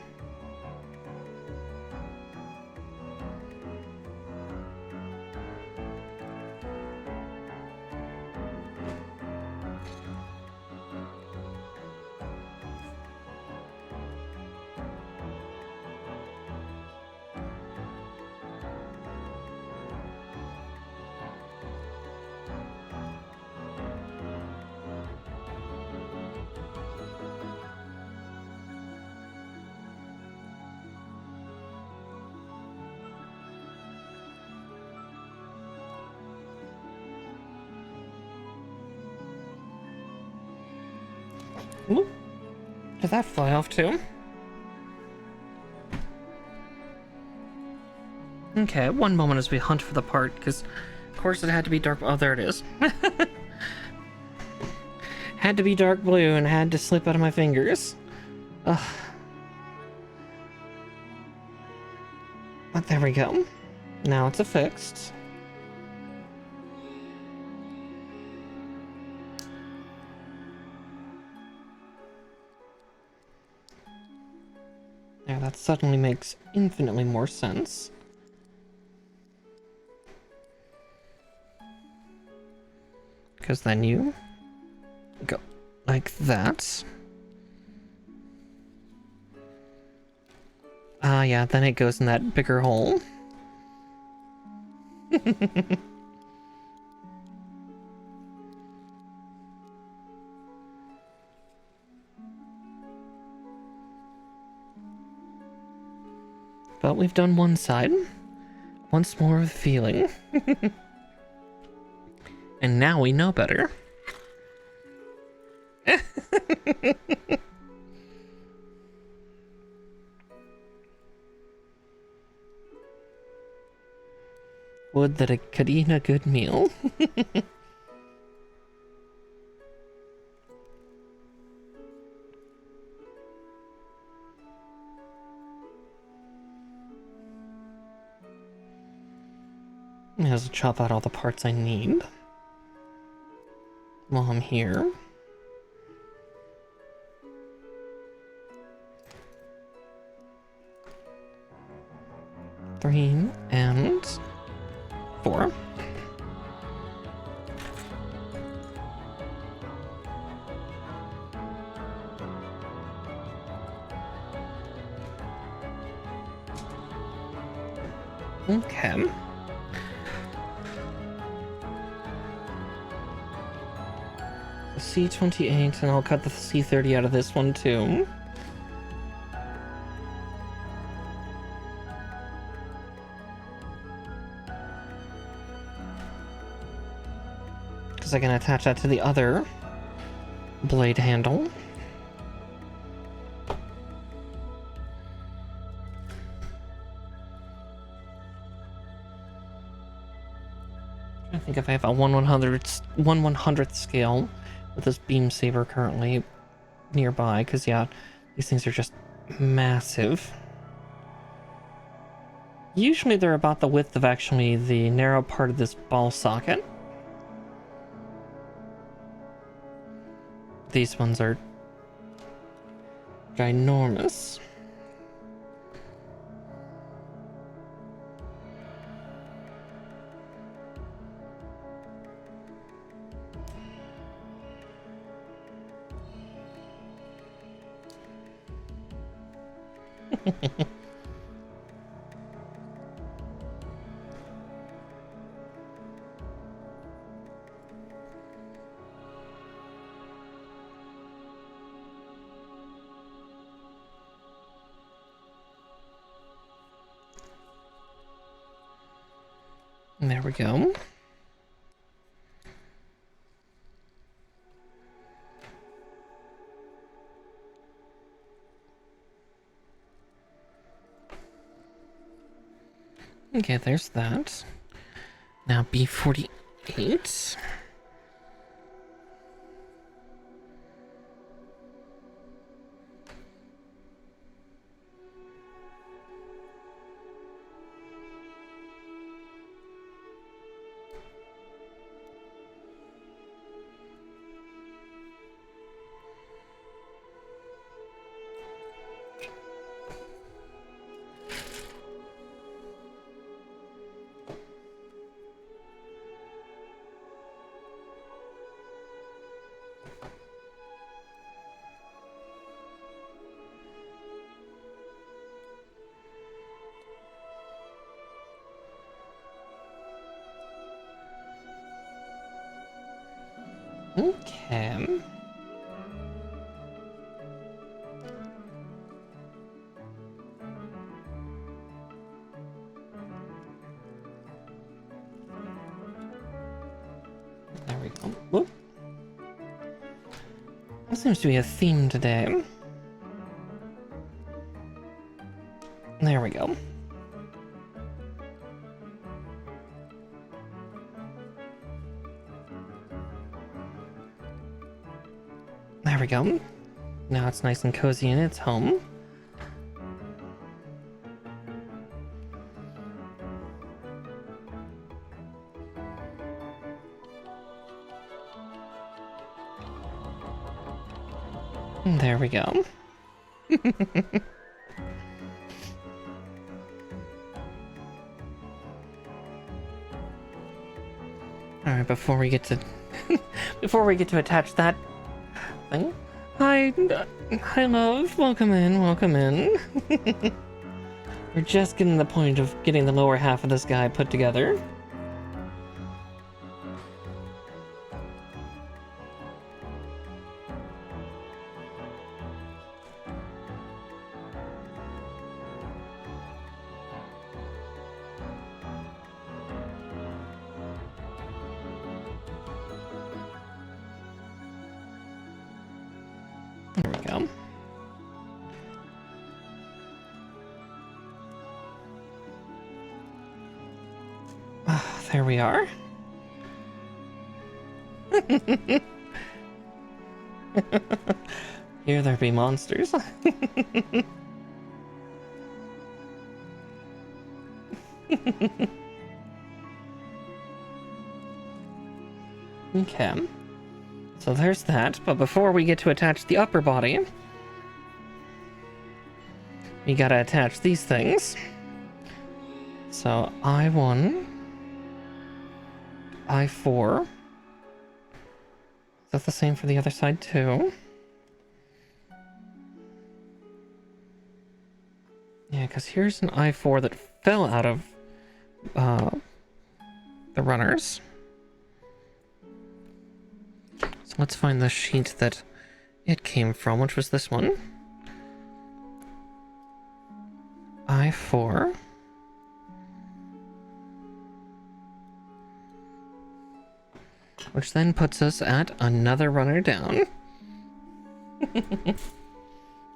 Ooh. Did that fly off too? Okay, one moment as we hunt for the part, because of course it had to be dark. Oh, there it is. Had to be dark blue and had to slip out of my fingers. Ugh. But there we go. Now it's affixed. Now that suddenly makes infinitely more sense. Because then you go like that. Ah, yeah, then it goes in that bigger hole. But we've done one side. Once more with feeling. And now we know better. Would that it could eat a good meal. May as well chop out all the parts I need while I'm here. 3 and 4. Okay. C28, and I'll cut the C30 out of this one too. Because I can attach that to the other blade handle. I think if I have a 1/100th scale with this beam saber currently nearby, because yeah, these things are just massive. Usually they're about the width of actually the narrow part of this ball socket. These ones are ginormous. There we go. Okay, there's that. Now B48. Okay. There we go. Whoop. That seems to be a theme today. There we go. There we go. Now it's nice and cozy in its home. There we go. Alright, before we get to attach that thing. Hi love, welcome in, welcome in. We're just getting to the point of getting the lower half of this guy put together. There we go. There we are. Here there be monsters. Okay. So there's that, but before we get to attach the upper body, we gotta attach these things. So I1, I4. Is that the same for the other side too? Yeah, because here's an I4 that fell out of the runners. So let's find the sheet that it came from, which was this one. I4. Which then puts us at another runner down.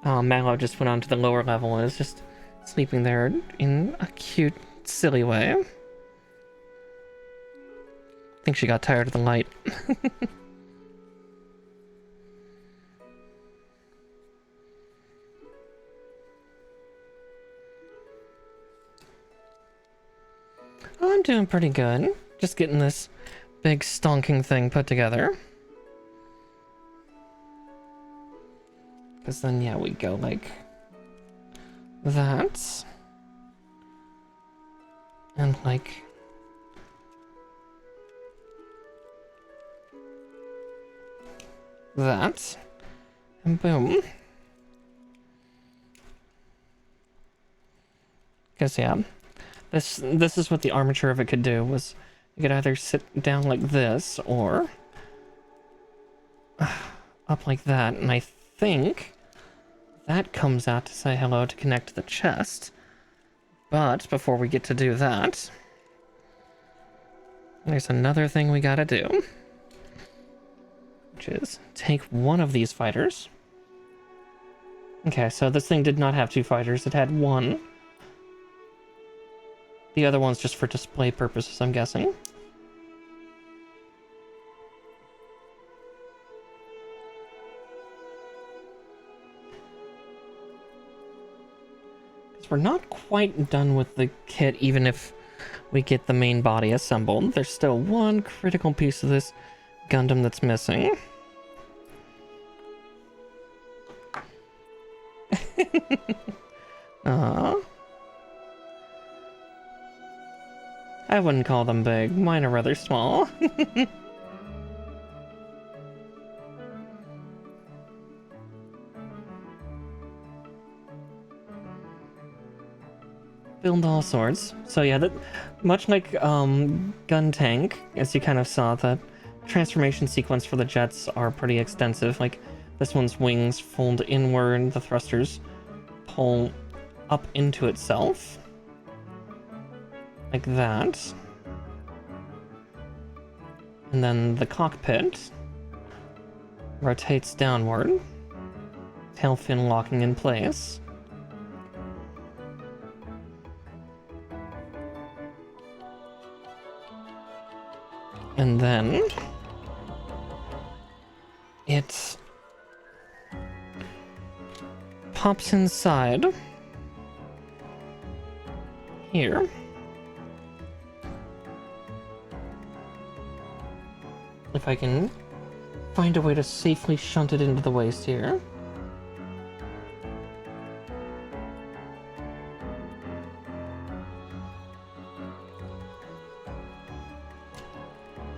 Oh, Mallow just went on to the lower level and is just sleeping there in a cute, silly way. I think she got tired of the light. Oh, I'm doing pretty good. Just getting this big stonking thing put together. Because then, yeah, we go like that. And like that. And boom. Because, yeah, this is what the armature of it could do, was you could either sit down like this or up like that, and I think that comes out to say hello to connect to the chest. But before we get to do that, there's another thing we gotta do, which is take one of these fighters. Okay, so this thing did not have two fighters, it had one. The other one's just for display purposes, I'm guessing. Because we're not quite done with the kit, even if we get the main body assembled. There's still one critical piece of this Gundam that's missing. I wouldn't call them big. Mine are rather small. Build all sorts. So yeah, that much like Gun Tank, as you kind of saw, the transformation sequence for the jets are pretty extensive. Like this one's wings fold inward, the thrusters pull up into itself. Like that. And then the cockpit rotates downward, tail fin locking in place. And then it pops inside here. If I can find a way to safely shunt it into the waist here.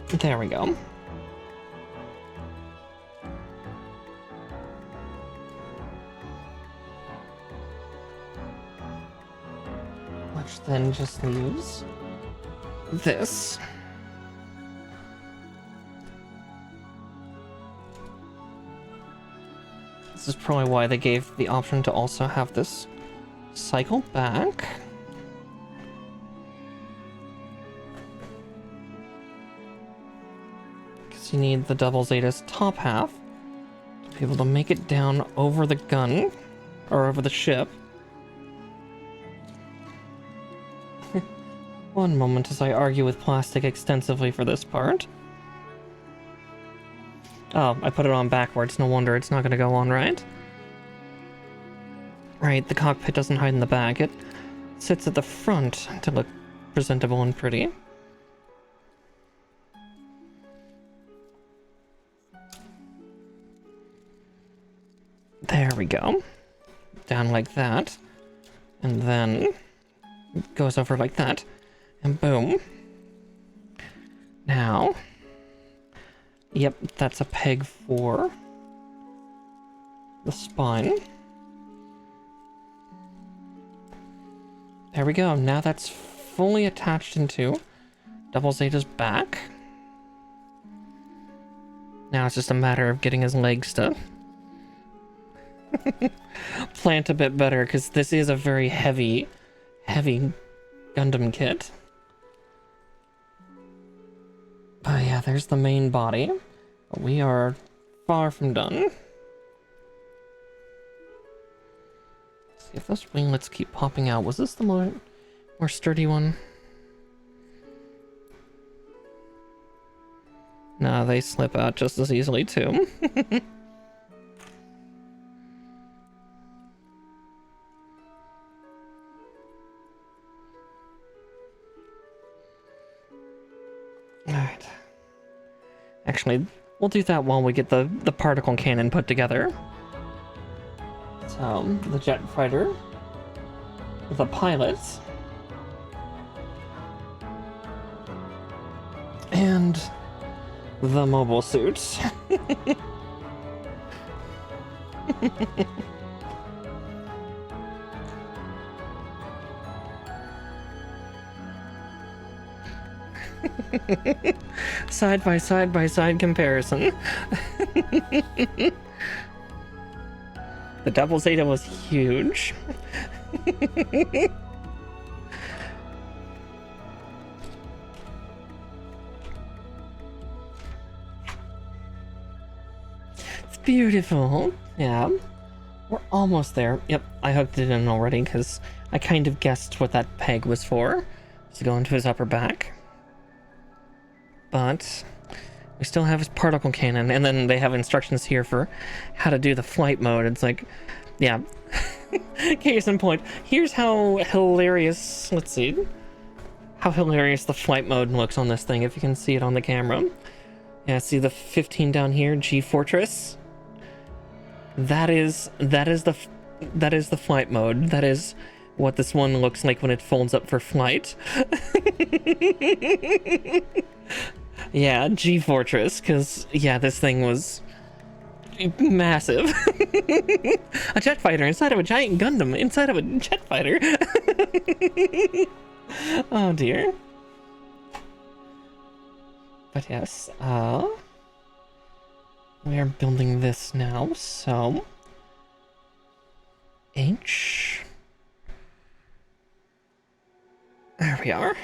There we go. Which then just leaves this. This is probably why they gave the option to also have this cycle back. Because you need the double Zeta's top half to be able to make it down over the gun, or over the ship. One moment as I argue with plastic extensively for this part. Oh, I put it on backwards. No wonder it's not going to go on right. Right, the cockpit doesn't hide in the back. It sits at the front to look presentable and pretty. There we go. Down like that. And then goes over like that, and boom. Now, yep, that's a peg for the spine. There we go. Now that's fully attached into Double Zeta's back. Now it's just a matter of getting his legs to plant a bit better, because this is a very heavy Gundam kit. But yeah, there's the main body. But we are far from done. Let's see if those winglets keep popping out. Was this the more sturdy one? Nah, they slip out just as easily too. Alright. Actually, we'll do that while we get the particle cannon put together. So, the jet fighter, the pilots, and the mobile suits. Side by side comparison. The Double Zeta was huge. It's beautiful. Yeah. We're almost there. Yep, I hooked it in already because I kind of guessed what that peg was for. To go into his upper back. But we still have his particle cannon, and then they have instructions here for how to do the flight mode. It's like, yeah. Case in point, here's how hilarious, let's see, how hilarious the flight mode looks on this thing, if you can see it on the camera. Yeah, see the 15 down here, G Fortress? That is the flight mode. That is what this one looks like when it folds up for flight. Yeah, G Fortress, because, yeah, this thing was massive. A jet fighter inside of a giant Gundam inside of a jet fighter. Oh dear. But yes, we are building this now, so H. There we are.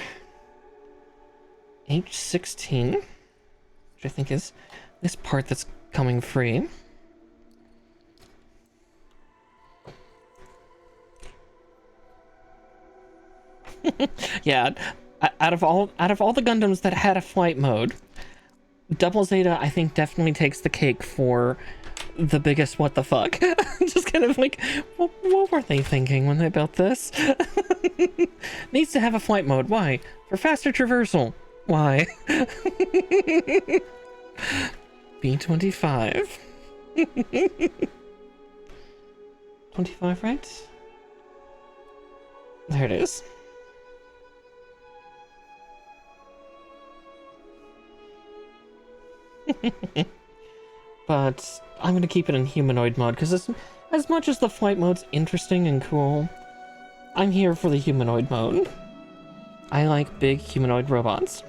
H16, which I think is this part that's coming free. Yeah, out of all the Gundams that had a flight mode, Double Zeta I think definitely takes the cake for the biggest what the fuck. Just kind of like, what were they thinking when they built this? Needs to have a flight mode. Why? For faster traversal. Why? B25. 25, right? There it is. But I'm gonna keep it in humanoid mode, because as much as the flight mode's interesting and cool, I'm here for the humanoid mode. I like big humanoid robots.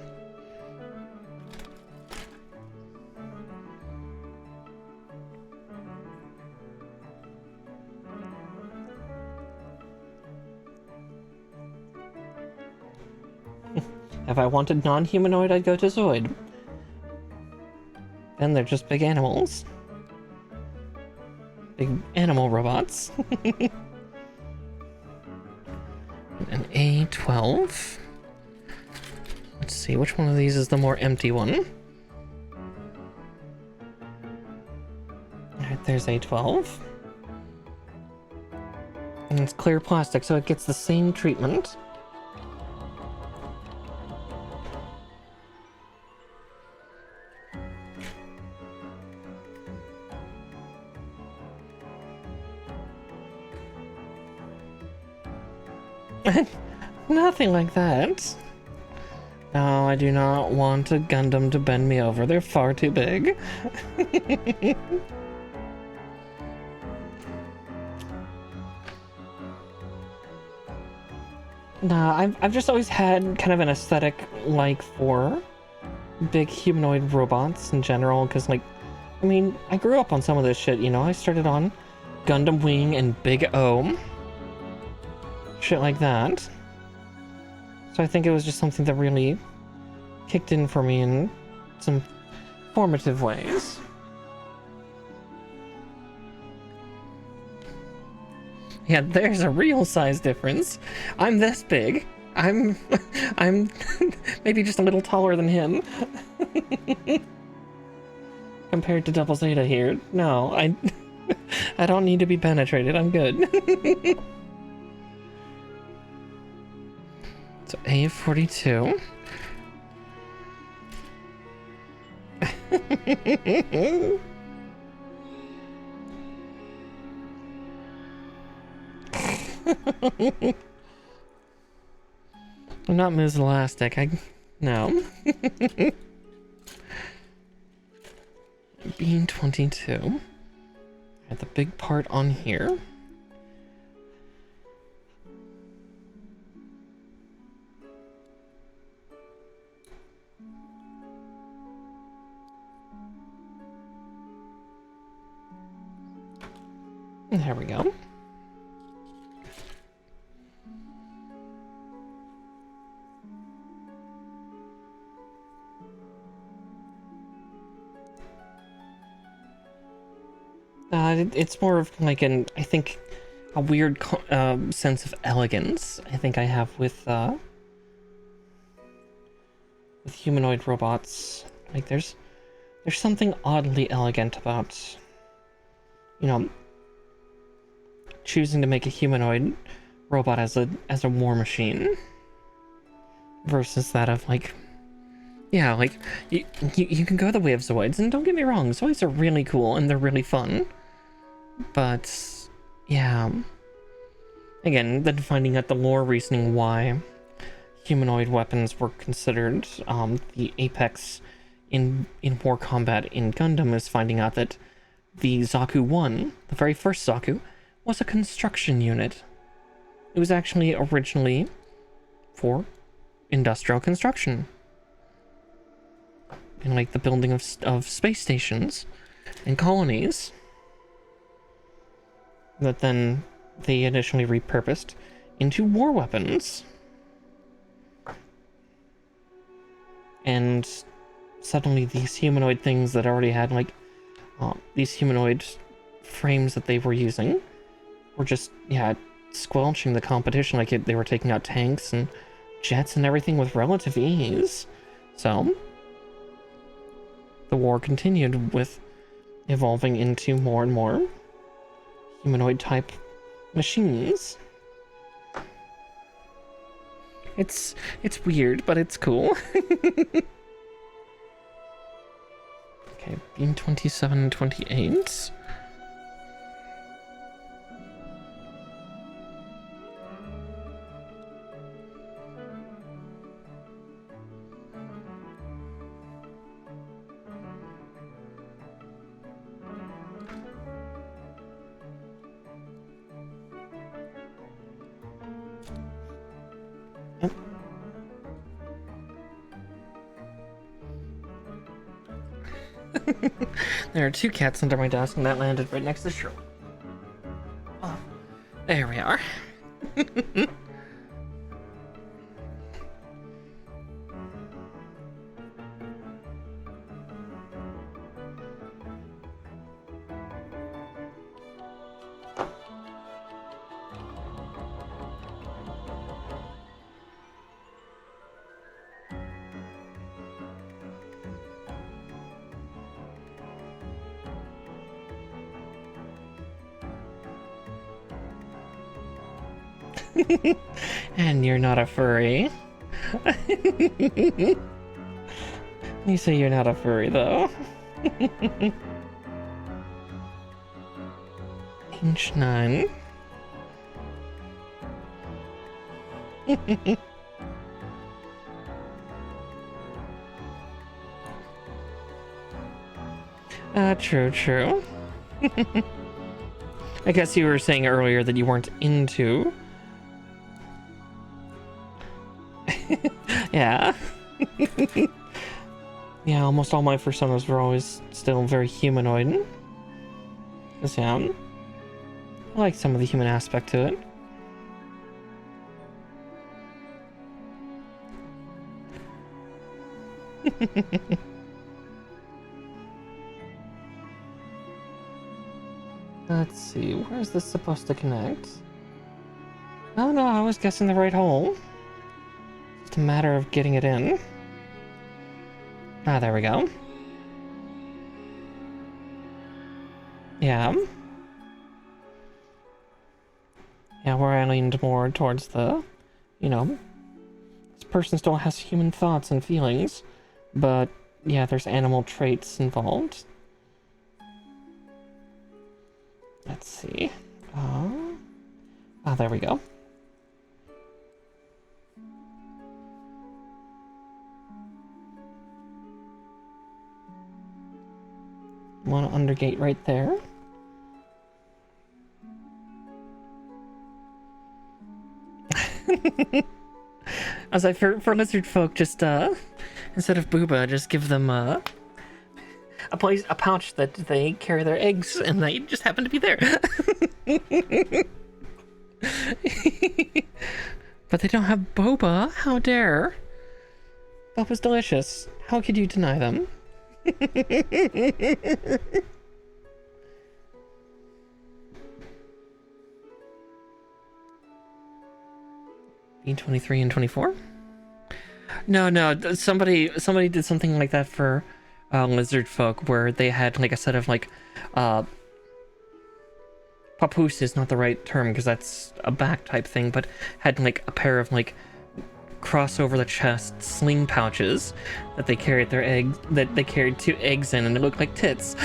If I wanted non-humanoid, I'd go to Zoid. Then they're just big animals. Big animal robots. An A12. Let's see, which one of these is the more empty one? Alright, there's A12. And it's clear plastic, so it gets the same treatment. Nothing like that. No, I do not want a Gundam to bend me over. They're far too big. Nah, I've just always had kind of an aesthetic like for big humanoid robots in general, because like, I mean, I grew up on some of this shit, you know? I started on Gundam Wing and Big O. Shit like that. So I think it was just something that really kicked in for me in some formative ways. Yeah, there's a real size difference. I'm this big. I'm maybe just a little taller than him. Compared to Double Zeta here. No, I don't need to be penetrated. I'm good. So A42. I'm not Ms. Elastic. No. Bean 22. Got the big part on here. There we go. It's more of like I think, a weird sense of elegance. I think I have with humanoid robots. Like there's something oddly elegant about, you know, choosing to make a humanoid robot as a war machine versus that of like, yeah, like you can go the way of Zoids, and don't get me wrong, Zoids are really cool and they're really fun. But yeah, again, then finding out the lore reasoning why humanoid weapons were considered the apex in war combat in Gundam is finding out that the Zaku 1, the very first Zaku, was a construction unit. It was actually originally for industrial construction. And like the building of space stations and colonies. That then they initially repurposed into war weapons. And suddenly these humanoid things that already had like these humanoid frames that they were using were just, yeah, squelching the competition. Like they were taking out tanks and jets and everything with relative ease. So the war continued with evolving into more and more humanoid type machines. It's weird, but it's cool. Okay, beam 27 and 28. There are two cats under my desk, and that landed right next to Shirley. Oh, there we are. And you're not a furry. You say you're not a furry, though. Inch 9. True, true. I guess you were saying earlier that you weren't into. Yeah. Yeah, almost all my personas were always still very humanoid. 'Cause, yeah, I like some of the human aspect to it. Let's see, where's this supposed to connect? Oh no, I was guessing the right hole. Just a matter of getting it in. Ah, there we go. Yeah. Yeah, where I leaned more towards the, you know, this person still has human thoughts and feelings, but yeah, there's animal traits involved. Let's see. There we go. One undergate right there. I was like, for lizard folk, just instead of booba, just give them a pouch that they carry their eggs, and they just happen to be there. But they don't have boba. How dare? Boba's delicious. How could you deny them? B23 and 24? No, somebody did something like that for lizard folk, where they had like a set of like papoose is not the right term because that's a back type thing, but had like a pair of like cross over the chest sling pouches that they carried their eggs, that they carried 2 eggs in, and it looked like tits.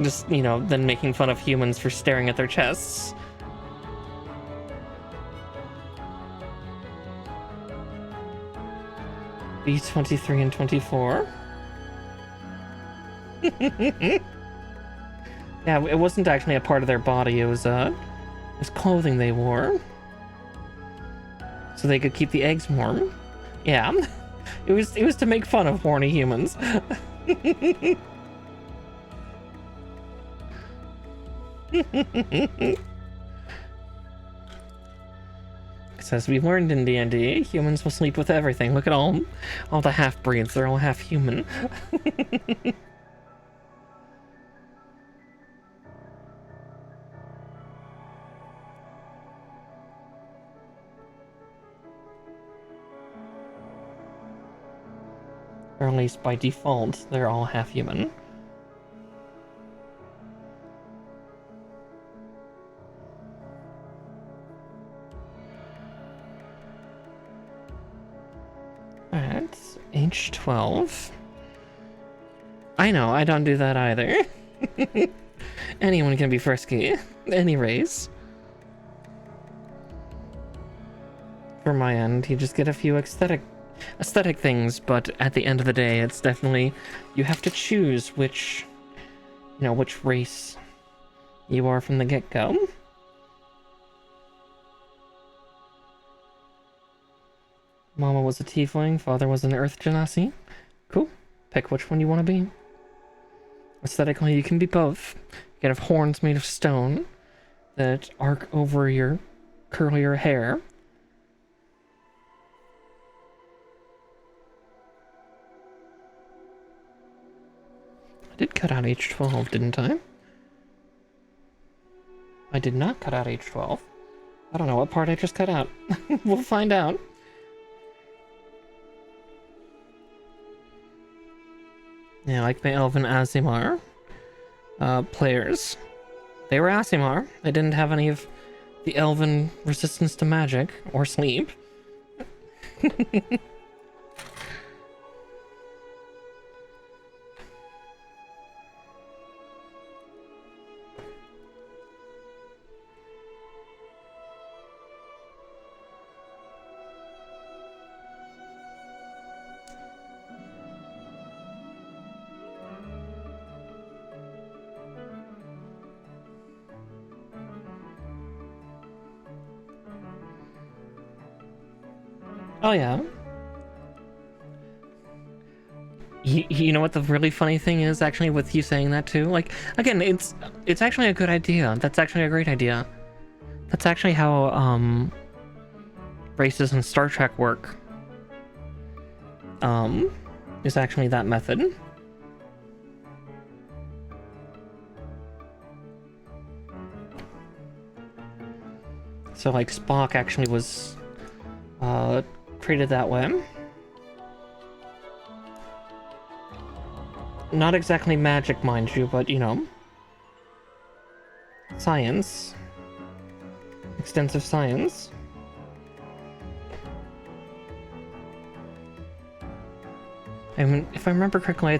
Just, you know, then making fun of humans for staring at their chests. B23 and 24. Yeah, it wasn't actually a part of their body, it was clothing they wore. So they could keep the eggs warm. Yeah. It was to make fun of horny humans. As we've learned in D&D, humans will sleep with everything. Look at all the half-breeds, they're all half human. Or at least by default, they're all half human. Alright, H12. I know, I don't do that either. Anyone can be frisky. Any race. For my end, you just get a few aesthetic things, but at the end of the day, it's definitely, you have to choose which, you know, which race you are from the get-go. Mama was a tiefling, father was an earth genasi. Cool. Pick which one you want to be. Aesthetically, you can be both. You can have horns made of stone that arc over your curlier hair. I did cut out H12, didn't I? I did not cut out H12. I don't know what part I just cut out. We'll find out. Yeah, like my Elven Aasimar players. They were Aasimar. They didn't have any of the Elven resistance to magic or sleep. Oh yeah. You know what the really funny thing is actually with you saying that too? Like, again, it's actually a good idea. That's actually a great idea. That's actually how races in Star Trek work. Is actually that method. So like Spock actually was treated that way. Not exactly magic, mind you, but you know, science. Extensive science. I mean, if I remember correctly, I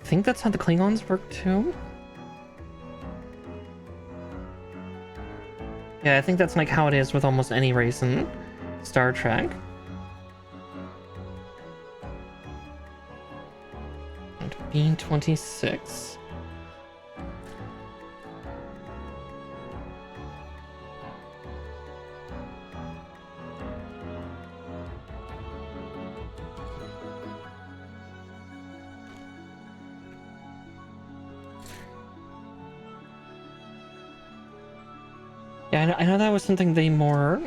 think that's how the Klingons work too. Yeah, I think that's like how it is with almost any race in Star Trek. And being 26. Yeah, I know that was something they more...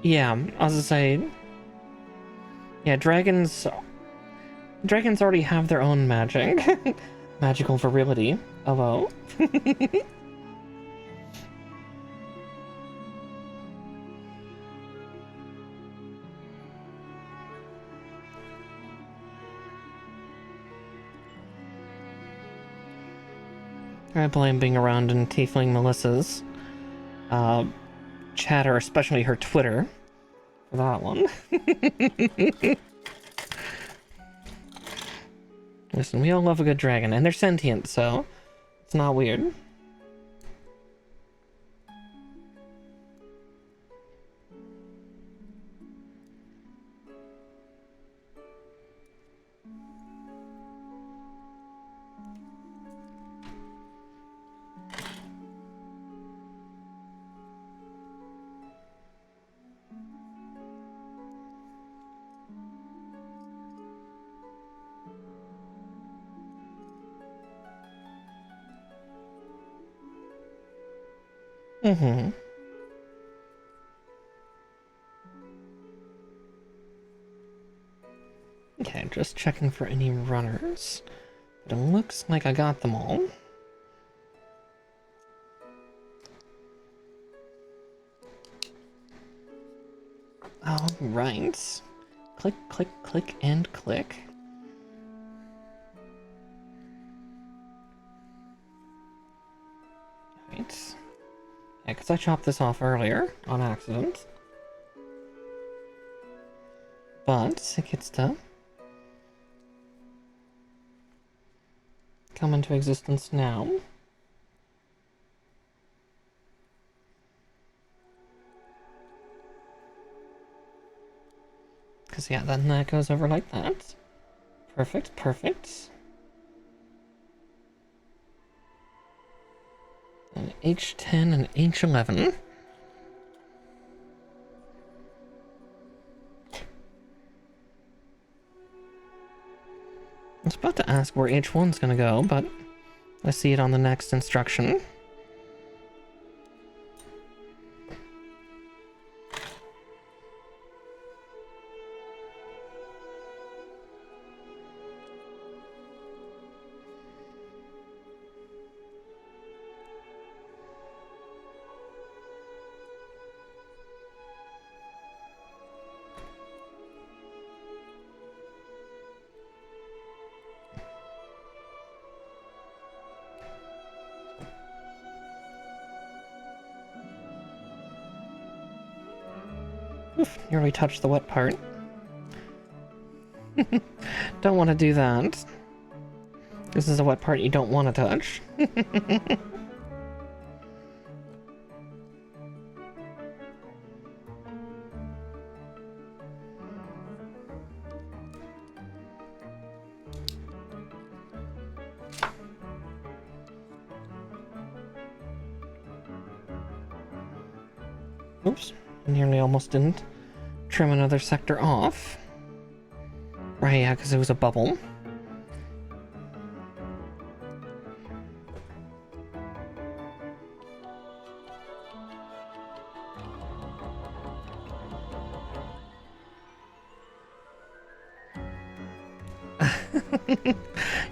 Yeah, I was gonna say... Yeah, dragons already have their own magic. Magical virility. Hello? I blame being around in Tiefling Melissa's chatter, especially her Twitter, for that one. Listen, we all love a good dragon, and they're sentient, so it's not weird. Mm-hmm. Okay, just checking for any runners. But it looks like I got them all. All right. Click, click, click, and click. Right. Yeah, because I chopped this off earlier on accident. But it gets to come into existence now. Because, yeah, then that goes over like that. Perfect, perfect. And H10 and H11. I was about to ask where H1's gonna go, but I see it on the next instruction. Oof, nearly touched the wet part. Don't want to do that. This is a wet part you don't want to touch. Oops, nearly almost didn't trim another sector off. Right, yeah, because it was a bubble.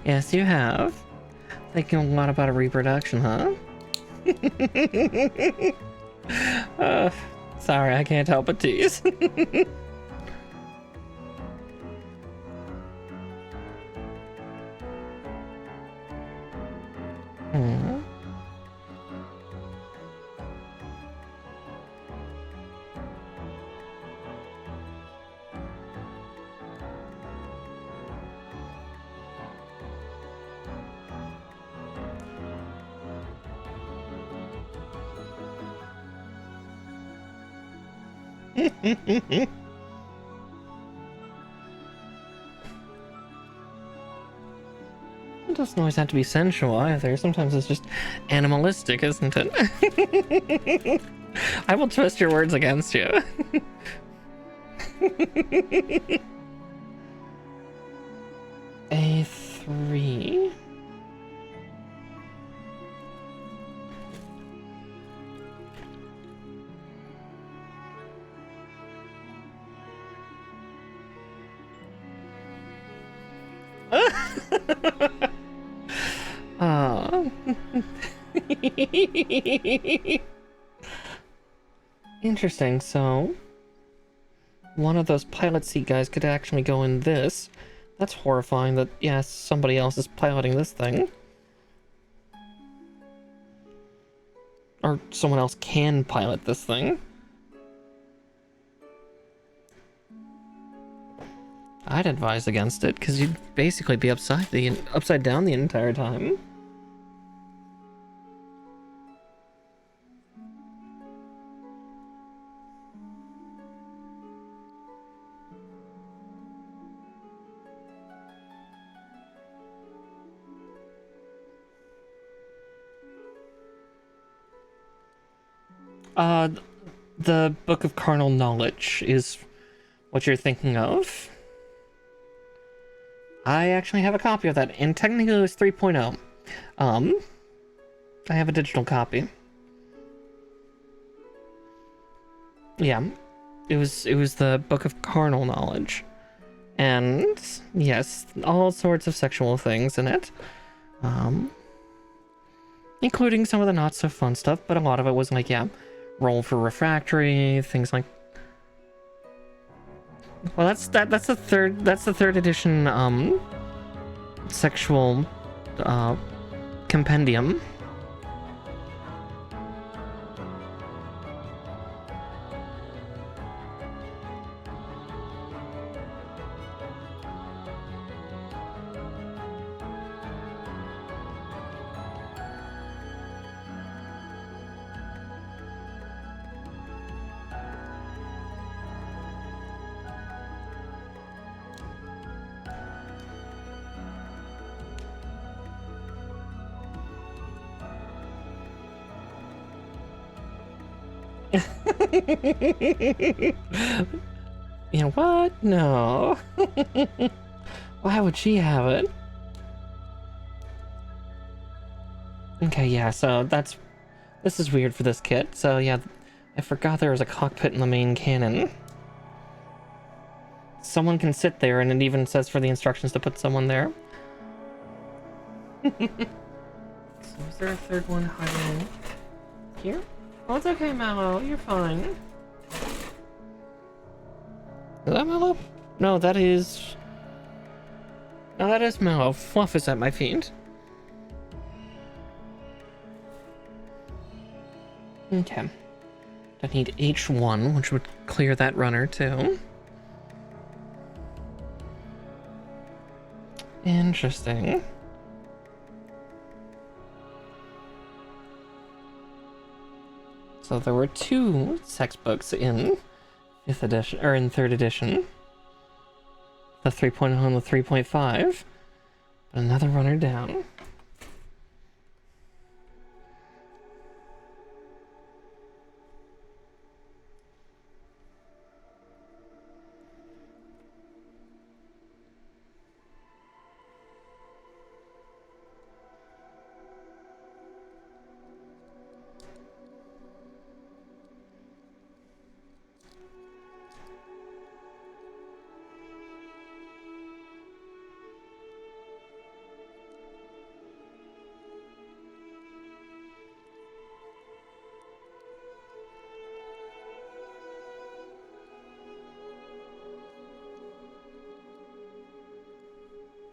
Yes, you have. Thinking a lot about a reproduction, huh? uh, Sorry, I can't help but tease. Hmm. It doesn't always have to be sensual either. Sometimes it's just animalistic, isn't it? I will twist your words against you. A3. Oh. Interesting, so one of those pilot seat guys could actually go in this. That's horrifying that, yeah, somebody else is piloting this thing. Or someone else can pilot this thing. I'd advise against it, because you'd basically be upside down the entire time. The Book of Carnal Knowledge is what you're thinking of. I actually have a copy of that, and technically it was 3.0. I have a digital copy. Yeah, it was the Book of Carnal Knowledge. And, yes, all sorts of sexual things in it. Including some of the not so fun stuff, but a lot of it was like, yeah, roll for refractory, things like. Well, that's the third edition sexual compendium. You know what? No. Why would she have it? Okay, yeah, so this is weird for this kit. So yeah, I forgot there was a cockpit in the main cannon. Someone can sit there, and it even says for the instructions to put someone there. So is there a third one hiding here? Oh, it's okay, Mallow. You're fine. Is that Mallow? No, that is... No, that is Mallow. Fluff is at my feet. Okay. I need H1, which would clear that runner, too. Interesting. So there were two sex books in 5th edition, or in 3rd edition. The 3.0 and the 3.5. But another runner down.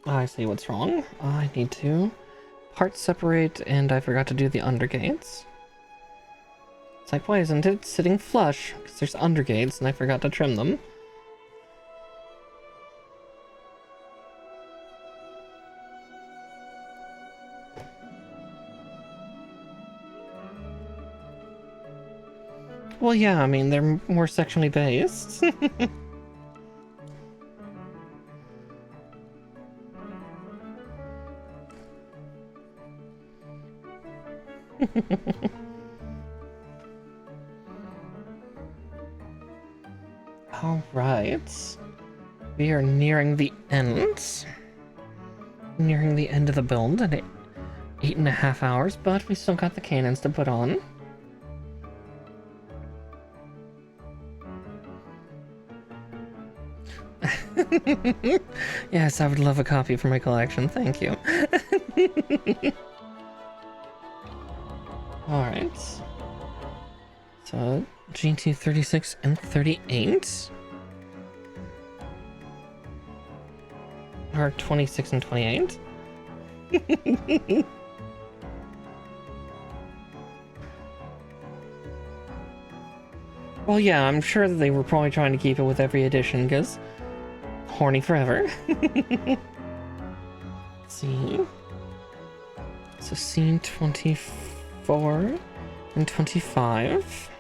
I see what's wrong. I need to part separate, and I forgot to do the undergates. It's like, why isn't it sitting flush? Because there's undergates, and I forgot to trim them. Well, yeah, I mean, they're more sectionally based. Alright. We are nearing the end. Nearing the end of the build at 8.5 hours, but we still got the cannons to put on. Yes, I would love a copy for my collection, thank you. Alright. So, GT 36 and 38. Or 26 and 28. Well, yeah, I'm sure that they were probably trying to keep it with every edition, because horny forever. Let's see. So scene 24 and 25.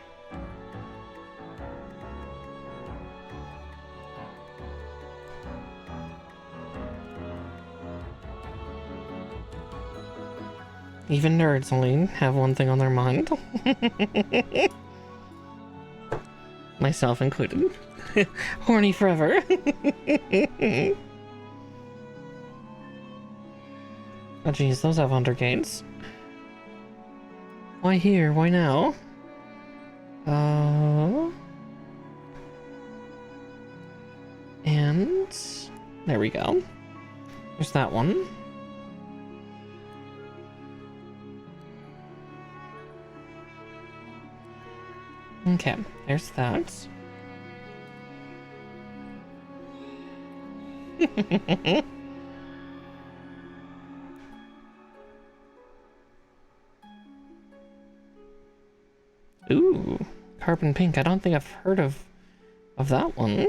Even nerds only have one thing on their mind. Myself included. Horny forever. Oh geez, those have undergates. Why here? Why now? And there we go. There's that one. Okay, there's that. Ooh, carbon pink. I don't think I've heard of that one.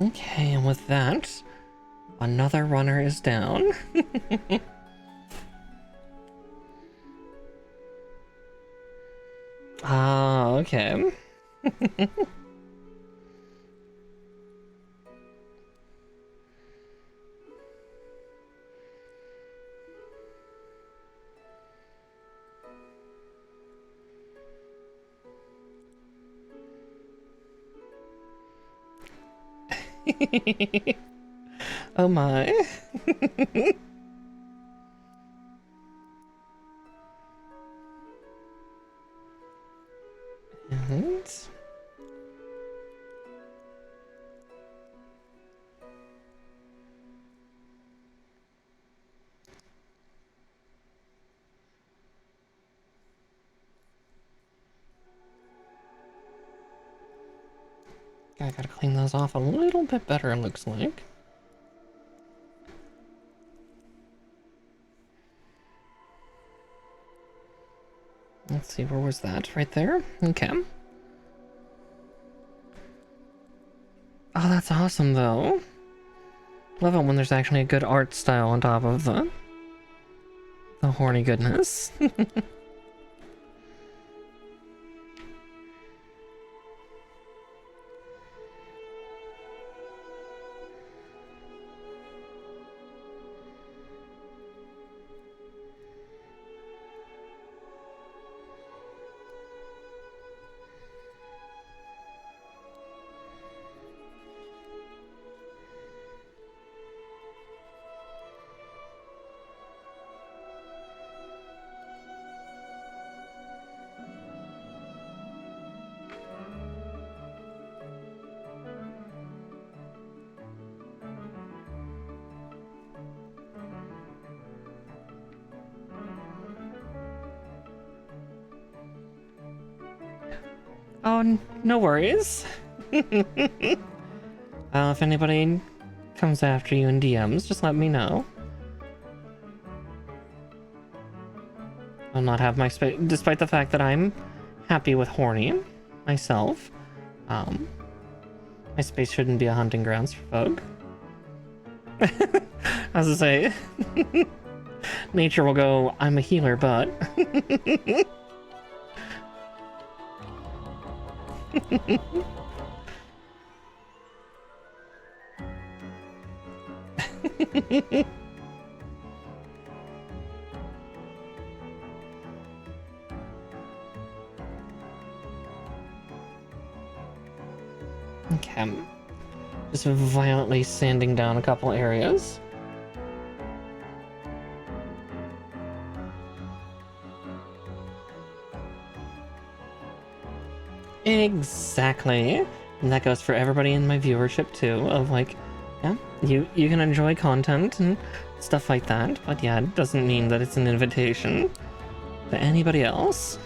Okay, and with that, another runner is down. Ah, okay. Oh my. And I gotta clean those off a little bit better, it looks like. Let's see, where was that? Right there? Okay. Oh, that's awesome, though. Love it when there's actually a good art style on top of the horny goodness. Oh, no worries. If anybody comes after you in DMs, just let me know. I'll not have my space, despite the fact that I'm happy with horny myself. My space shouldn't be a hunting grounds for folk. As I say, nature will go, I'm a healer, but... Okay, I'm just violently sanding down a couple areas. Exactly. And that goes for everybody in my viewership too, of like, yeah, you can enjoy content and stuff like that, but yeah, it doesn't mean that it's an invitation to anybody else.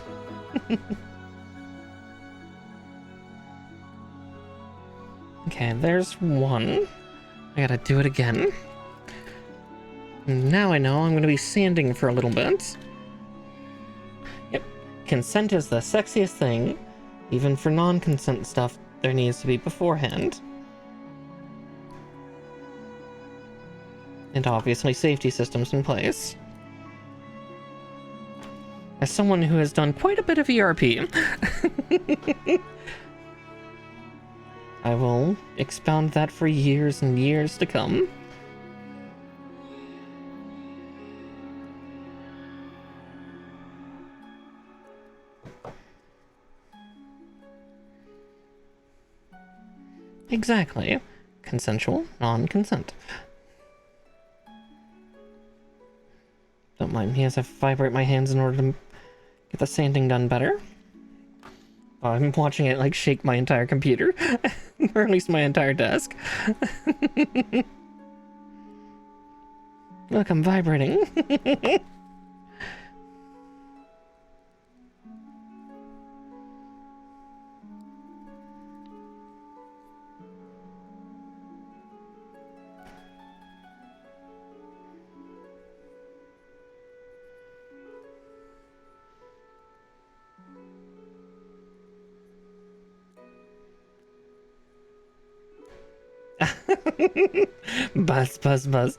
Okay, there's one. I gotta do it again. Now I know I'm gonna be sanding for a little bit. Yep, consent is the sexiest thing. Even for non-consent stuff, there needs to be beforehand. And obviously safety systems in place. As someone who has done quite a bit of ERP, I will expound that for years and years to come. Exactly. Consensual, non-consent. Don't mind me as I vibrate my hands in order to get the sanding done better. Oh, I'm watching it like shake my entire computer. Or at least my entire desk. Look, I'm vibrating. Buzz, buzz, buzz.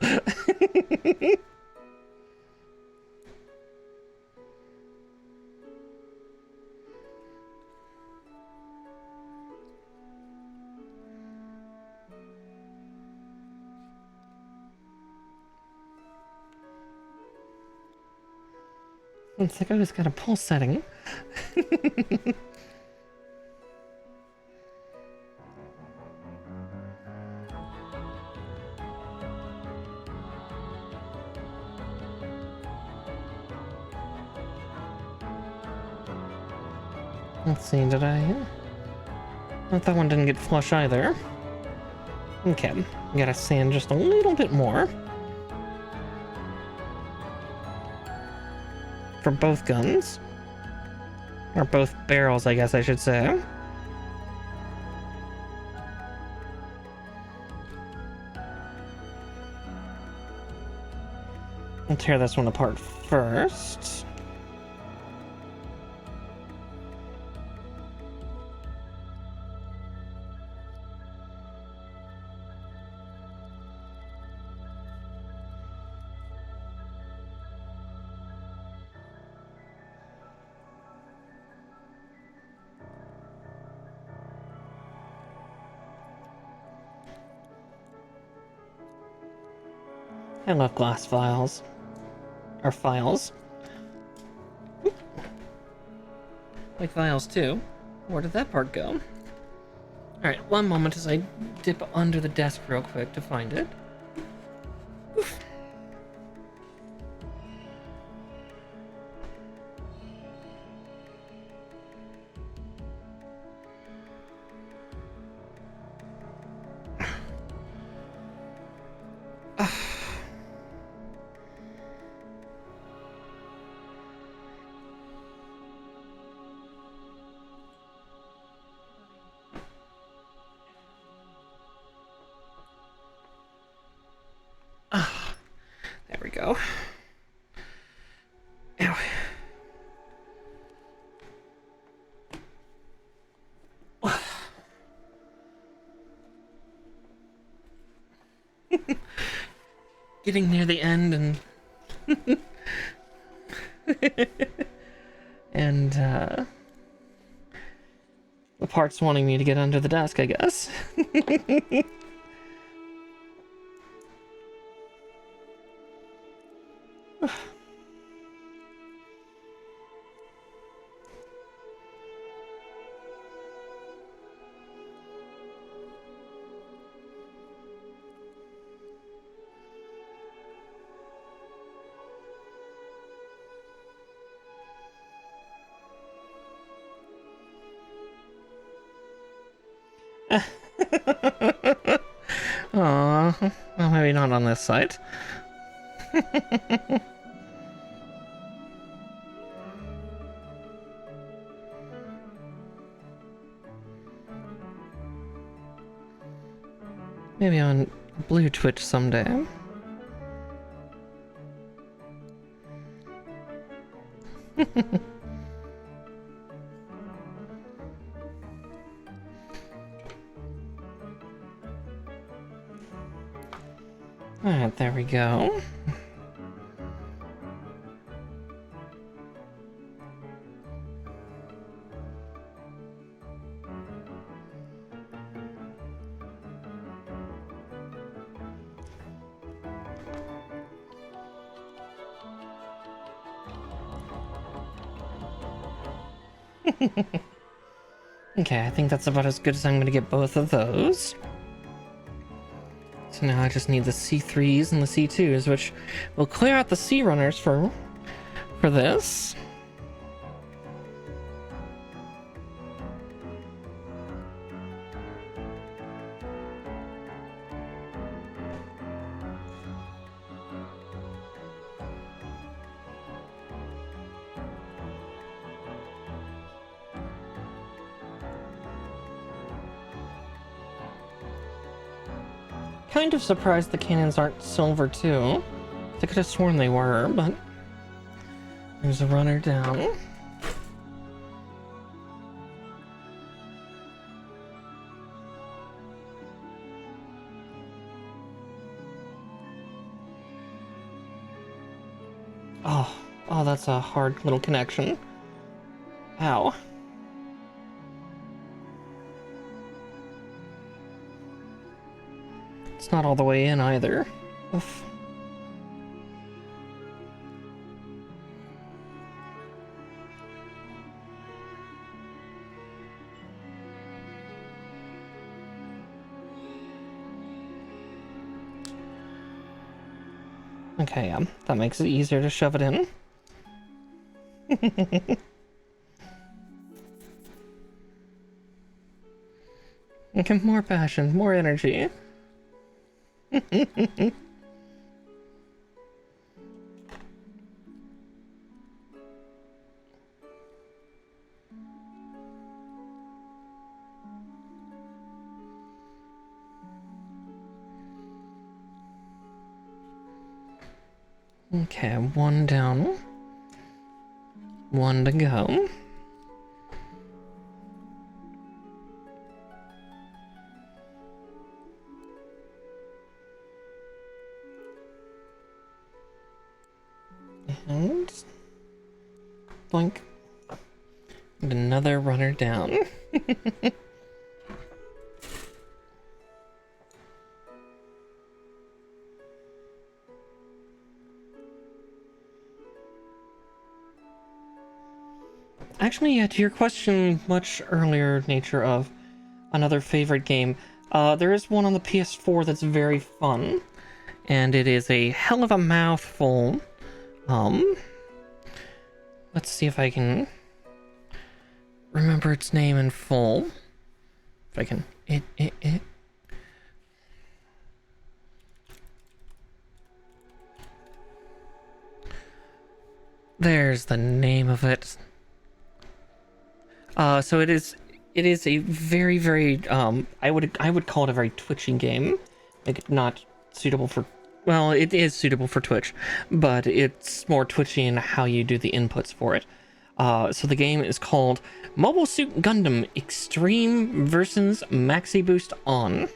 It's like I just got a pulse setting. Let's see, did I... Oh, that one didn't get flush either. Okay, gotta sand just a little bit more. For both guns. Or both barrels, I guess I should say. I'll tear this one apart first. I love glass vials. Or files. Like vials too. Where did that part go? Alright, one moment as I dip under the desk real quick to find it. Oof. go. Ow. Getting near the end and and the part's wanting me to get under the desk, I guess. Aww, well, maybe not on this side. Maybe on Blue Twitch someday. Alright, there we go. Okay, I think that's about as good as I'm gonna get both of those. So now I just need the C3s and the C2s, which will clear out the C runners for this. Kind of surprised the cannons aren't silver too. I could have sworn they were, but there's a runner down. Oh, that's a hard little connection. Ow. It's not all the way in either. Oof. Okay, yeah, that makes it easier to shove it in. Okay, more passion, more energy. Okay, one down. One to go. And blink. And another runner down. Actually, yeah, to your question, much earlier nature of another favorite game, there is one on the PS4 that's very fun, and it is a hell of a mouthful. Let's see if I can remember its name in full. If I can, There's the name of it. So it is a very, very, I would call it a very twitching game. Like, not suitable for well, it is suitable for Twitch, but it's more twitchy in how you do the inputs for it. So the game is called Mobile Suit Gundam Extreme versus Maxi Boost On.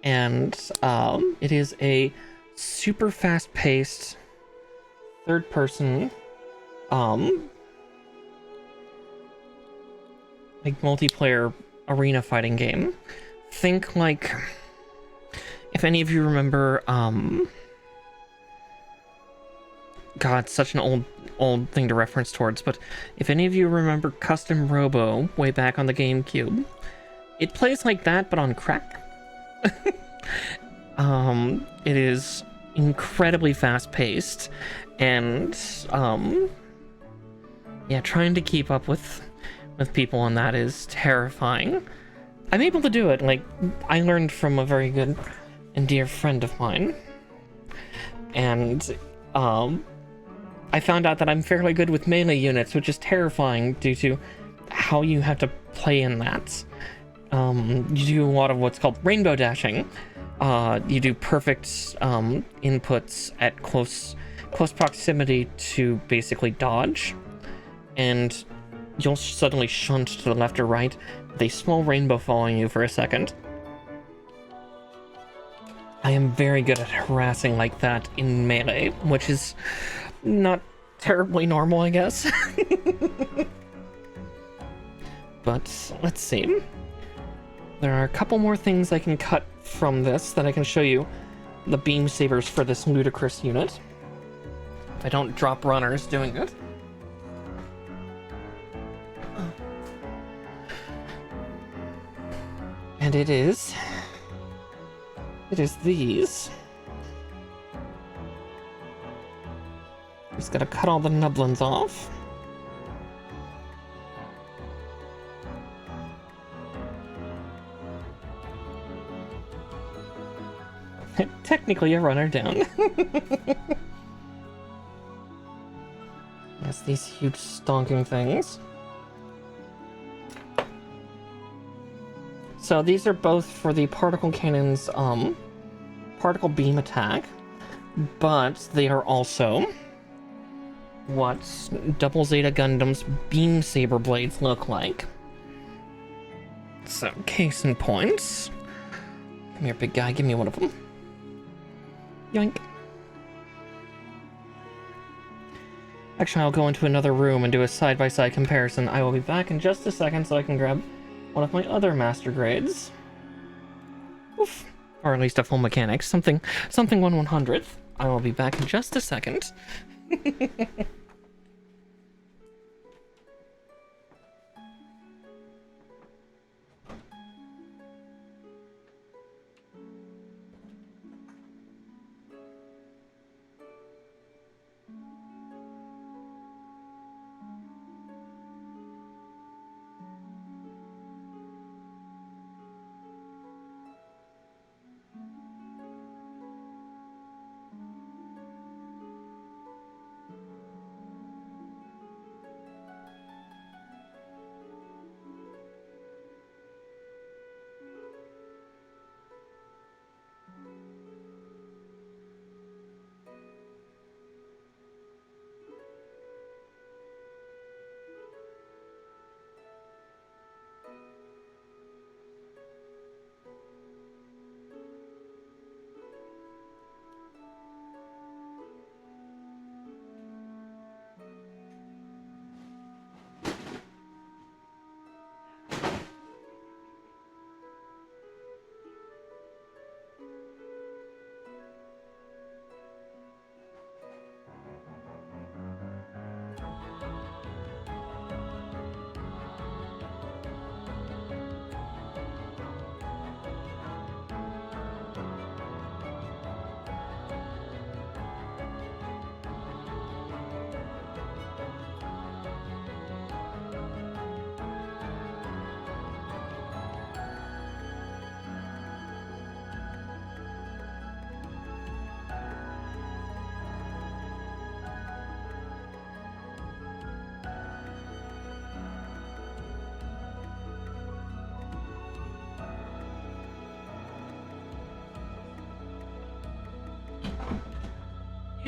And it is a super fast-paced third-person like multiplayer arena fighting game. Think like, if any of you remember, God, such an old thing to reference towards, but if any of you remember Custom Robo way back on the GameCube, it plays like that, but on crack. It is incredibly fast-paced, and yeah, trying to keep up with people on that is terrifying. I'm able to do it. Like, I learned from a very good and dear friend of mine, and I found out that I'm fairly good with melee units, which is terrifying due to how you have to play in that. You do a lot of what's called rainbow dashing. You do perfect inputs at close proximity to basically dodge, and you'll suddenly shunt to the left or right with a small rainbow following you for a second. I am very good at harassing like that in melee, which is not terribly normal, I guess. But let's see. There are a couple more things I can cut from this that I can show you. The beam sabers for this ludicrous unit. If I don't drop runners doing it. And it is these. Just gotta cut all the nublins off. Technically a runner down. Yes, these huge stonking things. So these are both for the particle cannon's particle beam attack, but they are also what Double Zeta Gundam's beam saber blades look like. So, case in point. Come here, big guy, give me one of them. Yoink. Actually, I'll go into another room and do a side-by-side comparison. I will be back in just a second so I can grab one of my other master grades. Oof. Or at least a full mechanics. Something 1/100th. I will be back in just a second.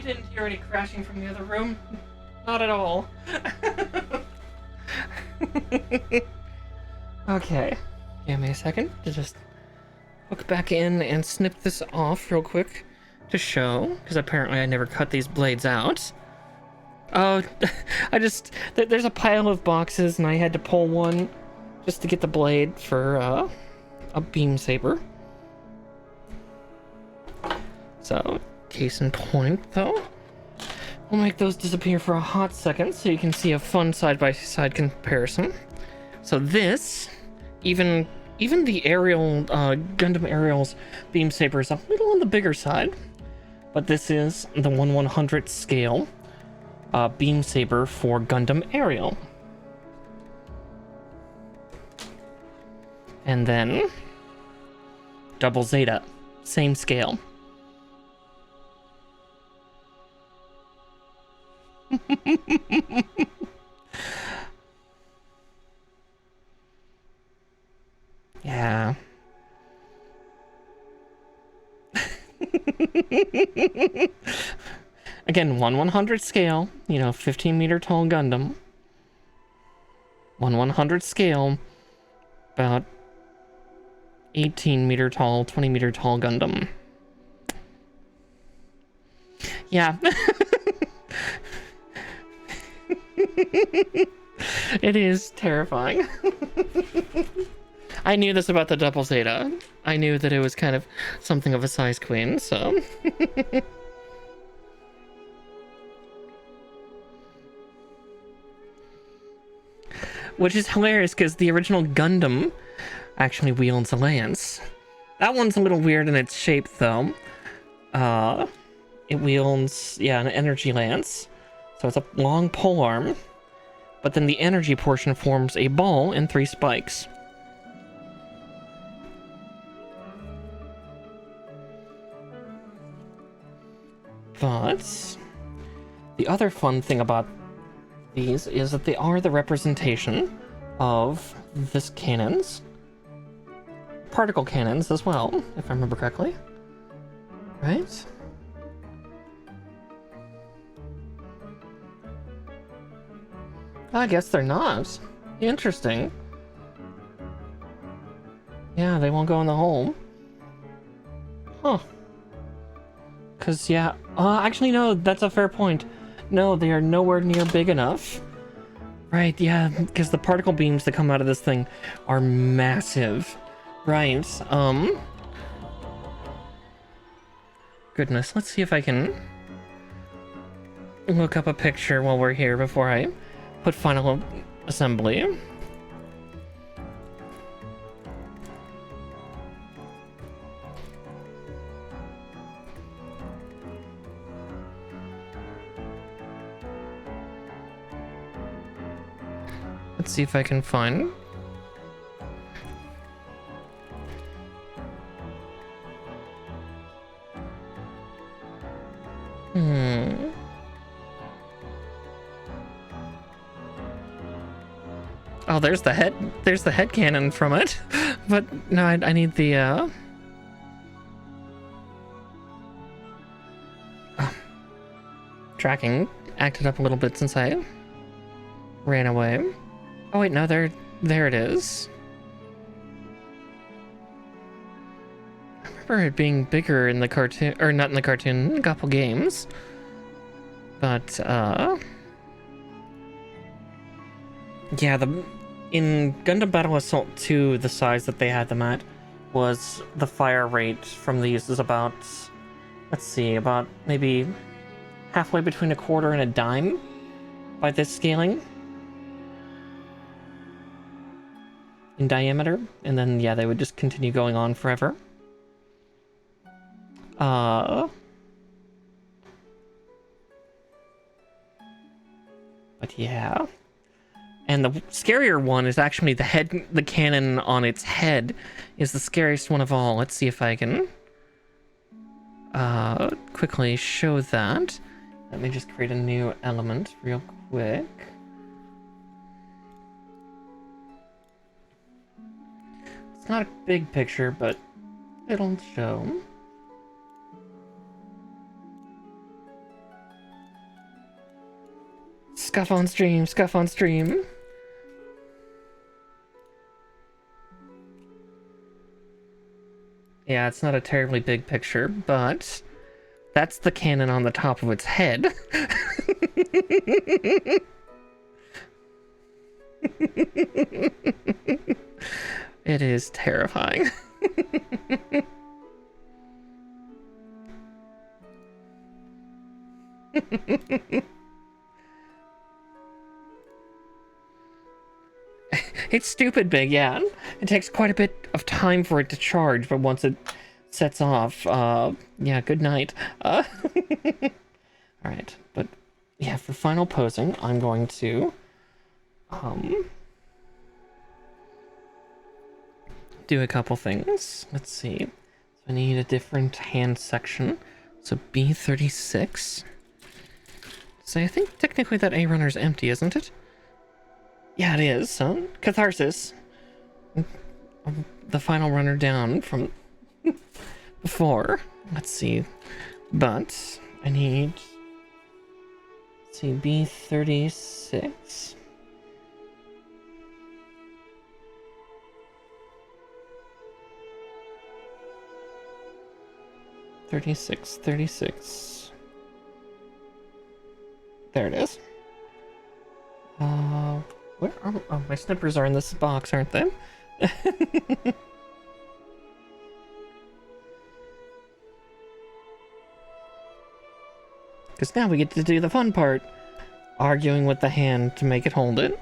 You didn't hear any crashing from the other room? Not at all. Okay. Give me a second to just hook back in and snip this off real quick to show, because apparently I never cut these blades out. Oh, there's a pile of boxes and I had to pull one just to get the blade for a beam saber. So, case in point though, we'll make those disappear for a hot second so you can see a fun side-by-side comparison. So this, even the aerial, Gundam Aerial's beam saber is a little on the bigger side, but this is the 1/100th scale beam saber for Gundam Aerial. And then Double Zeta, same scale. Yeah. Again, 1/100th scale, you know, 15-meter tall Gundam. 1/100th scale, about 18-meter tall, 20-meter tall Gundam. Yeah. It is terrifying. I knew this about the Double Zeta. I knew that it was kind of something of a size queen, so... Which is hilarious, because the original Gundam actually wields a lance. That one's a little weird in its shape, though. It wields, yeah, an energy lance. So it's a long polearm. But then the energy portion forms a ball and 3 spikes. But the other fun thing about these is that they are the representation of this cannon's particle cannons as well, if I remember correctly. Right? I guess they're not. Interesting. Yeah, they won't go in the hole. Huh. Cause yeah, actually no, that's a fair point. No, they are nowhere near big enough. Right, yeah, because the particle beams that come out of this thing are massive. Right, goodness, let's see if I can look up a picture while we're here before I put final assembly. Let's see if I can find... Oh, there's the head cannon from it. But no, I need the tracking acted up a little bit since I ran away. Oh wait, no, there it is. I remember it being bigger in the cartoon, or not in the cartoon, a couple games. But yeah, in Gundam Battle Assault 2, the size that they had them at was the fire rate from these is about, let's see, about maybe halfway between a quarter and a dime by this scaling in diameter, and then yeah, they would just continue going on forever. But yeah. And the scarier one is actually the cannon on its head is the scariest one of all. Let's see if I can quickly show that. Let me just create a new element real quick. It's not a big picture, but it'll show. Scuff on stream, scuff on stream. Yeah, it's not a terribly big picture, but that's the cannon on the top of its head. It is terrifying. It's stupid big, yeah. It takes quite a bit of time for it to charge, but once it sets off, yeah, good night. Alright, but yeah, for final posing, I'm going to, do a couple things. Let's see. So I need a different hand section. So B36. So I think technically that A runner is empty, isn't it? Yeah, it is. So Catharsis. The final runner down from before. Let's see. But I need, let's see, B36. $36. There it is. Where are, oh, my snippers are in this box, aren't they? Because now we get to do the fun part. Arguing with the hand to make it hold it.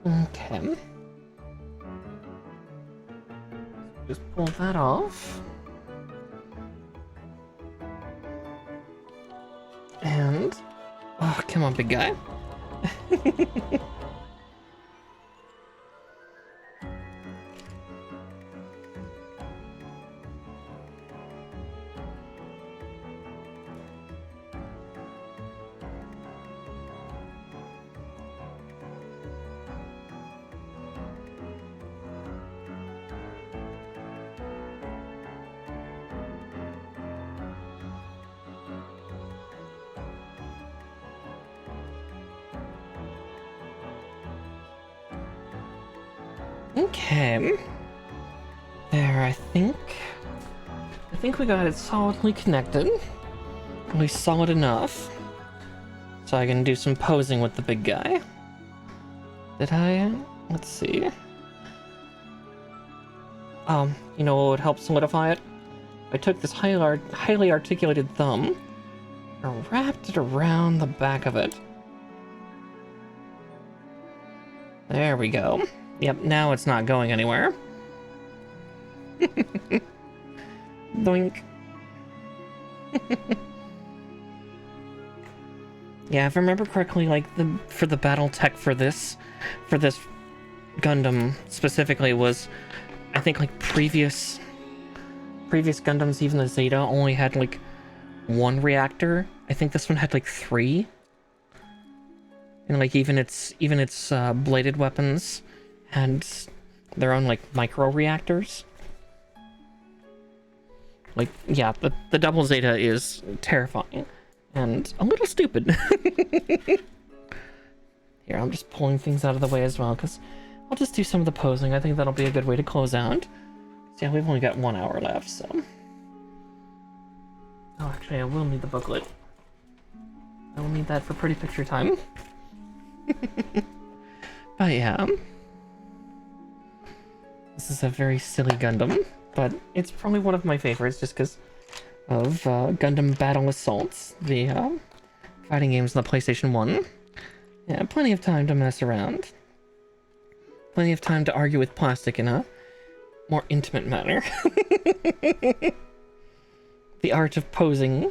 Okay. Just pull that off. And... oh, come on, big guy. Okay. There, I think we got it solidly connected. At least solid enough. So I can do some posing with the big guy. Did I? Let's see. You know what would help solidify it? I took this highly articulated thumb and wrapped it around the back of it. There we go. Yep, now it's not going anywhere. Doink. Yeah, if I remember correctly, like for the battle tech for this Gundam specifically was, I think like previous Gundams, even the Zeta, only had like one reactor. I think this one had like 3. And like even its bladed weapons had their own like micro reactors. Like, yeah, the double Zeta is terrifying and a little stupid. Here, I'm just pulling things out of the way as well, because I'll just do some of the posing. I think that'll be a good way to close out. So yeah, we've only got 1 hour left, so. Oh, actually, I will need the booklet. I will need that for pretty picture time. But yeah. This is a very silly Gundam, but it's probably one of my favorites just because of Gundam Battle Assaults, the fighting games on the PlayStation 1. Yeah, plenty of time to mess around. Plenty of time to argue with plastic in a more intimate manner. The art of posing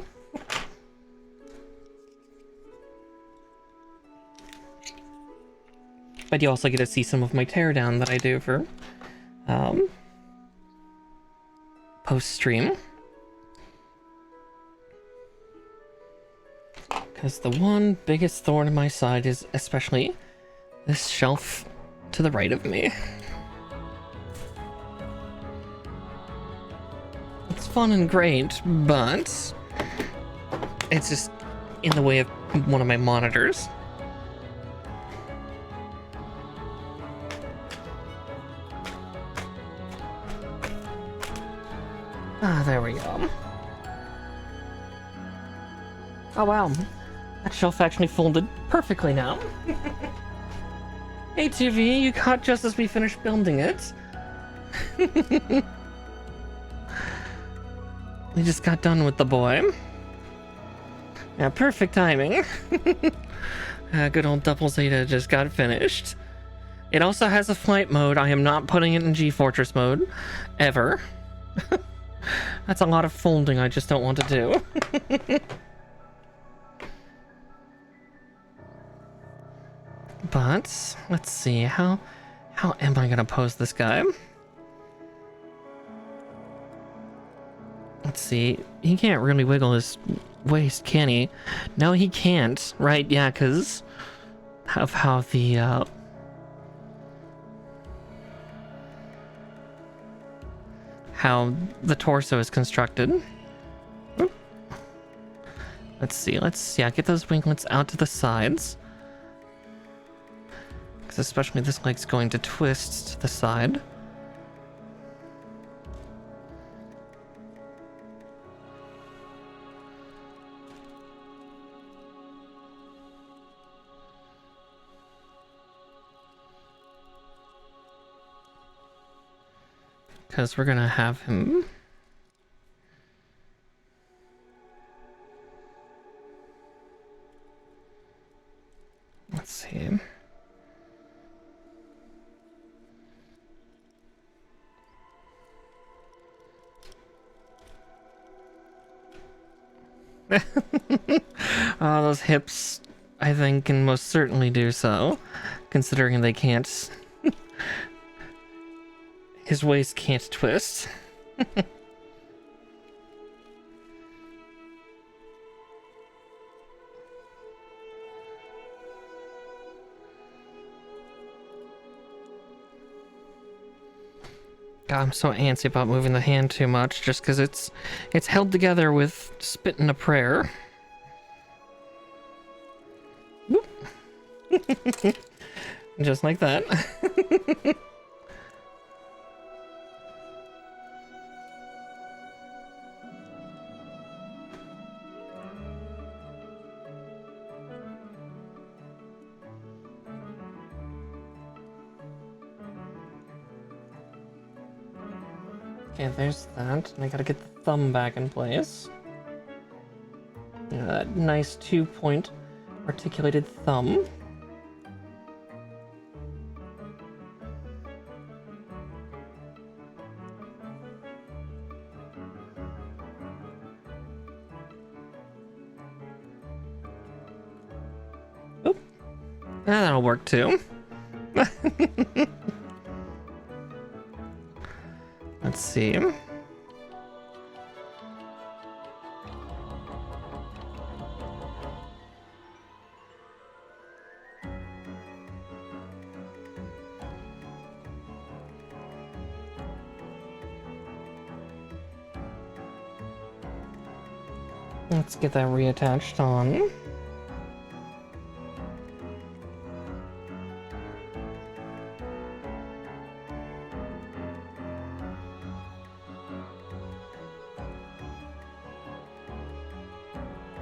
But you also get to see some of my teardown that I do for post-stream. Because the one biggest thorn in my side is especially this shelf to the right of me. It's fun and great, but it's just in the way of one of my monitors. Ah, there we go. Oh wow, that shelf actually folded perfectly now. Hey TV, you caught just as we finished building it. We just got done with the boy. Yeah, perfect timing. Good old Double Zeta just got finished. It also has a flight mode. I am not putting it in G-Fortress mode, ever. That's a lot of folding I just don't want to do. But, let's see, how am I gonna pose this guy? Let's see, he can't really wiggle his waist, can he? No, he can't, right? Yeah, because of how the, how the torso is constructed. Oop. Let's see, get those winglets out to the sides. Because especially this leg's going to twist to the side. Because we're gonna have him... Let's see. Those hips, I think, can most certainly do so, considering they can't... His waist can't twist. God, I'm so antsy about moving the hand too much, just because it's held together with spitting a prayer. Whoop. Just like that. Okay, there's that. And I gotta get the thumb back in place. That nice 2-point articulated thumb. Oop. That'll work too. Let's see. Let's get that reattached on.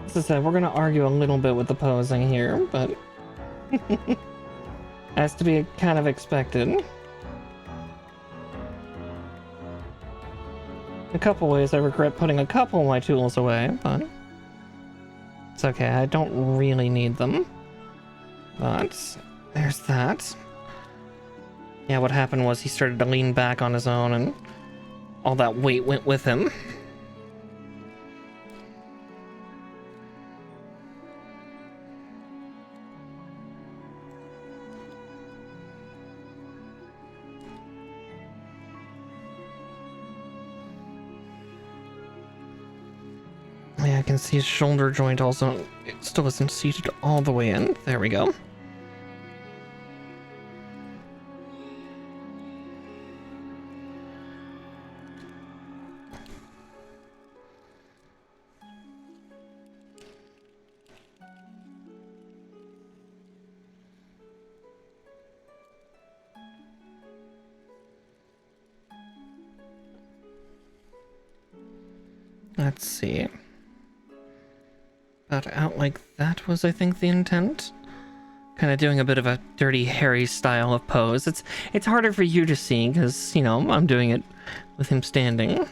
As I said, we're gonna argue a little bit with the posing here, but has to be kind of expected. A couple ways I regret putting a couple of my tools away, but it's okay, I don't really need them. But there's that. Yeah, what happened was he started to lean back on his own and all that weight went with him. Yeah, I can see his shoulder joint also. It still isn't seated all the way in. There we go. Let's see. About out like that was, I think, the intent. Kind of doing a bit of a Dirty Harry style of pose. It's harder for you to see because, you know, I'm doing it with him standing.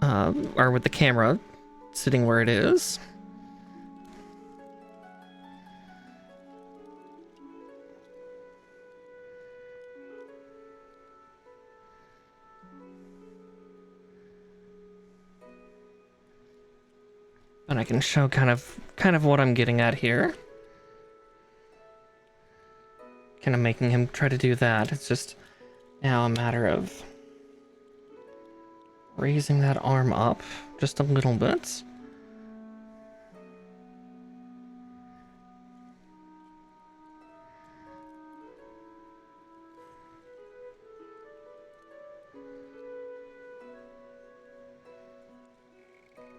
Or with the camera sitting where it is. And I can show kind of what I'm getting at here. Kind of making him try to do that. It's just now a matter of raising that arm up just a little bit.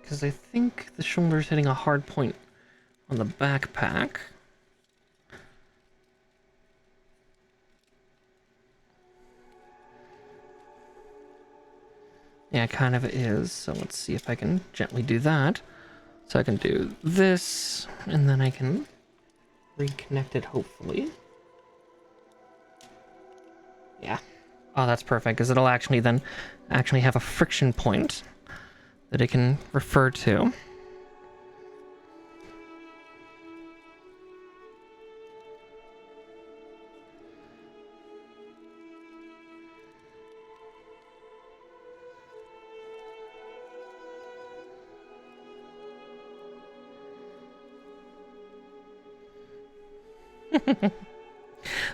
Because I think the shoulder's hitting a hard point on the backpack. Yeah, it kind of is. So let's see if I can gently do that. So I can do this, and then I can reconnect it, hopefully. Yeah. Oh, that's perfect, because it'll actually then have a friction point that it can refer to.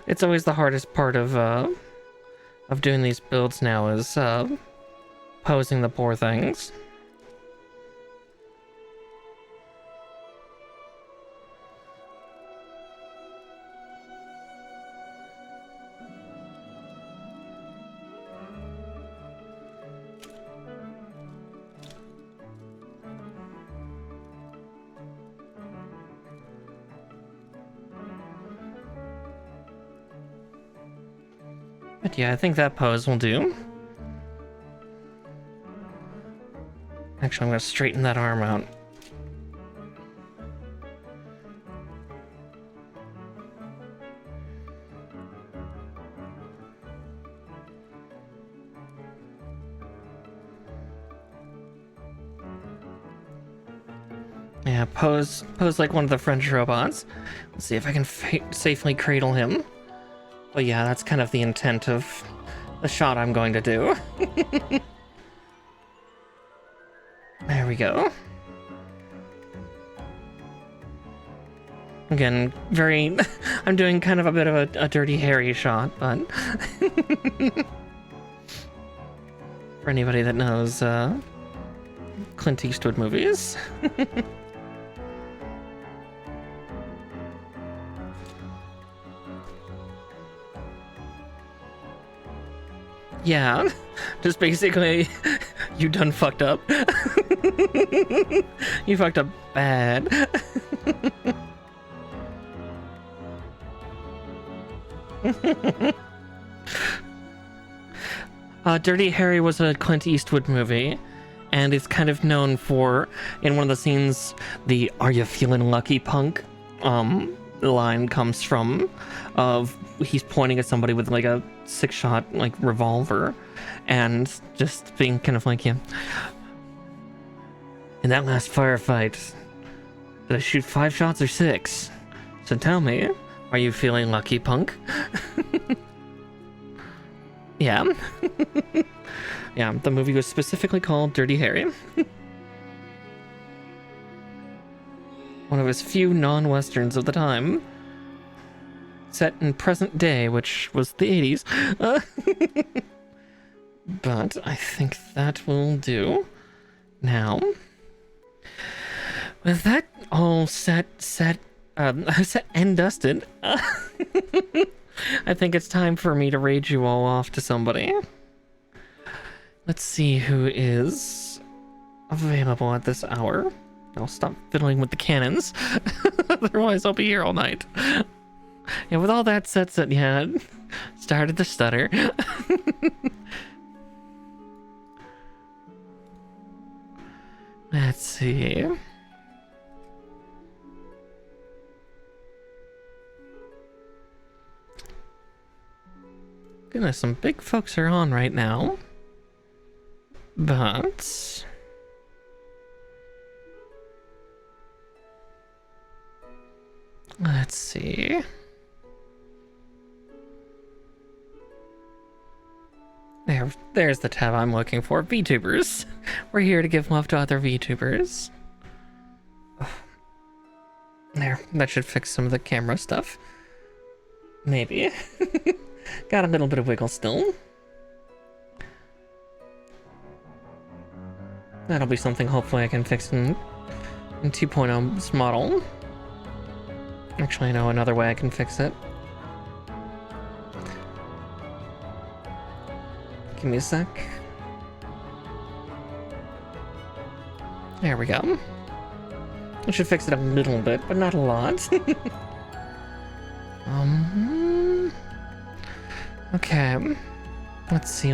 It's always the hardest part of doing these builds now is posing the poor things. But yeah, I think that pose will do. Actually, I'm going to straighten that arm out. Yeah, pose like one of the French robots. Let's see if I can safely cradle him. But yeah, that's kind of the intent of the shot I'm going to do. There we go. Again, I'm doing kind of a bit of a Dirty Harry shot, but for anybody that knows Clint Eastwood movies. Yeah, just basically, you done fucked up. You fucked up bad. Dirty Harry was a Clint Eastwood movie, and it's kind of known for, in one of the scenes, the "Are you feeling lucky, punk?" line comes from, he's pointing at somebody with like a 6-shot like revolver, and just being kind of like, yeah, in that last firefight, did I shoot 5 shots or 6? So tell me, are you feeling lucky, punk? Yeah. Yeah, the movie was specifically called Dirty Harry. One of his few non-westerns of the time. Set in present day, which was the 80s. But I think that will do. Now, with that all set and dusted, I think it's time for me to raid you all off to somebody. Let's see who is available at this hour. I'll stop fiddling with the cannons. Otherwise, I'll be here all night. Yeah, with all that set, yeah, started to stutter. Let's see. Goodness, some big folks are on right now. But let's see. There's the tab I'm looking for. VTubers. We're here to give love to other VTubers. There, that should fix some of the camera stuff. Maybe. Got a little bit of wiggle still. That'll be something hopefully I can fix in 2.0's model. Actually, I know another way I can fix it. Give me a sec. There we go. I should fix it a little bit, but not a lot. Okay. Let's see.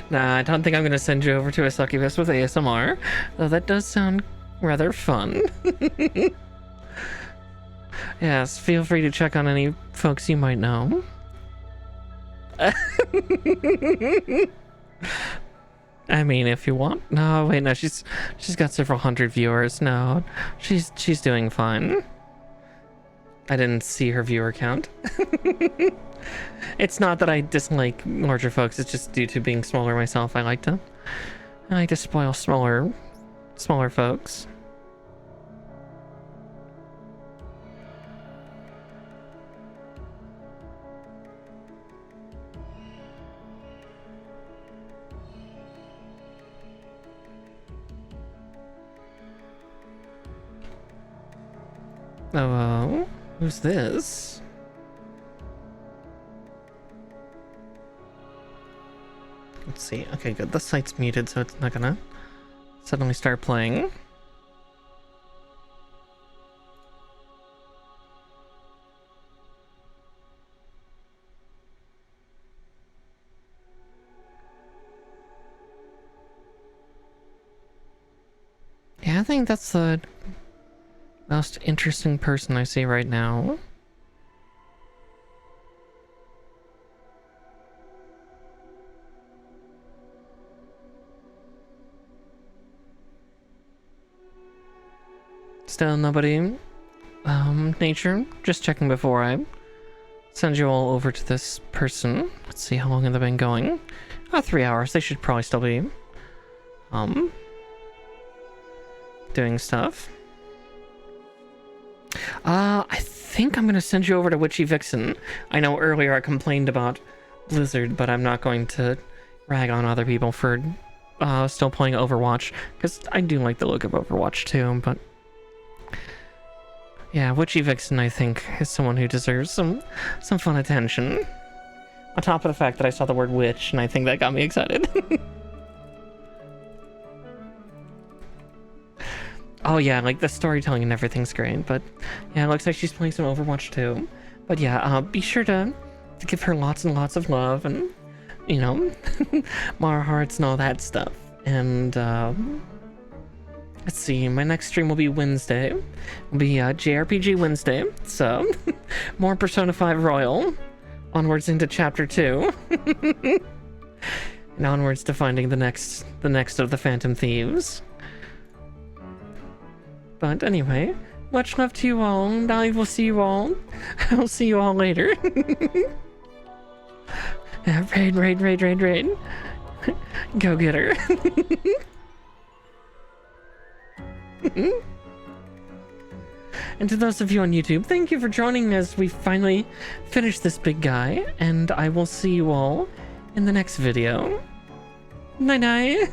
Nah, I don't think I'm gonna send you over to a succubus with ASMR, though that does sound rather fun. Yes, feel free to check on any folks you might know. I mean, if you want. No, wait, no, she's got several hundred viewers. No, she's doing fine. I didn't see her viewer count. It's not that I dislike larger folks, it's just due to being smaller myself. I like to spoil smaller folks. Oh, who's this? Let's see. Okay, good. The site's muted, so it's not gonna suddenly start playing. Yeah, I think that's the most interesting person I see right now. Still nobody. Nature, just checking before I send you all over to this person. Let's see, how long have they been going? 3 hours. They should probably still be doing stuff. I think I'm gonna send you over to Witchy Vixen. I know earlier I complained about Blizzard, but I'm not going to rag on other people for still playing Overwatch, because I do like the look of Overwatch too, but yeah, Witchy Vixen, I think, is someone who deserves some fun attention. On top of the fact that I saw the word witch, and I think that got me excited. Oh yeah, like the storytelling and everything's great, but yeah, it looks like she's playing some Overwatch too. But yeah, be sure to give her lots and lots of love and, you know, Mara hearts and all that stuff. And let's see, my next stream will be Wednesday. Will be JRPG Wednesday, so more Persona 5 Royal, onwards into Chapter 2, and onwards to finding the next of the Phantom Thieves. But anyway, much love to you all, and I will see you all. I'll see you all later. Raid. Go get her. And to those of you on YouTube, thank you for joining as we finally finish this big guy, and I will see you all in the next video. Night-night!